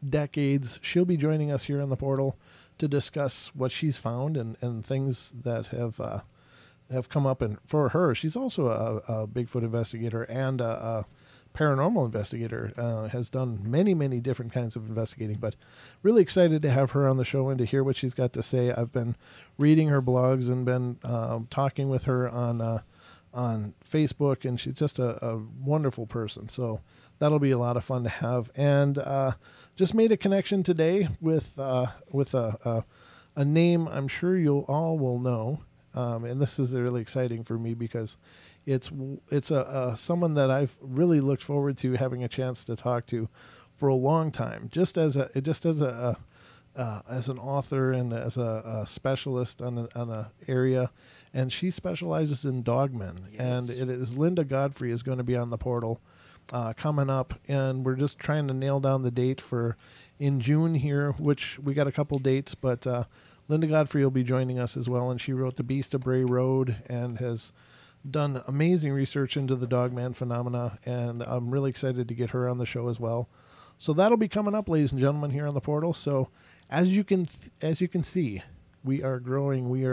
decades. She'll be joining us here on the portal to discuss what she's found and things that have come up. And for her, she's also a Bigfoot investigator and a paranormal investigator, has done many, many different kinds of investigating, but really excited to have her on the show and to hear what she's got to say. I've been reading her blogs and been talking with her on Facebook, and she's just a wonderful person. So that'll be a lot of fun to have. And just made a connection today with a name I'm sure you all will know. And this is really exciting for me, because it's someone that I've really looked forward to having a chance to talk to for a long time, just as an author and as a specialist on a area. And she specializes in dogmen. Yes. And it is Linda Godfrey is going to be on the portal coming up, and we're just trying to nail down the date for in June here, which we got a couple dates, but Linda Godfrey will be joining us as well, and she wrote The Beast of Bray Road and has done amazing research into the dogman phenomena, and I'm really excited to get her on the show as well. So that'll be coming up, ladies and gentlemen, here on the portal. So as you can see, we are growing. We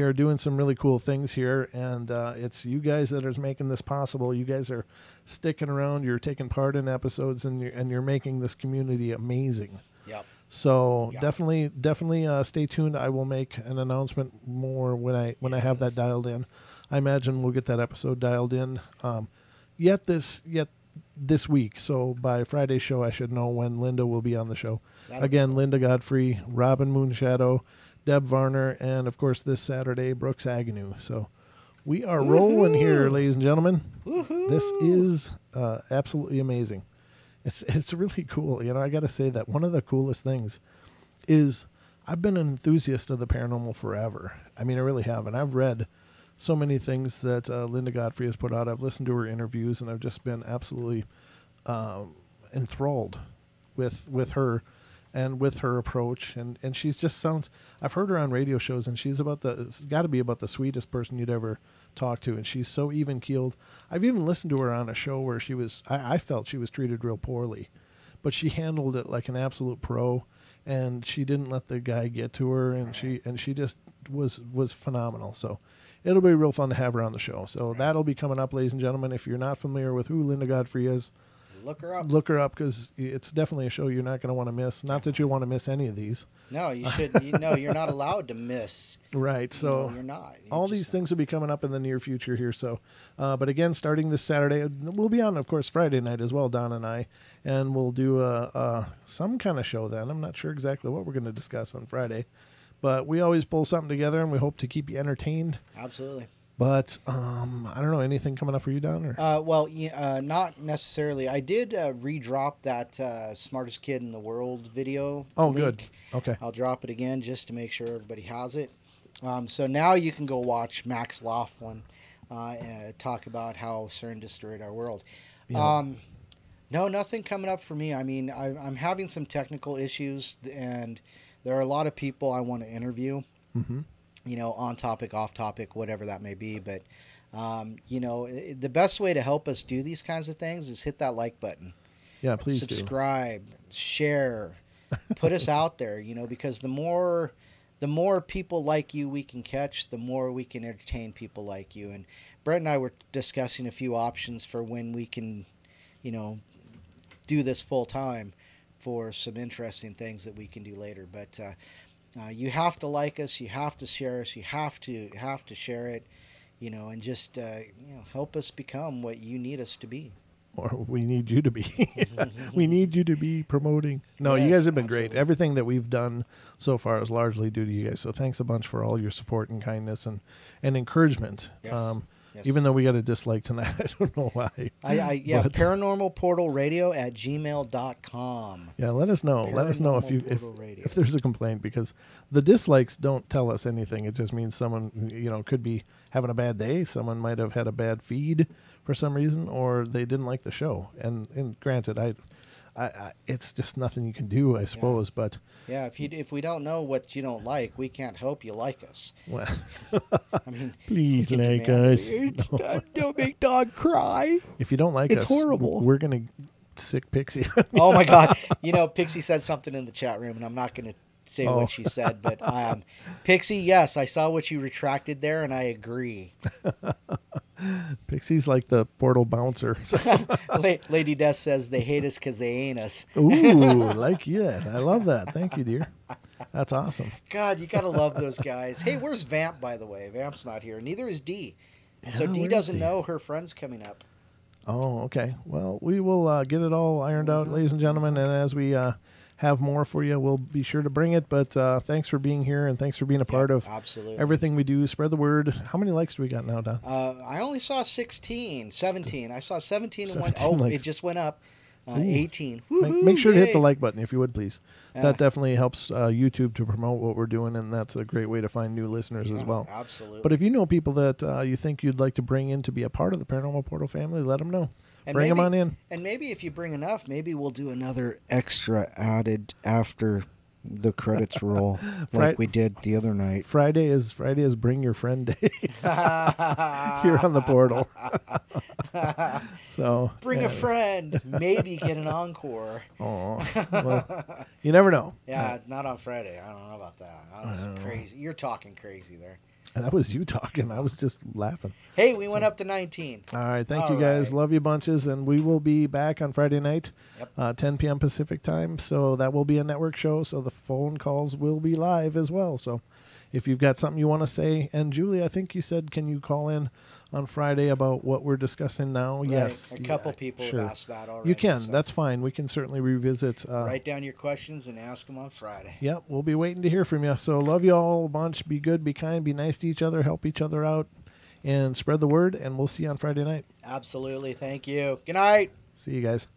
are doing some really cool things here, and it's you guys that are making this possible. You guys are sticking around. You're taking part in episodes, and you're making this community amazing. Yep. So definitely stay tuned. I will make an announcement more when I have that dialed in. I imagine we'll get that episode dialed in yet this week. So by Friday's show, I should know when Linda will be on the show. Again, Linda Godfrey, Robin Moonshadow, Deb Varner, and of course this Saturday, Brooks Agnew. So we are rolling here, ladies and gentlemen. Woo-hoo. This is absolutely amazing. It's really cool. You know, I got to say that one of the coolest things is I've been an enthusiast of the paranormal forever. I mean, I really have. And I've read so many things that Linda Godfrey has put out. I've listened to her interviews, and I've just been absolutely enthralled with her and with her approach, and she's just sounds. I've heard her on radio shows, and she's got to be about the sweetest person you'd ever talk to, and she's so even keeled. I've even listened to her on a show where I felt she was treated real poorly, but she handled it like an absolute pro, and she didn't let the guy get to her, and she just was phenomenal. So it'll be real fun to have her on the show. So that'll be coming up, ladies and gentlemen. If you're not familiar with who Linda Godfrey is, look her up. Look her up, because it's definitely a show you're not going to want to miss. Not that you want to miss any of these. No, you should. You're not allowed to miss. Right. So you're not. All these things will be coming up in the near future here. So, but again, starting this Saturday, we'll be on, of course, Friday night as well, Don and I, and we'll do some kind of show then. I'm not sure exactly what we're going to discuss on Friday, but we always pull something together, and we hope to keep you entertained. Absolutely. But I don't know, anything coming up for you, Don? Or? Well, not necessarily. I did redrop that Smartest Kid in the World video. Oh, link. good. Okay. I'll drop it again just to make sure everybody has it. So now you can go watch Max Laughlin talk about how CERN destroyed our world. Yeah. No, nothing coming up for me. I mean, I'm having some technical issues, and there are a lot of people I want to interview. Mm-hmm. On topic, off topic, whatever that may be. But, the best way to help us do these kinds of things is hit that like button. Yeah, please subscribe, share, put us out there, because the more people like you we can catch, the more we can entertain people like you. And Brent and I were discussing a few options for when we can, do this full time for some interesting things that we can do later. But, you have to like us, you have to share us, you have to share it, and just help us become what you need us to be. Or we need you to be. We need you to be promoting. No, yes, you guys have been absolutely great. Everything that we've done so far is largely due to you guys. So thanks a bunch for all your support and kindness and encouragement. Yes. Yes. Even though we got a dislike tonight, I don't know why. Paranormal Portal Radio at gmail.com. Yeah, let us know. Let us know if there's a complaint, because the dislikes don't tell us anything. It just means someone could be having a bad day. Someone might have had a bad feed for some reason, or they didn't like the show. And granted, I it's just nothing you can do, I suppose. Yeah. But if we don't know what you don't like, we can't help you like us. Well, I mean, please like us. Don't make dog cry. If you don't like us, it's horrible. We're gonna sick Pixie. Oh my God! Pixie said something in the chat room, and I'm not gonna say what she said, but Pixie, yes, I saw what you retracted there, and I agree. Pixie's like the portal bouncer. Lady Death says they hate us because they ain't us. Ooh, I love that. Thank you, dear. That's awesome. God, you gotta love those guys. Hey, where's Vamp, by the way? Vamp's not here. Neither is Dee. So Dee doesn't know her friend's coming up. Oh, okay. Well, we will get it all ironed out, ladies and gentlemen, and as we have more for you, we'll be sure to bring it. But thanks for being here, and thanks for being a part of everything we do. Spread the word. How many likes do we got now, Don? I only saw 17. I saw 17 and one. Oh, likes. It just went up. 18. Make sure to hit the like button if you would, please. That definitely helps YouTube to promote what we're doing, and that's a great way to find new listeners as well. Absolutely. But if you know people that you think you'd like to bring in to be a part of the Paranormal Portal family, let them know. Bring them on in. And maybe if you bring enough, maybe we'll do another extra added after the credits roll, like we did the other night. Friday is Bring Your Friend Day here on the portal. So bring a friend, maybe get an encore. Oh, well, you never know. Yeah, not on Friday. I don't know about that. That was crazy. You're talking crazy there. That was you talking. I was just laughing. Hey, we went up to 19. All right. Thank you, guys. Love you bunches. And we will be back on Friday night, 10 p.m. Pacific time. So that will be a network show. So the phone calls will be live as well. So if you've got something you want to say. And Julie, I think you said, can you call in on Friday about what we're discussing now? Right. Yes. A couple people have asked that already. You can. So. That's fine. We can certainly revisit. Write down your questions and ask them on Friday. Yep. We'll be waiting to hear from you. So love you all a bunch. Be good, be kind, be nice to each other, help each other out, and spread the word. And we'll see you on Friday night. Absolutely. Thank you. Good night. See you guys.